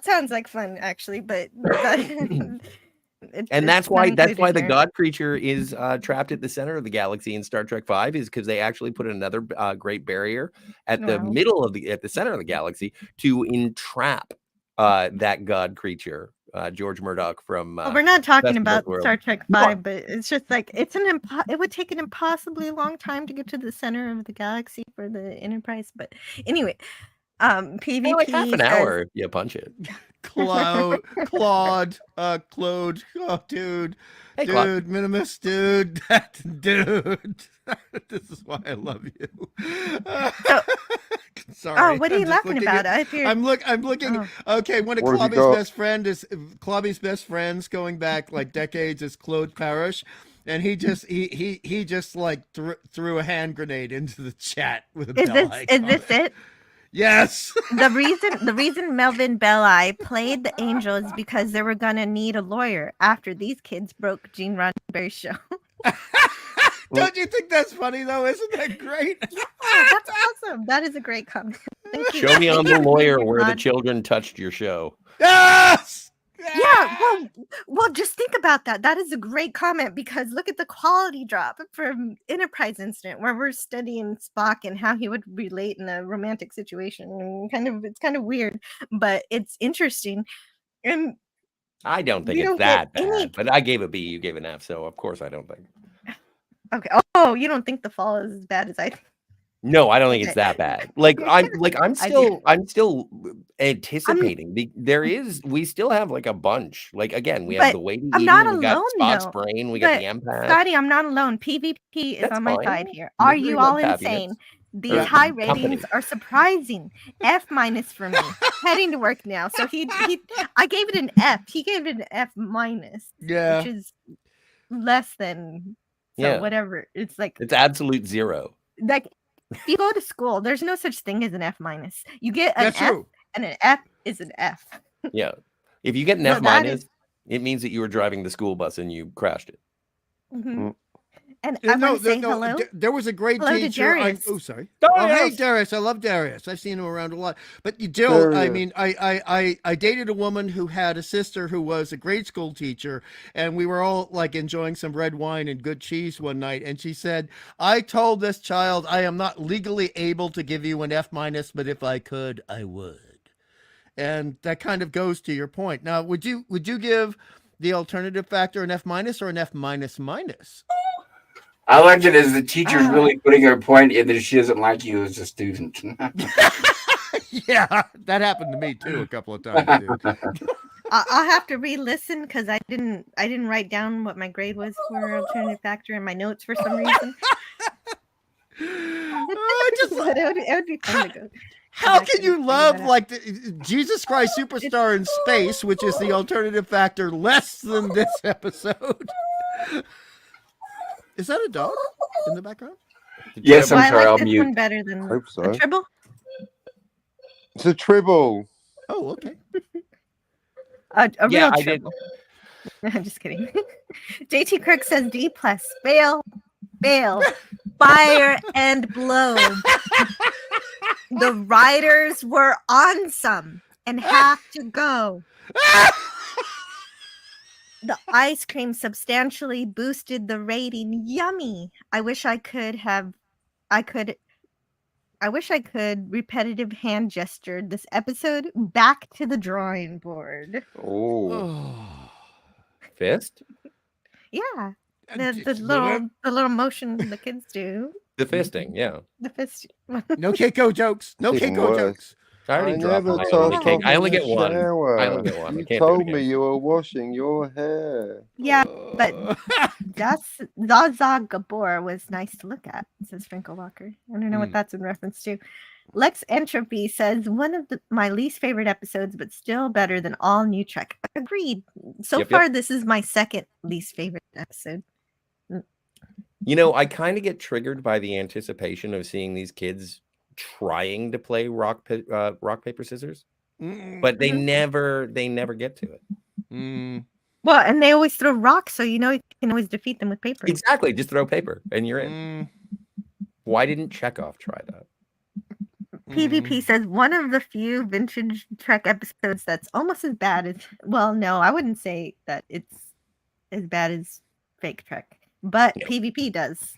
[SPEAKER 4] sounds like fun, actually, but
[SPEAKER 5] And that's why the
[SPEAKER 4] here.
[SPEAKER 5] god creature is trapped at the center of the galaxy in Star Trek V, is because they actually put another Great Barrier at the
[SPEAKER 4] Wow.
[SPEAKER 5] at the center of the galaxy to entrap that god creature, George Murdoch from.
[SPEAKER 4] Well, we're not talking
[SPEAKER 5] Best of Both
[SPEAKER 4] about
[SPEAKER 5] Worlds.
[SPEAKER 4] Star Trek
[SPEAKER 5] No.
[SPEAKER 4] 5, but it's just like it would take an impossibly long time to get to the center of the galaxy for the Enterprise. But anyway, PvP
[SPEAKER 5] Like half an hour if you punch it.
[SPEAKER 7] Claude, oh, dude,
[SPEAKER 5] Hey, Claude.
[SPEAKER 7] dude, Minimus, dude, dude. This is why I love you. Sorry.
[SPEAKER 4] Oh, what are
[SPEAKER 7] I'm
[SPEAKER 4] you
[SPEAKER 7] just
[SPEAKER 4] laughing
[SPEAKER 7] looking
[SPEAKER 4] about?
[SPEAKER 7] at-
[SPEAKER 4] I fear.
[SPEAKER 7] I'm looking.
[SPEAKER 4] Oh.
[SPEAKER 7] Okay, one of
[SPEAKER 6] What have you
[SPEAKER 7] Clobby's
[SPEAKER 6] got?
[SPEAKER 7] best friend is Clobby's best friends going back like decades is Claude Parrish, and he just like threw a hand grenade into the chat with a bell
[SPEAKER 4] Is
[SPEAKER 7] icon.
[SPEAKER 4] this it?
[SPEAKER 7] Yes.
[SPEAKER 4] The reason Melvin Belli played the angel is because they were gonna need a lawyer after these kids broke Gene Roddenberry's show.
[SPEAKER 7] Don't you think that's funny though? Isn't that great?
[SPEAKER 4] Yeah, that's awesome. That is a great comment. Thank you.
[SPEAKER 5] Show me on the lawyer where the
[SPEAKER 4] Ron.
[SPEAKER 5] children touched your show.
[SPEAKER 7] Yes.
[SPEAKER 4] Yeah, well, just think about that. That is a great comment because look at the quality drop from Enterprise Incident, where we're studying Spock and how he would relate in a romantic situation. And it's kind of weird, but it's interesting. And
[SPEAKER 5] I don't think
[SPEAKER 4] we
[SPEAKER 5] it's
[SPEAKER 4] don't
[SPEAKER 5] that
[SPEAKER 4] get
[SPEAKER 5] bad,
[SPEAKER 4] any-
[SPEAKER 5] but I gave a B, you gave an F, so of course I don't think.
[SPEAKER 4] okay. Oh, you don't think the fall is as bad as I?
[SPEAKER 5] No, I don't think it's
[SPEAKER 4] Okay.
[SPEAKER 5] that bad. I'm
[SPEAKER 4] I do.
[SPEAKER 5] still anticipating. We still have like a bunch. Like again, we have
[SPEAKER 4] But
[SPEAKER 5] the waiting.
[SPEAKER 4] I'm not
[SPEAKER 5] we got
[SPEAKER 4] alone,
[SPEAKER 5] Spock's
[SPEAKER 4] though.
[SPEAKER 5] brain. We got
[SPEAKER 4] But
[SPEAKER 5] the empath.
[SPEAKER 4] Scotty, I'm not alone. PvP is
[SPEAKER 5] That's
[SPEAKER 4] on my
[SPEAKER 5] fine.
[SPEAKER 4] side here. Are
[SPEAKER 5] Misery
[SPEAKER 4] you all
[SPEAKER 5] loves happiness.
[SPEAKER 4] insane? These
[SPEAKER 5] Yeah.
[SPEAKER 4] high
[SPEAKER 5] Company.
[SPEAKER 4] ratings are surprising. F- for me. Heading to work now. So I gave it an F. He gave it an F-,
[SPEAKER 7] Yeah.
[SPEAKER 4] which is less than. So
[SPEAKER 5] Yeah.
[SPEAKER 4] whatever. It's like
[SPEAKER 5] It's absolute zero.
[SPEAKER 4] if you go to school, there's no such thing as an F-. You get an
[SPEAKER 7] That's
[SPEAKER 4] F,
[SPEAKER 7] true.
[SPEAKER 4] and an F is an F.
[SPEAKER 5] Yeah. If you get an
[SPEAKER 4] No,
[SPEAKER 5] F-,
[SPEAKER 4] that is-
[SPEAKER 5] it means that you were driving the school bus and you crashed it.
[SPEAKER 4] Mhm. And I want to say hello.
[SPEAKER 7] There was a great
[SPEAKER 4] Hello to
[SPEAKER 7] teacher.
[SPEAKER 4] Darius.
[SPEAKER 7] Sorry. Oh, hey,
[SPEAKER 5] Darius!
[SPEAKER 7] Darius. I love Darius. I've seen him around a lot. But Jill, I
[SPEAKER 6] Darius.
[SPEAKER 7] mean, I dated a woman who had a sister who was a grade school teacher, and we were all like enjoying some red wine and good cheese one night. And she said, I told this child, I am not legally able to give you an F-, but if I could, I would. And that kind of goes to your point. Now, would you give the alternative factor an F- or an F-?
[SPEAKER 8] I like it as the teacher's really putting her point in that she doesn't like you as a student.
[SPEAKER 7] Yeah, that happened to me too a couple of times. Dude.
[SPEAKER 4] I'll have to re-listen because I didn't write down what my grade was for alternative factor in my notes for some reason. But it would be fun to go.
[SPEAKER 7] How can you love like the Jesus Christ Superstar in Space, which is the alternative factor, less than this episode? Is that a dog in the background?
[SPEAKER 8] Yes, I'm
[SPEAKER 4] Well,
[SPEAKER 8] sorry,
[SPEAKER 4] I
[SPEAKER 8] I'll
[SPEAKER 4] like this
[SPEAKER 8] mute.
[SPEAKER 4] one better than
[SPEAKER 6] Hope so.
[SPEAKER 4] a tribble.
[SPEAKER 6] It's a tribble.
[SPEAKER 7] Oh, okay.
[SPEAKER 4] A
[SPEAKER 5] Yeah,
[SPEAKER 4] real
[SPEAKER 5] I did.
[SPEAKER 4] tribble. I'm just kidding. JT Kirk says D+. Fail, fire and blow. The writers were on some and have to go. The ice cream substantially boosted the rating. Yummy. I wish I could repetitive hand gestured this episode back to the drawing board.
[SPEAKER 6] Oh.
[SPEAKER 5] Fist?
[SPEAKER 4] Yeah. The little motion the kids do.
[SPEAKER 5] The fisting, yeah.
[SPEAKER 4] The fist.
[SPEAKER 7] No Keiko jokes. No
[SPEAKER 6] It's even
[SPEAKER 7] Keiko
[SPEAKER 6] worse.
[SPEAKER 7] jokes.
[SPEAKER 5] I already
[SPEAKER 6] I
[SPEAKER 5] dropped
[SPEAKER 6] never
[SPEAKER 5] my
[SPEAKER 6] tossed
[SPEAKER 5] only cake.
[SPEAKER 6] off
[SPEAKER 5] I only
[SPEAKER 6] in the
[SPEAKER 5] get one.
[SPEAKER 6] shower.
[SPEAKER 5] I only get one. I
[SPEAKER 6] You
[SPEAKER 5] can't
[SPEAKER 6] told
[SPEAKER 5] do it
[SPEAKER 6] me
[SPEAKER 5] again.
[SPEAKER 6] you were washing your hair.
[SPEAKER 4] Yeah, but Zaza Gabor was nice to look at, says Frankel Walker. I don't know what that's in reference to. Lex Entropy says, one of my least favorite episodes, but still better than all New Trek. Agreed. So far, this is my second least favorite episode.
[SPEAKER 5] You know, I kind of get triggered by the anticipation of seeing these kids trying to play rock, paper, scissors, but they never get to it.
[SPEAKER 4] Well, and they always throw rocks, so you can always defeat them with paper.
[SPEAKER 5] Exactly, just throw paper and you're in. Why didn't Chekhov try that?
[SPEAKER 4] PvP says one of the few vintage Trek episodes that's almost as bad as. Well, no, I wouldn't say that it's as bad as fake Trek, but PvP does.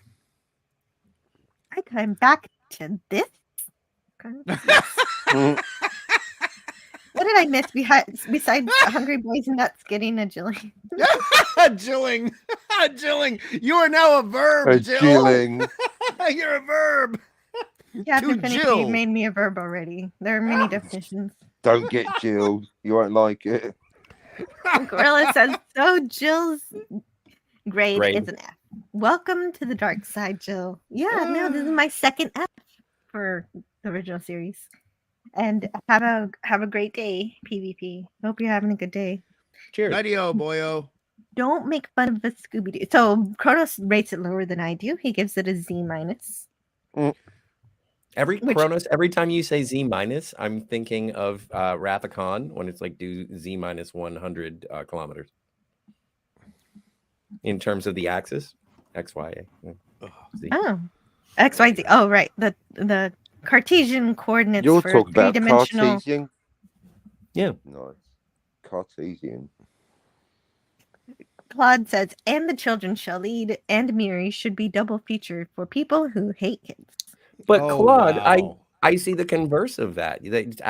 [SPEAKER 4] I come back to this. What did I miss besides Hungry Boys Nuts getting a jilling?
[SPEAKER 7] Jilling. Jilling. You are now a verb,
[SPEAKER 6] A
[SPEAKER 7] Jill.
[SPEAKER 6] jilling.
[SPEAKER 7] You're a verb.
[SPEAKER 4] Captain Finicky made me a verb already. There are many definitions.
[SPEAKER 6] Don't get Jill. You won't like it.
[SPEAKER 4] Gorilla says, so Jill's grade is an F. Welcome to the dark side, Jill. Yeah, no, this is my second F for the original series. And have a great day, PvP. Hope you're having a good day.
[SPEAKER 5] Cheers.
[SPEAKER 7] Nighty-o, boyo.
[SPEAKER 4] Don't make fun of the Scooby-Doo. So Kronos rates it lower than I do. He gives it a Z-.
[SPEAKER 5] Kronos, every time you say Z-, I'm thinking of Wrath of Khan when it's like do Z- 100 kilometers. In terms of the axis, X, Y, A. Z.
[SPEAKER 4] Oh, X, Y, Z. Oh, right. The Cartesian coordinates
[SPEAKER 6] You're
[SPEAKER 4] for
[SPEAKER 6] talking about
[SPEAKER 4] three-dimensional.
[SPEAKER 6] Cartesian?
[SPEAKER 5] Yeah.
[SPEAKER 6] Nice. Cartesian.
[SPEAKER 4] Claude says, and the children shall lead, and Miri should be double featured for people who hate kids.
[SPEAKER 5] But Claude,
[SPEAKER 7] wow.
[SPEAKER 5] I see the converse of that. It's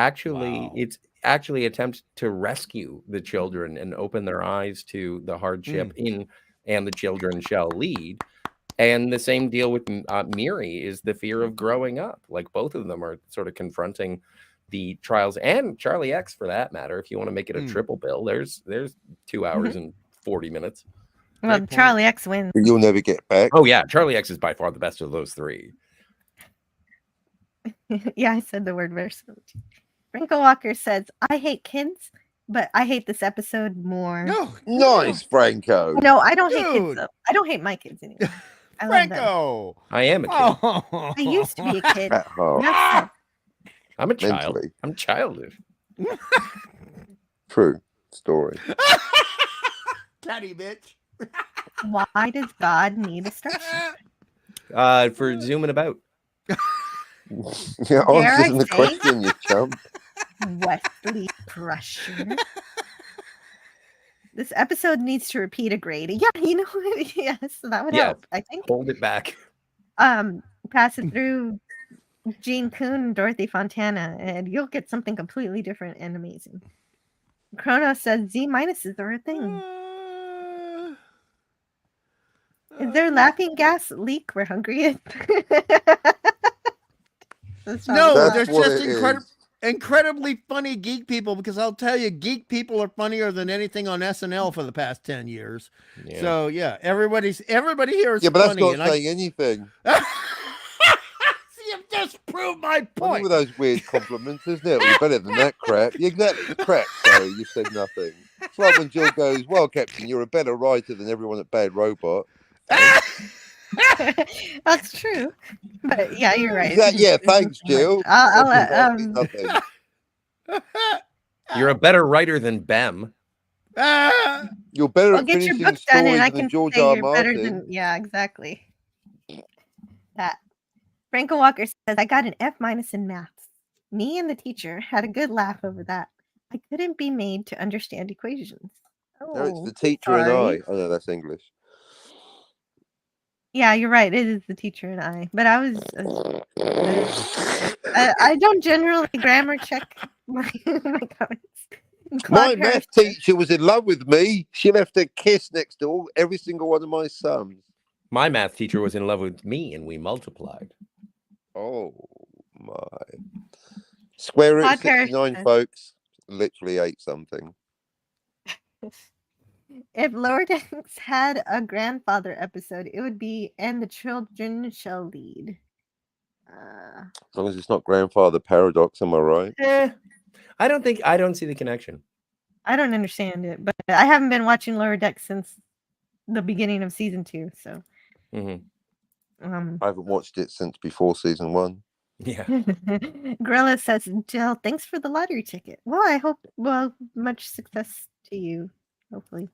[SPEAKER 5] actually attempt to rescue the children and open their eyes to the hardship and the children shall lead. And the same deal with Miri is the fear of growing up. Like both of them are sort of confronting the trials, and Charlie X for that matter. If you want to make it a triple bill, there's 2 hours and 40 minutes.
[SPEAKER 4] Well, Charlie X wins.
[SPEAKER 6] You'll never get back.
[SPEAKER 5] Oh yeah, Charlie X is by far the best of those three.
[SPEAKER 4] Yeah, I said the word versatility. Franco Walker says, I hate kids, but I hate this episode more.
[SPEAKER 7] No.
[SPEAKER 6] Nice, Franco.
[SPEAKER 4] No, I don't hate kids, though. I don't hate my kids anymore. I love them.
[SPEAKER 7] Franco.
[SPEAKER 5] I am a kid.
[SPEAKER 7] Oh.
[SPEAKER 4] I used to be a kid.
[SPEAKER 6] At heart.
[SPEAKER 4] Now
[SPEAKER 5] I'm a child.
[SPEAKER 6] Mentally.
[SPEAKER 5] I'm childish.
[SPEAKER 6] True story.
[SPEAKER 7] Catty bitch.
[SPEAKER 4] Why does God need a starship?
[SPEAKER 5] For zooming about.
[SPEAKER 6] Yeah,
[SPEAKER 4] Dare I
[SPEAKER 6] answering the
[SPEAKER 4] say?
[SPEAKER 6] question, you chump.
[SPEAKER 4] Wesley Crusher. This episode needs to repeat a grade. Yeah, you know what? Yes, that would
[SPEAKER 5] Yes.
[SPEAKER 4] help. I think.
[SPEAKER 5] Hold it back.
[SPEAKER 4] Pass it through Gene Kuhn and Dorothy Fontana, and you'll get something completely different and amazing. Kronos says Z minuses are a thing. Is there laughing gas leak? We're hungry.
[SPEAKER 7] No,
[SPEAKER 6] That's
[SPEAKER 7] there's
[SPEAKER 6] what
[SPEAKER 7] just
[SPEAKER 6] it is.
[SPEAKER 7] incredibly funny geek people, because I'll tell you, geek people are funnier than anything on SNL for the past 10 years.
[SPEAKER 5] Yeah.
[SPEAKER 7] So yeah, everybody here is
[SPEAKER 6] Yeah, but that's
[SPEAKER 7] funny.
[SPEAKER 6] not saying anything.
[SPEAKER 7] You've just proved my
[SPEAKER 6] Funny
[SPEAKER 7] point.
[SPEAKER 6] with those weird compliments, isn't it? Well, you're better than that crap. Yeah, exactly. Crap. Sorry, you said nothing. It's like when Jill goes, "Well, Captain, you're a better writer than everyone at Bad Robot."
[SPEAKER 4] That's true, but yeah, you're right.
[SPEAKER 6] Yeah, thanks, Jill.
[SPEAKER 4] I'll
[SPEAKER 6] That's exactly nothing.
[SPEAKER 5] You're a better writer than Bem.
[SPEAKER 6] You're better
[SPEAKER 4] I'll
[SPEAKER 6] at
[SPEAKER 4] get your
[SPEAKER 6] finishing
[SPEAKER 4] book done, and
[SPEAKER 6] stories
[SPEAKER 4] I
[SPEAKER 6] than
[SPEAKER 4] can
[SPEAKER 6] George
[SPEAKER 4] say
[SPEAKER 6] R.
[SPEAKER 4] you're better
[SPEAKER 6] Martin.
[SPEAKER 4] than. Yeah, exactly. That. Franco Walker says, I got an F- in maths. Me and the teacher had a good laugh over that. I couldn't be made to understand equations.
[SPEAKER 6] No, it's
[SPEAKER 4] Oh,
[SPEAKER 6] the teacher and
[SPEAKER 4] sorry.
[SPEAKER 6] I. Oh no, that's English.
[SPEAKER 4] Yeah, you're right. It is the teacher and I. But I was. I don't generally grammar check my comments.
[SPEAKER 6] My math teacher was in love with me. She left a kiss next to every single one of my sums.
[SPEAKER 5] My math teacher was in love with me, and we multiplied.
[SPEAKER 6] Oh my! Square root of
[SPEAKER 4] Todd Parrish
[SPEAKER 6] 69,
[SPEAKER 4] says,
[SPEAKER 6] folks. Literally 8 something.
[SPEAKER 4] if Lower Decks had a grandfather episode, it would be "And the Children Shall Lead."
[SPEAKER 6] As long as it's not grandfather paradox, am I right?
[SPEAKER 5] I don't see the connection.
[SPEAKER 4] I don't understand it, but I haven't been watching Lower Decks since the beginning of season 2, so.
[SPEAKER 5] Mm-hmm.
[SPEAKER 6] I haven't watched it since before season 1.
[SPEAKER 5] Yeah.
[SPEAKER 4] Gorilla says, Jill, thanks for the lottery ticket. Well, much success to you, hopefully.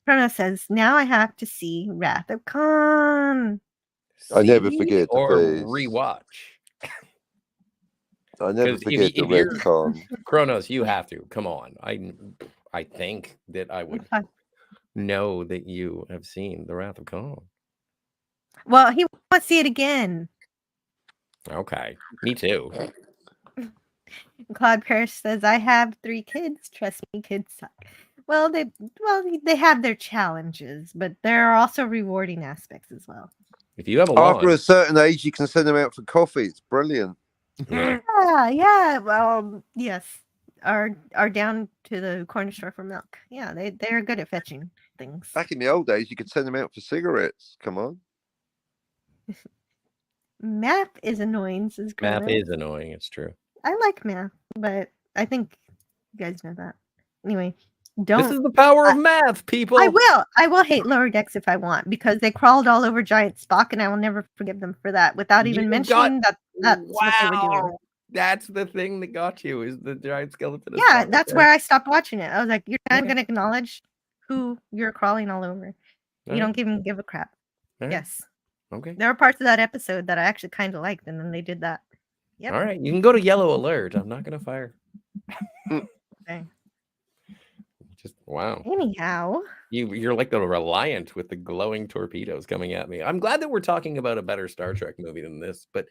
[SPEAKER 4] Chrono says, now I have to see Wrath of Khan.
[SPEAKER 6] I never forget the
[SPEAKER 5] or
[SPEAKER 6] face.
[SPEAKER 5] rewatch.
[SPEAKER 6] I never
[SPEAKER 5] 'Cause
[SPEAKER 6] forget the
[SPEAKER 5] you're-
[SPEAKER 6] red con.
[SPEAKER 5] Kronos, you have to. Come on. I think that I would know that you have seen The Wrath of Khan.
[SPEAKER 4] Well, he wants to see it again.
[SPEAKER 5] Okay. Me too.
[SPEAKER 4] Claude Parrish says, I have 3 kids. Trust me, kids suck. Well, they have their challenges, but there are also rewarding aspects as well.
[SPEAKER 5] If you have a
[SPEAKER 6] After a certain age, you can send them out for coffee. It's brilliant.
[SPEAKER 4] Yeah. Well, yes. Are down to the corner store for milk. Yeah, they're good at fetching things.
[SPEAKER 6] Back in the old days, you could send them out for cigarettes. Come on.
[SPEAKER 4] Math is annoying, says
[SPEAKER 5] Math
[SPEAKER 4] Grandma.
[SPEAKER 5] is annoying. It's true.
[SPEAKER 4] I like math, but I think you guys know that. Anyway, don't.
[SPEAKER 5] This is the power of math, people.
[SPEAKER 4] I will hate Lower Decks if I want, because they crawled all over Giant Spock, and I will never forgive them for that without even mentioning that's what they were doing.
[SPEAKER 5] That's the thing that got you, is the giant skeleton.
[SPEAKER 4] Yeah, that's where I stopped watching it. I was like, you're not going to acknowledge who you're crawling all over. You don't even give a crap. Yes.
[SPEAKER 5] Okay.
[SPEAKER 4] There were parts of that episode that I actually kind of liked, and then they did that. Yep.
[SPEAKER 5] All right. You can go to yellow alert. I'm not going to fire.
[SPEAKER 4] Okay.
[SPEAKER 5] Just wow.
[SPEAKER 4] Anyhow.
[SPEAKER 5] You're like the Reliant with the glowing torpedoes coming at me. I'm glad that we're talking about a better Star Trek movie than this, but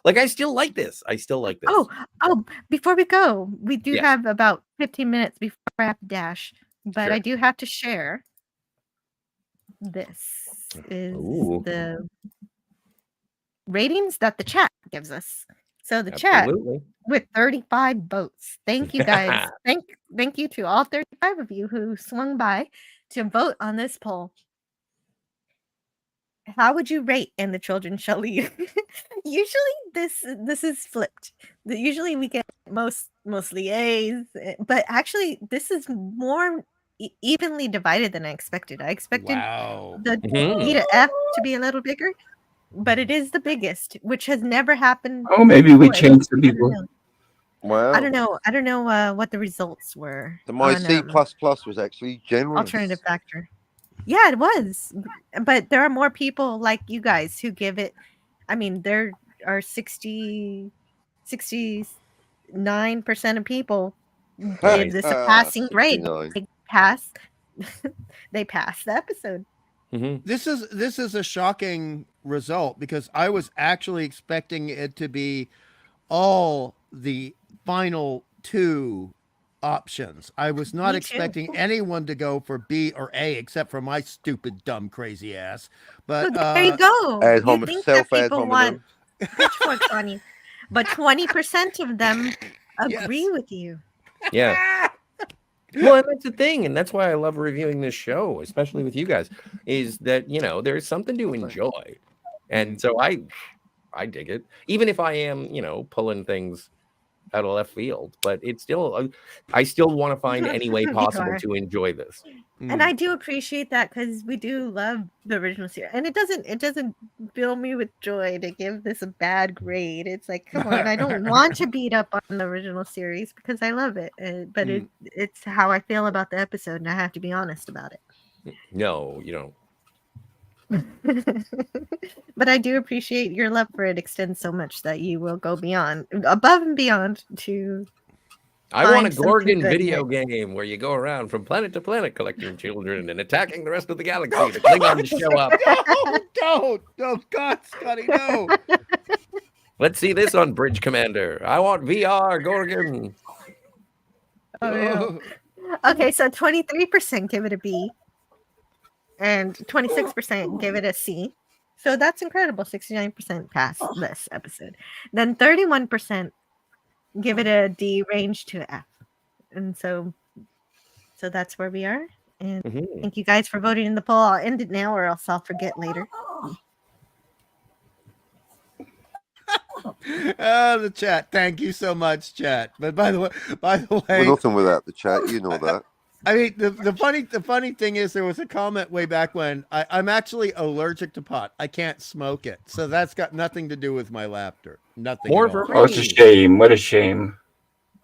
[SPEAKER 5] like I still like this. Oh,
[SPEAKER 4] before we go, we do have about 15 minutes before I have to dash, but I do have to share. This is the ratings that the chat gives us. So the chat with 35 votes. Thank you guys. Thank you to all 35 of you who swung by to vote on this poll. How would you rate And the Children Shall Lead? Usually this is flipped. Usually we get mostly A's, but actually this is more evenly divided than I expected. I expected the E to F to be a little bigger, but it is the biggest, which has never happened.
[SPEAKER 8] Oh, maybe we changed the people.
[SPEAKER 6] Wow.
[SPEAKER 4] I don't know what the results were.
[SPEAKER 6] My C++ was actually generous.
[SPEAKER 4] Alternative factor. Yeah, it was. But there are more people like you guys who give it. I mean, there are 69% of people give this a passing grade.
[SPEAKER 6] 69.
[SPEAKER 4] They pass. They pass the episode.
[SPEAKER 7] This is a shocking result because I was actually expecting it to be all the final two options. I was not
[SPEAKER 4] Me too.
[SPEAKER 7] expecting anyone to go for B or A except for my stupid, dumb, crazy ass.
[SPEAKER 4] So
[SPEAKER 7] But
[SPEAKER 4] there you go.
[SPEAKER 6] Ad
[SPEAKER 4] You
[SPEAKER 6] hominem,
[SPEAKER 4] think that
[SPEAKER 6] self-ad
[SPEAKER 4] people want
[SPEAKER 6] hominem.
[SPEAKER 4] pitchforks on you, but 20% of them agree
[SPEAKER 7] Yes.
[SPEAKER 4] with you.
[SPEAKER 5] Yeah. Well, and that's the thing, and that's why I love reviewing this show, especially with you guys, is that there's something to enjoy, and so I dig it, even if I am pulling things out of left field, but it's still I still want to find any way
[SPEAKER 4] You
[SPEAKER 5] possible
[SPEAKER 4] are.
[SPEAKER 5] to enjoy this.
[SPEAKER 4] And I do appreciate that because we do love the original series, and it doesn't fill me with joy to give this a bad grade. It's like, come on, I don't want to beat up on the original series because I love it, but it's how I feel about the episode, and I have to be honest about it.
[SPEAKER 5] No, you don't.
[SPEAKER 4] But I do appreciate your love for it extends so much that you will go above and beyond to.
[SPEAKER 5] I want a
[SPEAKER 4] find something
[SPEAKER 5] Gorgon
[SPEAKER 4] good
[SPEAKER 5] video game where you go around from planet to planet collecting children and attacking the rest of the galaxy. The Klingons show up.
[SPEAKER 7] No, God, Scotty, no.
[SPEAKER 5] Let's see this on Bridge Commander. I want VR Gorgon.
[SPEAKER 4] Oh, yeah. Okay, so 23% give it a B, and 26% give it a C. So that's incredible. 69% pass this episode. Then 31% give it a D, range to F, and so that's where we are. And thank you guys for voting in the poll. I'll end it now, or else I'll forget later.
[SPEAKER 7] The chat. Thank you so much, chat. But by the way,
[SPEAKER 6] We're nothing without the chat. You know that.
[SPEAKER 7] I mean, the funny thing is, there was a comment way back when I'm actually allergic to pot. I can't smoke it, so that's got nothing to do with my laughter. Nothing.
[SPEAKER 5] More
[SPEAKER 7] at all.
[SPEAKER 5] for
[SPEAKER 8] Oh, it's a shame. What a shame.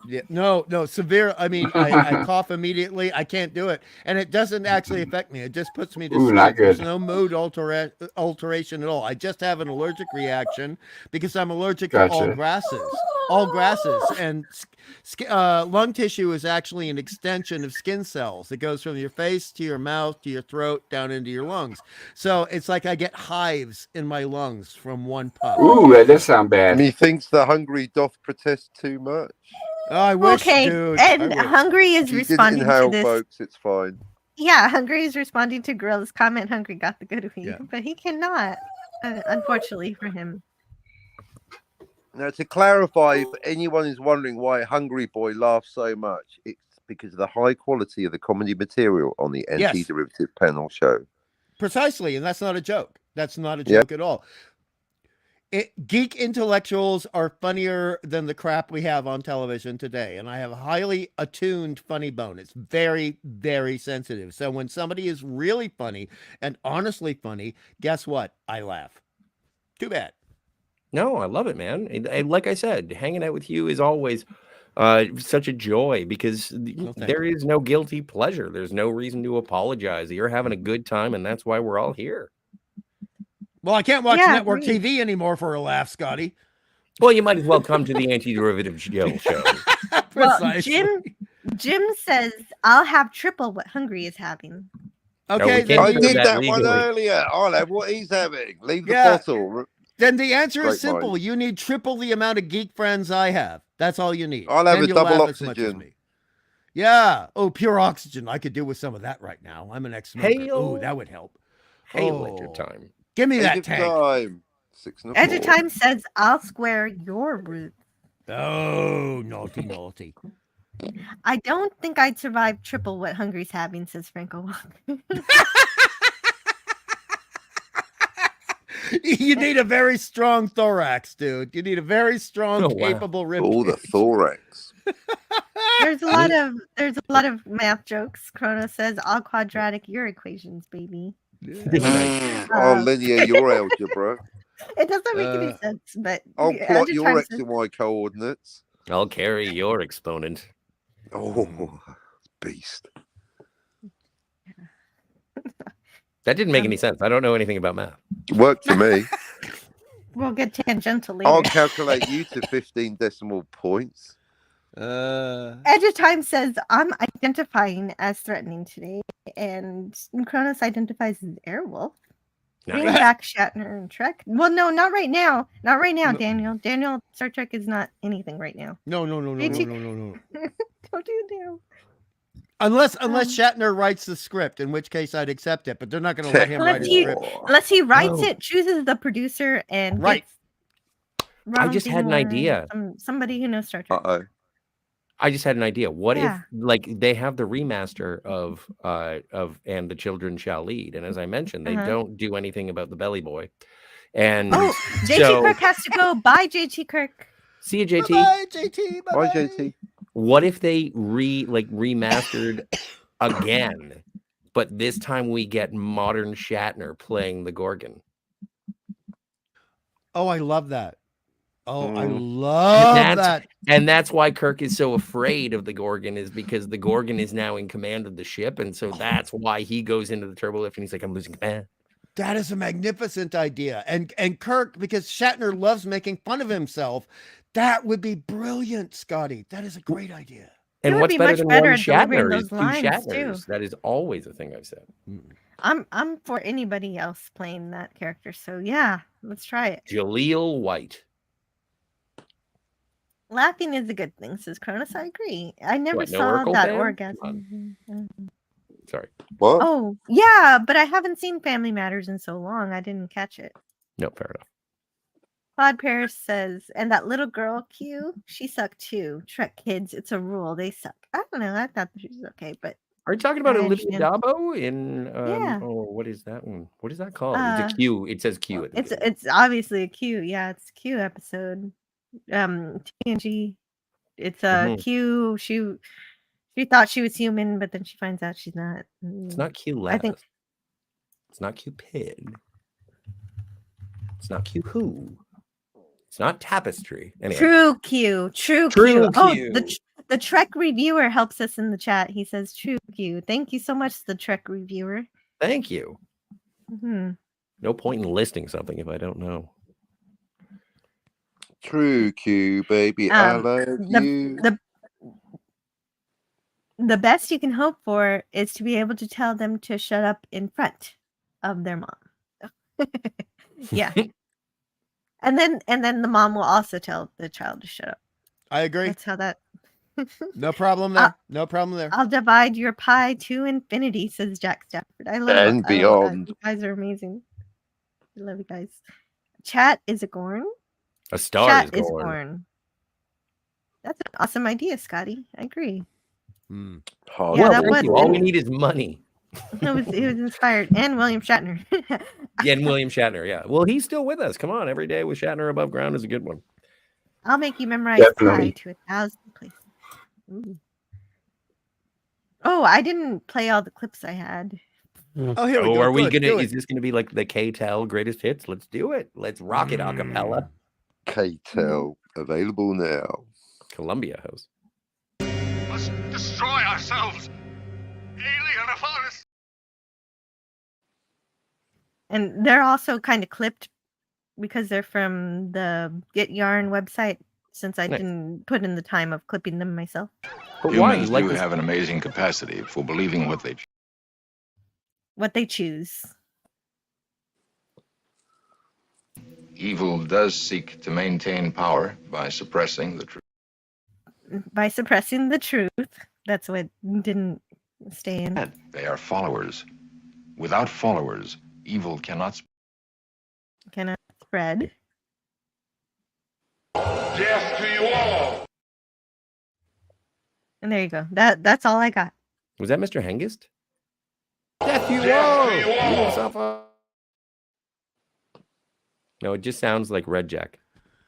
[SPEAKER 7] Yeah, no, severe. I mean, I cough immediately. I can't do it, and it doesn't actually affect me. It just puts me to
[SPEAKER 8] Ooh,
[SPEAKER 7] sleep.
[SPEAKER 8] not
[SPEAKER 7] There's
[SPEAKER 8] good.
[SPEAKER 7] no mood alteration at all. I just have an allergic reaction because I'm allergic
[SPEAKER 8] Gotcha.
[SPEAKER 7] to all grasses, and lung tissue is actually an extension of skin cells. It goes from your face to your mouth to your throat down into your lungs. So it's like I get hives in my lungs from one puff.
[SPEAKER 8] Ooh, that does sound bad.
[SPEAKER 6] Methinks the hungry doth protest too much.
[SPEAKER 7] Oh, I wish,
[SPEAKER 4] Okay,
[SPEAKER 7] dude.
[SPEAKER 4] and
[SPEAKER 7] I wish.
[SPEAKER 4] Hungry is
[SPEAKER 6] If you didn't
[SPEAKER 4] responding to
[SPEAKER 6] inhale,
[SPEAKER 4] this.
[SPEAKER 6] folks, it's fine.
[SPEAKER 4] Yeah, Hungry is responding to Gorilla's comment. Hungry got the good weed,
[SPEAKER 7] Yeah.
[SPEAKER 4] but he cannot, unfortunately for him.
[SPEAKER 6] Now, to clarify, if anyone is wondering why Hungry Boy laughs so much, it's because of the high quality of the comedy material on the
[SPEAKER 7] Yes.
[SPEAKER 6] Anti-Derivative Panel show.
[SPEAKER 7] Precisely, and that's not a joke. That's not a joke at all. Geek intellectuals are funnier than the crap we have on television today, and I have a highly attuned funny bone. It's very, very sensitive. So when somebody is really funny and honestly funny, guess what? I laugh. Too bad.
[SPEAKER 5] No, I love it, man. And like I said, hanging out with you is always such a joy because there is no guilty pleasure. There's no reason to apologize. You're having a good time, and that's why we're all here.
[SPEAKER 7] Well, I can't watch network TV anymore for a laugh, Scotty.
[SPEAKER 5] Well, you might as well come to the Anti-Derivative show.
[SPEAKER 4] Well, Jim says, I'll have triple what Hungry is having.
[SPEAKER 7] Okay,
[SPEAKER 6] I did that one earlier. I'll have what he's having. Leave the bottle.
[SPEAKER 7] Then the answer
[SPEAKER 6] Great
[SPEAKER 7] is simple.
[SPEAKER 6] mind.
[SPEAKER 7] You need triple the amount of geek friends I have. That's all you need.
[SPEAKER 6] I'll have
[SPEAKER 7] Then
[SPEAKER 6] a
[SPEAKER 7] you'll
[SPEAKER 6] double
[SPEAKER 7] laugh as much as
[SPEAKER 6] oxygen.
[SPEAKER 7] me. Yeah. Oh, pure oxygen. I could do with some of that right now. I'm an ex-smoker. Oh, that would help.
[SPEAKER 5] Hail at your time.
[SPEAKER 7] Give me
[SPEAKER 6] Edge
[SPEAKER 7] that
[SPEAKER 6] of
[SPEAKER 7] tank.
[SPEAKER 6] time. 6 and a
[SPEAKER 4] Edge of
[SPEAKER 6] 4.
[SPEAKER 4] Time says, I'll square your root.
[SPEAKER 7] Oh, naughty, naughty.
[SPEAKER 4] I don't think I'd survive triple what Hungry's having, says Franco.
[SPEAKER 7] You need a very strong thorax, dude. You need a very strong, capable rib.
[SPEAKER 6] Oh, the thorax.
[SPEAKER 4] There's a lot of math jokes. Chrono says, all quadratic your equations, baby.
[SPEAKER 6] I'll linear your algebra.
[SPEAKER 4] It doesn't make any sense, but
[SPEAKER 6] I'll
[SPEAKER 4] Edge
[SPEAKER 6] plot
[SPEAKER 4] of
[SPEAKER 6] your
[SPEAKER 4] Time
[SPEAKER 6] X
[SPEAKER 4] says-
[SPEAKER 6] and Y coordinates.
[SPEAKER 5] I'll carry your exponent.
[SPEAKER 6] Oh, beast.
[SPEAKER 5] That didn't make any sense. I don't know anything about math.
[SPEAKER 6] Worked for me.
[SPEAKER 4] We'll get tangential later.
[SPEAKER 6] I'll calculate you to 15 decimal points.
[SPEAKER 4] Edge of Time says, I'm identifying as threatening today, and Cronus identifies as Airwolf. Bring
[SPEAKER 5] Nice.
[SPEAKER 4] back Shatner and Trek. Well, no, not right now. Not right now,
[SPEAKER 7] No.
[SPEAKER 4] Daniel. Daniel, Star Trek is not anything right now.
[SPEAKER 7] No.
[SPEAKER 4] Don't do now.
[SPEAKER 7] Unless Shatner writes the script, in which case I'd accept it. But they're not going to let him write a script.
[SPEAKER 4] Unless he writes
[SPEAKER 5] No.
[SPEAKER 4] it, chooses the producer, and
[SPEAKER 7] Right.
[SPEAKER 4] gets
[SPEAKER 5] I just had an
[SPEAKER 4] Ron
[SPEAKER 5] idea.
[SPEAKER 4] Somebody who knows Star Trek.
[SPEAKER 6] Uh-oh.
[SPEAKER 5] I just had an idea. What
[SPEAKER 4] Yeah.
[SPEAKER 5] if, like, they have the remaster of And the Children Shall Lead, and as I mentioned, they don't do anything about the Belly Boy, and
[SPEAKER 4] Oh, JT Kirk has to go. Bye, JT Kirk.
[SPEAKER 5] see you, JT.
[SPEAKER 7] Bye, JT.
[SPEAKER 6] Bye, JT.
[SPEAKER 5] What if they remastered again, but this time we get modern Shatner playing the Gorgon?
[SPEAKER 7] Oh, I love that. Oh, I
[SPEAKER 6] Mm.
[SPEAKER 7] love that.
[SPEAKER 5] And that's why Kirk is so afraid of the Gorgon, is because the Gorgon is now in command of the ship, and so that's why he goes into the turbo lift and he's like, I'm losing command.
[SPEAKER 7] That is a magnificent idea. And Kirk, because Shatner loves making fun of himself, that would be brilliant, Scotty. That is a great idea.
[SPEAKER 5] And
[SPEAKER 4] would
[SPEAKER 5] what's
[SPEAKER 4] be
[SPEAKER 5] better
[SPEAKER 4] much
[SPEAKER 5] than
[SPEAKER 4] better
[SPEAKER 5] one
[SPEAKER 4] at delivering
[SPEAKER 5] Shatner
[SPEAKER 4] those
[SPEAKER 5] is two
[SPEAKER 4] lines,
[SPEAKER 5] Shatners.
[SPEAKER 4] too.
[SPEAKER 5] That is always a thing I've said.
[SPEAKER 4] I'm for anybody else playing that character. So yeah, let's try it.
[SPEAKER 5] Jaleel White.
[SPEAKER 4] Laughing is a good thing, says Cronus. I agree. I never
[SPEAKER 5] What, no
[SPEAKER 4] saw
[SPEAKER 5] Urkel
[SPEAKER 4] that
[SPEAKER 5] fan?
[SPEAKER 4] orgasm.
[SPEAKER 5] Sorry.
[SPEAKER 6] What?
[SPEAKER 4] Oh, yeah, but I haven't seen Family Matters in so long. I didn't catch it.
[SPEAKER 5] No, fair enough.
[SPEAKER 4] Claude Paris says, and that little girl, Q, she sucked too. Trek kids, it's a rule. They suck. I don't know. I thought she was okay, but
[SPEAKER 5] Are you talking about
[SPEAKER 4] I
[SPEAKER 5] Olivia
[SPEAKER 4] understand.
[SPEAKER 5] Dabo in
[SPEAKER 4] Yeah.
[SPEAKER 5] oh, what is that one? What is that called? It's a Q. It says Q at the beginning.
[SPEAKER 4] It's obviously a Q. Yeah, it's a Q episode. TNG. It's a Q. She thought she was human, but then she finds out she's not.
[SPEAKER 5] It's not Q.
[SPEAKER 4] I think
[SPEAKER 5] It's not Cupid. It's not Q Who. It's not Tapestry. Anyway.
[SPEAKER 4] True Q. True
[SPEAKER 5] True
[SPEAKER 4] Q. Oh,
[SPEAKER 5] Q.
[SPEAKER 4] the Trek reviewer helps us in the chat. He says True Q. Thank you so much, the Trek reviewer.
[SPEAKER 5] Thank you.
[SPEAKER 4] Mm-hmm.
[SPEAKER 5] No point in listing something if I don't know.
[SPEAKER 6] True Q, baby. I love you.
[SPEAKER 4] The best you can hope for is to be able to tell them to shut up in front of their mom. Yeah. And then the mom will also tell the child to shut up.
[SPEAKER 7] I agree.
[SPEAKER 4] That's how that.
[SPEAKER 7] No problem there. No problem there.
[SPEAKER 4] I'll divide your pie to infinity, says Jack Stafford. I love
[SPEAKER 6] And
[SPEAKER 4] it.
[SPEAKER 6] beyond.
[SPEAKER 4] You guys are amazing. I love you guys. Chat is a Gorn.
[SPEAKER 5] A star
[SPEAKER 4] Chat
[SPEAKER 5] is Gorn.
[SPEAKER 4] That's an awesome idea, Scotty. I agree.
[SPEAKER 6] Hard.
[SPEAKER 4] Yeah,
[SPEAKER 5] Well,
[SPEAKER 4] that
[SPEAKER 5] thank
[SPEAKER 4] was.
[SPEAKER 5] you. All we need is money.
[SPEAKER 4] It was inspired, and William Shatner.
[SPEAKER 5] Yeah, and William Shatner. Yeah. Well, he's still with us. Come on, every day with Shatner above ground is a good one.
[SPEAKER 4] I'll make you memorize
[SPEAKER 8] Definitely.
[SPEAKER 4] pi to 1,000 places. Ooh. Oh, I didn't play all the clips I had.
[SPEAKER 7] Oh, here we
[SPEAKER 5] Oh,
[SPEAKER 7] go.
[SPEAKER 5] are we
[SPEAKER 7] Good,
[SPEAKER 5] gonna?
[SPEAKER 7] do
[SPEAKER 5] Is
[SPEAKER 7] it.
[SPEAKER 5] this gonna be like the K-Tel greatest hits? Let's do it. Let's rock it a cappella.
[SPEAKER 6] K-Tel available now.
[SPEAKER 5] Columbia House.
[SPEAKER 9] Must destroy ourselves. Alien upon us.
[SPEAKER 4] And they're also kind of clipped because they're from the Get Yarn website, since I
[SPEAKER 5] Nice.
[SPEAKER 4] didn't put in the time of clipping them myself.
[SPEAKER 5] But why?
[SPEAKER 2] Humans
[SPEAKER 5] You like
[SPEAKER 2] do
[SPEAKER 5] this?
[SPEAKER 2] have an amazing capacity for believing what they
[SPEAKER 4] What they choose.
[SPEAKER 2] Evil does seek to maintain power by suppressing the truth.
[SPEAKER 4] By suppressing the truth. That's what didn't stay in.
[SPEAKER 2] They are followers. Without followers, evil cannot
[SPEAKER 4] Cannot spread.
[SPEAKER 9] Death to you all.
[SPEAKER 4] And there you go. That's all I got.
[SPEAKER 5] Was that Mr. Hengist? Death you
[SPEAKER 9] Death to you
[SPEAKER 5] all!
[SPEAKER 9] all.
[SPEAKER 5] Yourself up. No, it just sounds like Red Jack.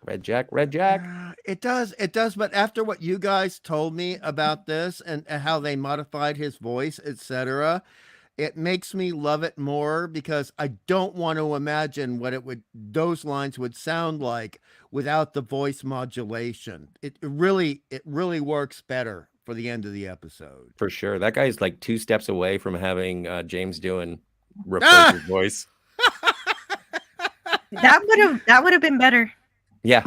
[SPEAKER 5] Red Jack, Red Jack.
[SPEAKER 7] It does. But after what you guys told me about this and how they modified his voice, etc., it makes me love it more because I don't want to imagine what those lines would sound like without the voice modulation. It really works better for the end of the episode.
[SPEAKER 5] For sure. That guy's like 2 steps away from having James Doohan replace his voice.
[SPEAKER 4] That would have been better.
[SPEAKER 5] Yeah.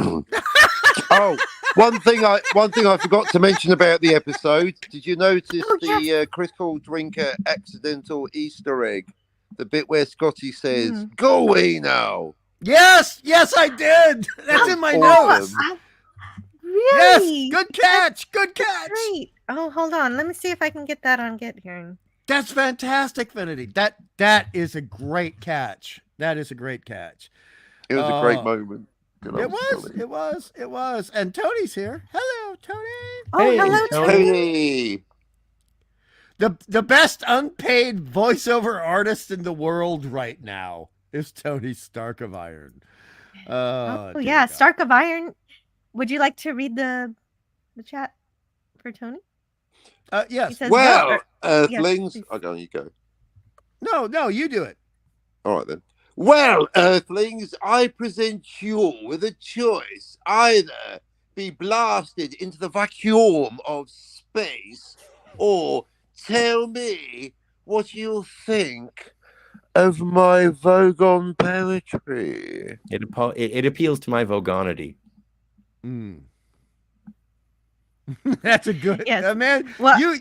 [SPEAKER 6] Oh, one thing I forgot to mention about the episode. Did you notice the Crystal Drinker accidental Easter egg? The bit where Scotty says, "Go away now."
[SPEAKER 7] Yes, I did. That's in my notes.
[SPEAKER 4] Really?
[SPEAKER 7] Yes, good catch. Good catch.
[SPEAKER 4] Great. Oh, hold on. Let me see if I can get that on Get Here.
[SPEAKER 7] That's fantastic, Finity. That is a great catch. That is a great catch.
[SPEAKER 6] It was a great moment.
[SPEAKER 7] It was. And Tony's here. Hello, Tony.
[SPEAKER 4] Oh,
[SPEAKER 5] Hey,
[SPEAKER 4] hello, Tony.
[SPEAKER 7] The best unpaid voiceover artist in the world right now is Tony Stark of Iron.
[SPEAKER 4] Oh yeah, Stark of Iron. Would you like to read the chat for Tony?
[SPEAKER 7] Yes.
[SPEAKER 4] Says,
[SPEAKER 6] well, Earthlings.
[SPEAKER 4] Yes,
[SPEAKER 6] okay, you go.
[SPEAKER 7] No, you do it.
[SPEAKER 6] All right then. Well, Earthlings, I present you with a choice: either be blasted into the vacuum of space, or tell me what you think of my Vogon poetry.
[SPEAKER 5] It appeals to my Vogonity.
[SPEAKER 7] That's a good man.
[SPEAKER 4] Well,
[SPEAKER 7] you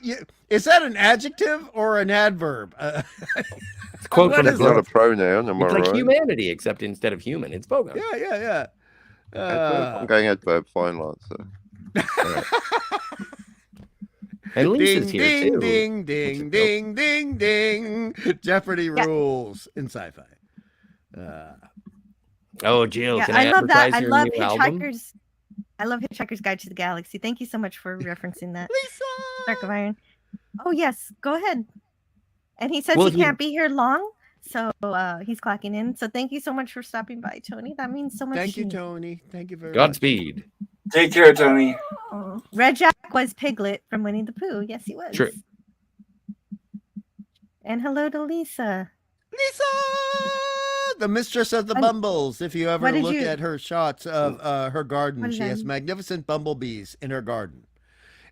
[SPEAKER 7] is that an adjective or an adverb?
[SPEAKER 5] It's a quote from the
[SPEAKER 6] It's not a
[SPEAKER 5] book.
[SPEAKER 6] pronoun, am I
[SPEAKER 5] It's like
[SPEAKER 6] right?
[SPEAKER 5] humanity, except instead of human, it's Vogon.
[SPEAKER 7] Yeah.
[SPEAKER 6] I'm going adverb, fine answer.
[SPEAKER 5] And Lisa's here too.
[SPEAKER 7] Ding. Jeopardy rules in sci-fi.
[SPEAKER 5] Oh, Jill, can I
[SPEAKER 4] love that.
[SPEAKER 5] advertise
[SPEAKER 4] I
[SPEAKER 5] your
[SPEAKER 4] love
[SPEAKER 5] new album?
[SPEAKER 4] Hitchhiker's. I love Hitchhiker's Guide to the Galaxy. Thank you so much for referencing that.
[SPEAKER 7] Lisa!
[SPEAKER 4] Stark of Iron. Oh yes, go ahead. And he says
[SPEAKER 5] Well,
[SPEAKER 4] he can't be here long, so he's clocking in. So thank you so much for stopping by, Tony. That means so much.
[SPEAKER 7] Thank you,
[SPEAKER 4] to me.
[SPEAKER 7] Tony. Thank you very much.
[SPEAKER 5] Godspeed.
[SPEAKER 8] Take care, Tony.
[SPEAKER 4] Oh. Red Jack was Piglet from Winnie the Pooh. Yes, he was.
[SPEAKER 5] True.
[SPEAKER 4] And hello to Lisa.
[SPEAKER 7] Lisa, the mistress of the Bumbles. If you ever look at her shots of her garden, she has magnificent bumblebees in her garden,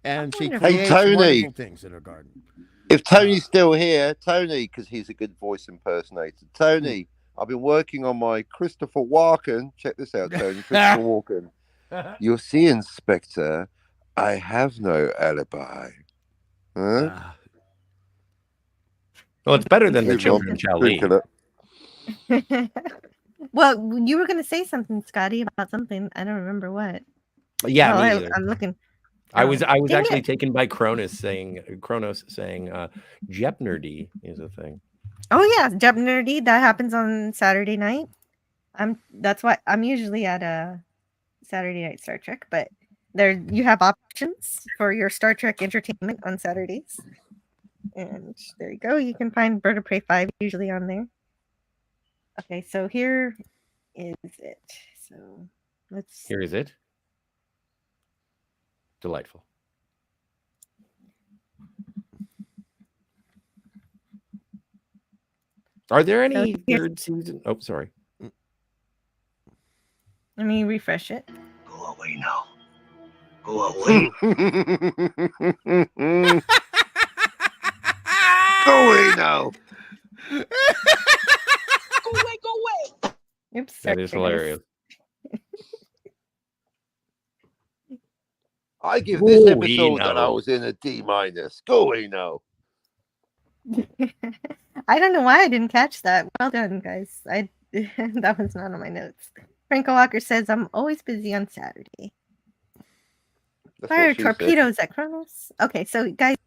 [SPEAKER 7] and she creates wonderful things in her garden.
[SPEAKER 6] If Tony's still here, Tony, because he's a good voice impersonator. Tony, I've been working on my Christopher Walken. Check this out, Tony. Christopher Walken. You'll see, Inspector, I have no alibi. Huh?
[SPEAKER 5] Well, it's better than the children shall leave.
[SPEAKER 4] Well, you were going to say something, Scotty, about something. I don't remember what.
[SPEAKER 5] Yeah,
[SPEAKER 4] I'm looking.
[SPEAKER 5] I was actually taken by Kronos saying Jepnerdy is a thing.
[SPEAKER 4] Oh yeah, Jepnerdy. That happens on Saturday night. That's why I'm usually at a Saturday night Star Trek, but there you have options for your Star Trek entertainment on Saturdays. And there you go. You can find Bird of Prey 5 usually on there. Okay, so here is it. So let's.
[SPEAKER 5] Here is it. Delightful. Are there any third season? Oh, sorry.
[SPEAKER 4] Let me refresh it.
[SPEAKER 1] Go away now. Go away.
[SPEAKER 6] Go away now.
[SPEAKER 1] Go away.
[SPEAKER 4] Oops.
[SPEAKER 5] That is hilarious.
[SPEAKER 6] I give this episode that I was in a D-. Go away now.
[SPEAKER 4] I don't know why I didn't catch that. Well done, guys. That was not on my notes. Franco Walker says I'm always busy on Saturday. Fire torpedoes at Kronos. Okay, so guys,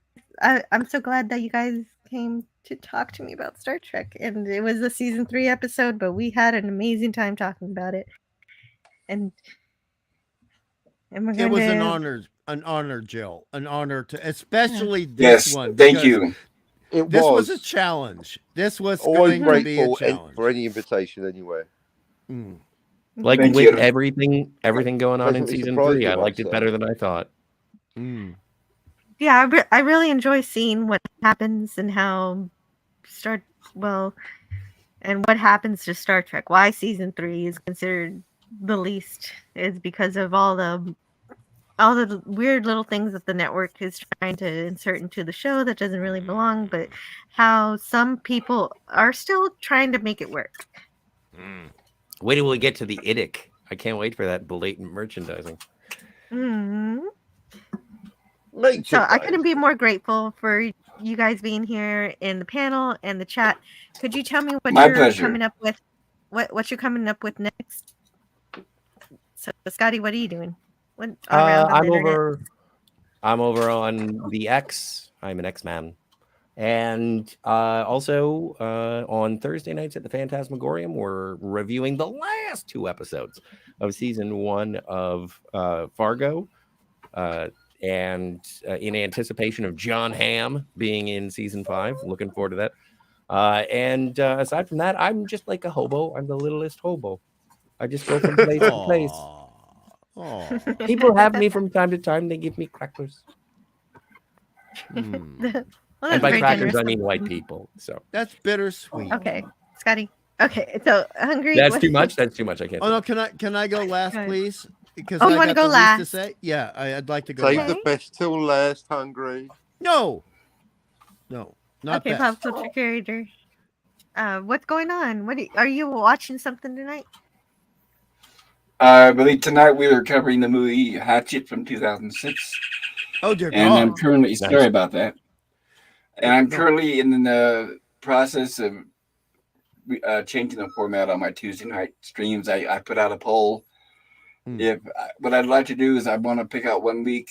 [SPEAKER 4] I'm so glad that you guys came to talk to me about Star Trek. And it was a season 3 episode, but we had an amazing time talking about it. And we're
[SPEAKER 7] it was an honor, Jill. An honor to, especially this one.
[SPEAKER 8] Thank you.
[SPEAKER 7] This was a challenge. This was
[SPEAKER 6] always
[SPEAKER 7] going to be a
[SPEAKER 6] grateful
[SPEAKER 7] challenge.
[SPEAKER 6] for any invitation anywhere.
[SPEAKER 5] Like
[SPEAKER 8] Thank
[SPEAKER 5] with
[SPEAKER 8] you.
[SPEAKER 5] everything going on in
[SPEAKER 6] Pleasantly
[SPEAKER 5] season
[SPEAKER 6] surprised
[SPEAKER 5] 3, I
[SPEAKER 6] you,
[SPEAKER 5] liked it
[SPEAKER 6] Rob,
[SPEAKER 5] better than I thought.
[SPEAKER 4] yeah, I really enjoy seeing what happens and how and what happens to Star Trek. Why season 3 is considered the least is because of all the all the weird little things that the network is trying to insert into the show that doesn't really belong, but how some people are still trying to make it work.
[SPEAKER 5] Wait till we get to the ILIC. I can't wait for that blatant merchandising.
[SPEAKER 4] Mm.
[SPEAKER 6] Make
[SPEAKER 4] So
[SPEAKER 6] it
[SPEAKER 4] I
[SPEAKER 6] nice.
[SPEAKER 4] couldn't be more grateful for you guys being here in the panel and the chat. Could you tell me what
[SPEAKER 8] My
[SPEAKER 4] you're
[SPEAKER 8] pleasure.
[SPEAKER 4] coming up with? What you're coming up with next? So Scotty, what are you doing? What around on the internet?
[SPEAKER 5] I'm over on the X. I'm an X-Man. And also on Thursday nights at the Phantasmagorium, we're reviewing the last 2 episodes of season 1 of Fargo. And in anticipation of John Hamm being in season 5. Looking forward to that. And aside from that, I'm just like a hobo. I'm the littlest hobo. I just go from place to place.
[SPEAKER 7] Aw.
[SPEAKER 5] People have me from time to time. They give me crackers.
[SPEAKER 4] Well,
[SPEAKER 5] And
[SPEAKER 4] that's
[SPEAKER 5] by
[SPEAKER 4] very
[SPEAKER 5] crackers,
[SPEAKER 4] generous
[SPEAKER 5] I
[SPEAKER 4] of
[SPEAKER 5] mean white
[SPEAKER 4] them.
[SPEAKER 5] people. So
[SPEAKER 7] That's bittersweet.
[SPEAKER 4] Okay, Scotty. Okay, so hungry.
[SPEAKER 5] that's
[SPEAKER 4] what-
[SPEAKER 5] too much. That's too much. I can't.
[SPEAKER 7] Oh no, can I go last,
[SPEAKER 4] Go ahead.
[SPEAKER 7] please? Because
[SPEAKER 4] Oh, you
[SPEAKER 7] I
[SPEAKER 4] wanna
[SPEAKER 7] got
[SPEAKER 4] go
[SPEAKER 7] the least to
[SPEAKER 4] last?
[SPEAKER 7] say. Yeah, I'd like to go
[SPEAKER 6] Save
[SPEAKER 7] last.
[SPEAKER 6] the best till last, Hungry.
[SPEAKER 7] No, not
[SPEAKER 4] Okay,
[SPEAKER 7] best.
[SPEAKER 4] pop culture curator. What's going on? Are you watching something tonight?
[SPEAKER 8] I believe tonight we are covering the movie Hatchet from 2006.
[SPEAKER 7] Oh dear
[SPEAKER 8] And I'm
[SPEAKER 7] God.
[SPEAKER 8] currently
[SPEAKER 5] Nice.
[SPEAKER 8] sorry about that. And I'm
[SPEAKER 7] No.
[SPEAKER 8] currently in the process of changing the format on my Tuesday night streams. I put out a poll. What I'd like to do is I want to pick out 1 week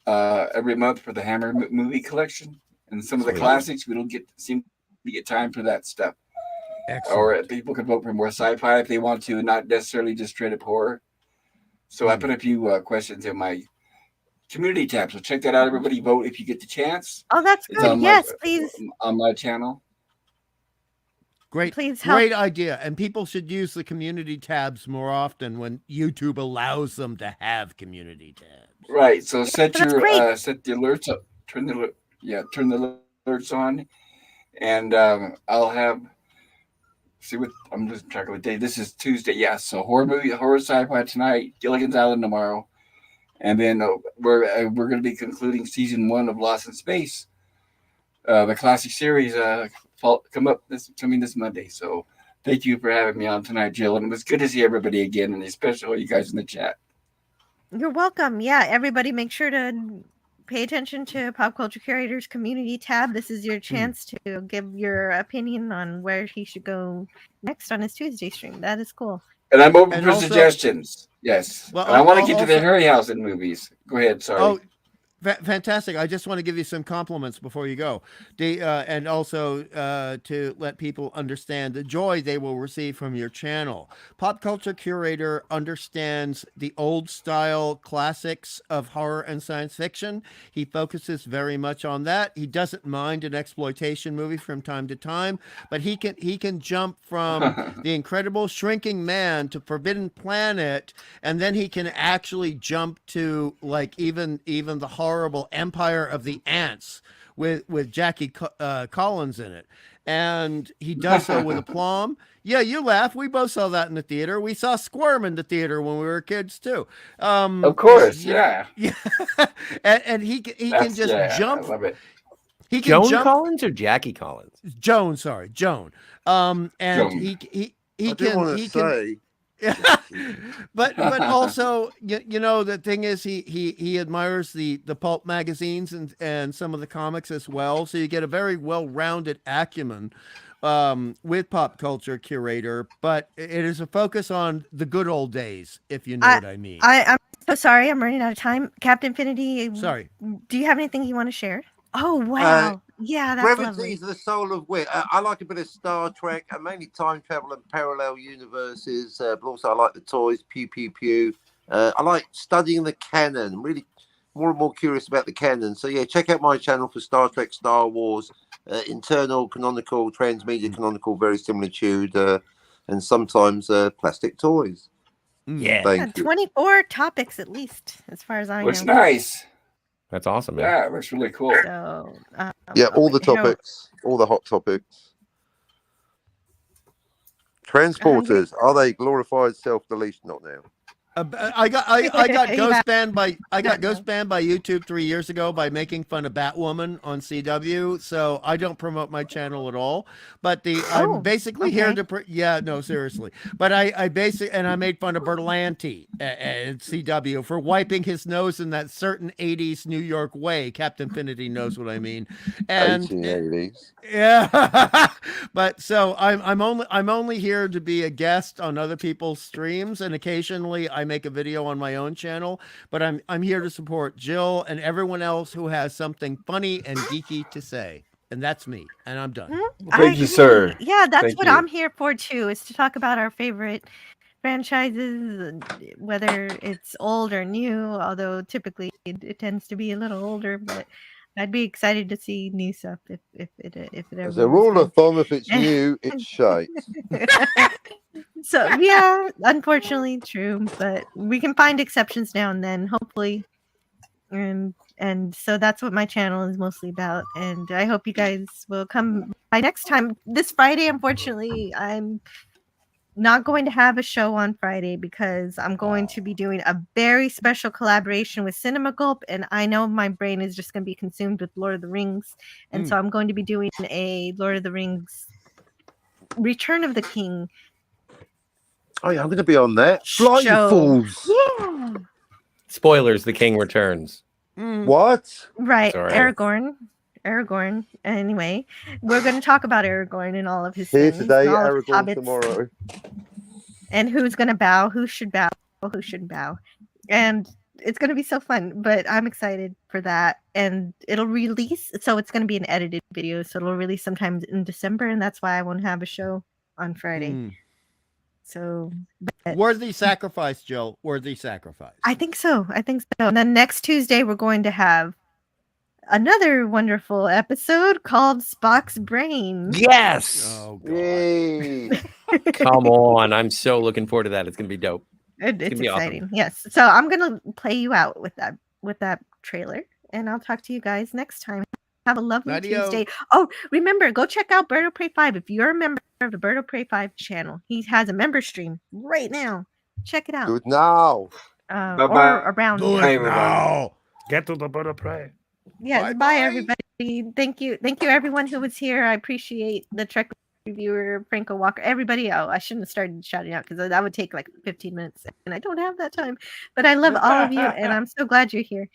[SPEAKER 8] every month for the Hammer movie collection, and some of the
[SPEAKER 5] Sweet.
[SPEAKER 8] classics we don't seem to get time for that stuff.
[SPEAKER 7] Excellent.
[SPEAKER 8] Or people can vote for more sci-fi if they want to, not necessarily just straight up horror. So I put a few questions in my community tab. So check that out, everybody. Vote if you get the chance.
[SPEAKER 4] Oh, that's
[SPEAKER 8] It's
[SPEAKER 4] good.
[SPEAKER 8] on
[SPEAKER 4] Yes, please.
[SPEAKER 8] on my channel.
[SPEAKER 7] Great,
[SPEAKER 4] Please help.
[SPEAKER 7] great idea. And people should use the community tabs more often when YouTube allows them to have community tabs.
[SPEAKER 8] Right. So set
[SPEAKER 4] that's
[SPEAKER 8] your
[SPEAKER 4] great.
[SPEAKER 8] set the alerts up. Turn the alerts on, and I'll have. See what I'm just checking what day. This is Tuesday. Yeah. So horror sci-fi tonight. Gilligan's Island tomorrow, and then we're going to be concluding season 1 of Lost in Space. The classic series coming this Monday. So thank you for having me on tonight, Jill. And it was good to see everybody again, and especially all you guys in the chat.
[SPEAKER 4] You're welcome. Yeah, everybody make sure to pay attention to Pop Culture Curator's community tab. This is your chance to give your opinion on where he should go next on his Tuesday stream. That is cool.
[SPEAKER 8] And I'm open
[SPEAKER 7] And
[SPEAKER 8] for
[SPEAKER 7] also-
[SPEAKER 8] suggestions. Yes.
[SPEAKER 7] Well,
[SPEAKER 8] and I want to get to the
[SPEAKER 7] also-
[SPEAKER 8] Harryhausen movies. Go ahead. Sorry.
[SPEAKER 7] Oh, fantastic. I just want to give you some compliments before you go. And also to let people understand the joy they will receive from your channel. Pop Culture Curator understands the old style classics of horror and science fiction. He focuses very much on that. He doesn't mind an exploitation movie from time to time, but he can jump from The Incredible Shrinking Man to Forbidden Planet, and then he can actually jump to like even the horrible Empire of the Ants with Jackie Collins in it, and he does so with aplomb. Yeah, you laugh. We both saw that in the theater. We saw Squirm in the theater when we were kids too.
[SPEAKER 8] Of course, yeah.
[SPEAKER 7] and he can just jump.
[SPEAKER 8] I love it.
[SPEAKER 7] He can
[SPEAKER 5] Joan
[SPEAKER 7] jump.
[SPEAKER 5] Collins or Jackie Collins?
[SPEAKER 7] Joan, sorry, Joan. And
[SPEAKER 8] Joan.
[SPEAKER 7] he
[SPEAKER 6] I didn't want to say.
[SPEAKER 7] but also you know the thing is he admires the pulp magazines and some of the comics as well, so you get a very well-rounded acumen with Pop Culture Curator, but it is a focus on the good old days, if you know what I mean.
[SPEAKER 4] I'm so sorry, I'm running out of time. Captain Infinity,
[SPEAKER 7] Sorry.
[SPEAKER 4] do you have anything you want to share? Oh wow. Yeah, that's
[SPEAKER 6] Brevity
[SPEAKER 4] lovely.
[SPEAKER 6] is the soul of wit. I like a bit of Star Trek, and mainly time travel and parallel universes. But also, I like the toys. Pew pew pew. I like studying the canon. I'm really more and more curious about the canon. So yeah, check out my channel for Star Trek, Star Wars, internal, canonical, transmedia, canonical, verisimilitude, and sometimes plastic toys.
[SPEAKER 5] Yeah.
[SPEAKER 6] Thank you.
[SPEAKER 4] 24 topics at least, as far as I
[SPEAKER 8] Looks
[SPEAKER 4] know.
[SPEAKER 8] nice.
[SPEAKER 5] That's awesome, man.
[SPEAKER 8] Yeah, it looks really cool.
[SPEAKER 4] So,
[SPEAKER 6] Yeah, all the
[SPEAKER 4] you know,
[SPEAKER 6] topics, all the hot topics. Transporters, are they glorified self-deletion? Not now.
[SPEAKER 7] I got ghost banned by YouTube 3 years ago by making fun of Batwoman on CW. So I don't promote my channel at all. But I'm basically here to seriously. But I made fun of Berlanti at CW for wiping his nose in that certain 80s New York way. Captain Finity knows what I mean. And
[SPEAKER 6] 1880s.
[SPEAKER 7] yeah. But so I'm only here to be a guest on other people's streams, and occasionally I make a video on my own channel, but I'm here to support Jill and everyone else who has something funny and geeky to say. And that's me. And I'm done.
[SPEAKER 8] Thank you, sir.
[SPEAKER 4] Yeah, that's
[SPEAKER 8] Thank
[SPEAKER 4] what
[SPEAKER 8] you.
[SPEAKER 4] I'm here for too, is to talk about our favorite franchises, whether it's old or new, although typically it tends to be a little older, but I'd be excited to see new stuff if it ever
[SPEAKER 6] As a rule
[SPEAKER 4] was
[SPEAKER 6] of thumb, if it's new, it's shite.
[SPEAKER 4] So yeah, unfortunately true, but we can find exceptions now and then, hopefully. And so that's what my channel is mostly about, and I hope you guys will come by next time. This Friday, unfortunately, I'm not going to have a show on Friday because I'm going to be doing a very special collaboration with Cinema Gulp, and I know my brain is just going to be consumed with Lord of the Rings, and so I'm going to be doing a Lord of the Rings Return of the King.
[SPEAKER 6] Oh yeah, I'm going to be on that. Fly, you fools!
[SPEAKER 4] Yeah.
[SPEAKER 5] Spoilers: The King returns.
[SPEAKER 6] What?
[SPEAKER 4] Right,
[SPEAKER 5] Sorry.
[SPEAKER 4] Aragorn. Anyway, we're going to talk about Aragorn and all of his
[SPEAKER 6] Here
[SPEAKER 4] things,
[SPEAKER 6] today,
[SPEAKER 4] and all of his
[SPEAKER 6] Aragorn
[SPEAKER 4] hobbits,
[SPEAKER 6] tomorrow.
[SPEAKER 4] and who's going to bow, who should bow, who shouldn't bow, and it's going to be so fun. But I'm excited for that, and it'll release. So it's going to be an edited video, so it'll release sometime in December, and that's why I won't have a show on Friday. So,
[SPEAKER 7] Worthy sacrifice, Jill. Worthy sacrifice.
[SPEAKER 4] I think so. And then next Tuesday, we're going to have another wonderful episode called Spock's Brain.
[SPEAKER 5] Yes.
[SPEAKER 7] Oh God.
[SPEAKER 6] Yay!
[SPEAKER 5] Come on. I'm so looking forward to that. It's gonna be dope.
[SPEAKER 4] It's
[SPEAKER 5] gonna be
[SPEAKER 4] exciting.
[SPEAKER 5] awesome.
[SPEAKER 4] Yes. So I'm gonna play you out with that trailer, and I'll talk to you guys next time. Have a lovely
[SPEAKER 7] Radio.
[SPEAKER 4] Tuesday. Oh, remember, go check out Bird of Prey 5. If you're a member of the Bird of Prey 5 channel, he has a member stream right now. Check it out.
[SPEAKER 6] Do it now.
[SPEAKER 8] Bye-bye.
[SPEAKER 4] Or around.
[SPEAKER 8] Bye, everybody.
[SPEAKER 1] Get to the bird of prey.
[SPEAKER 4] Yes,
[SPEAKER 7] Bye-bye.
[SPEAKER 4] bye everybody. Thank you everyone who was here. I appreciate the Trek reviewer, Franco Walker, everybody. Oh, I shouldn't have started shouting out because that would take like 15 minutes, and I don't have that time. But I love all of you, and I'm so glad you're here.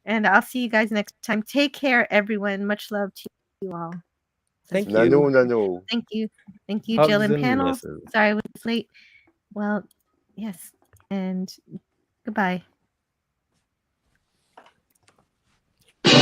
[SPEAKER 4] And I'll see you guys next time. Take care, everyone. Much love to you all.
[SPEAKER 5] Thank you.
[SPEAKER 6] No.
[SPEAKER 4] Thank you,
[SPEAKER 5] Hugs
[SPEAKER 4] Jill and
[SPEAKER 5] and
[SPEAKER 4] panel.
[SPEAKER 5] misses.
[SPEAKER 4] Sorry I was late. Well, yes, and goodbye.
[SPEAKER 1] You've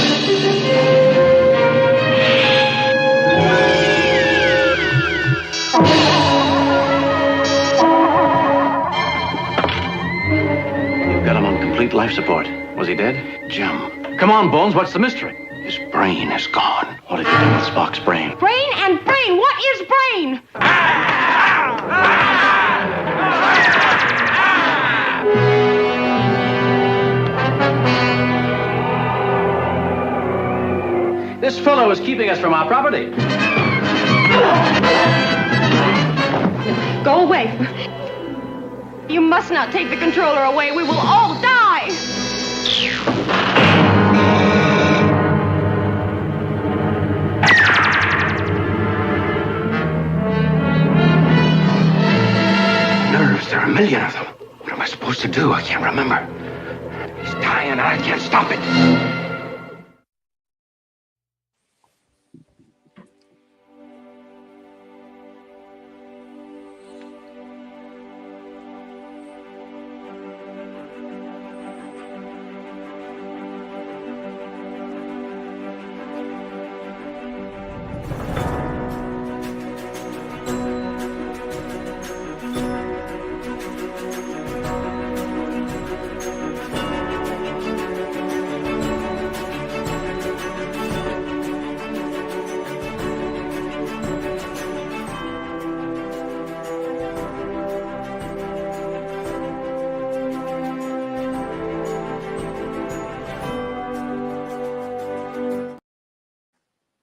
[SPEAKER 1] got him on complete life support. Was he dead? Jim. Come on, Bones. What's the mystery? His brain is gone. What have you done with Spock's brain?
[SPEAKER 3] Brain and brain. What is brain?
[SPEAKER 1] This fellow is keeping us from our property.
[SPEAKER 3] Go away. You must not take the controller away. We will all die.
[SPEAKER 1] Nerves, there are a million of them. What am I supposed to do? I can't remember. He's dying and I can't stop it.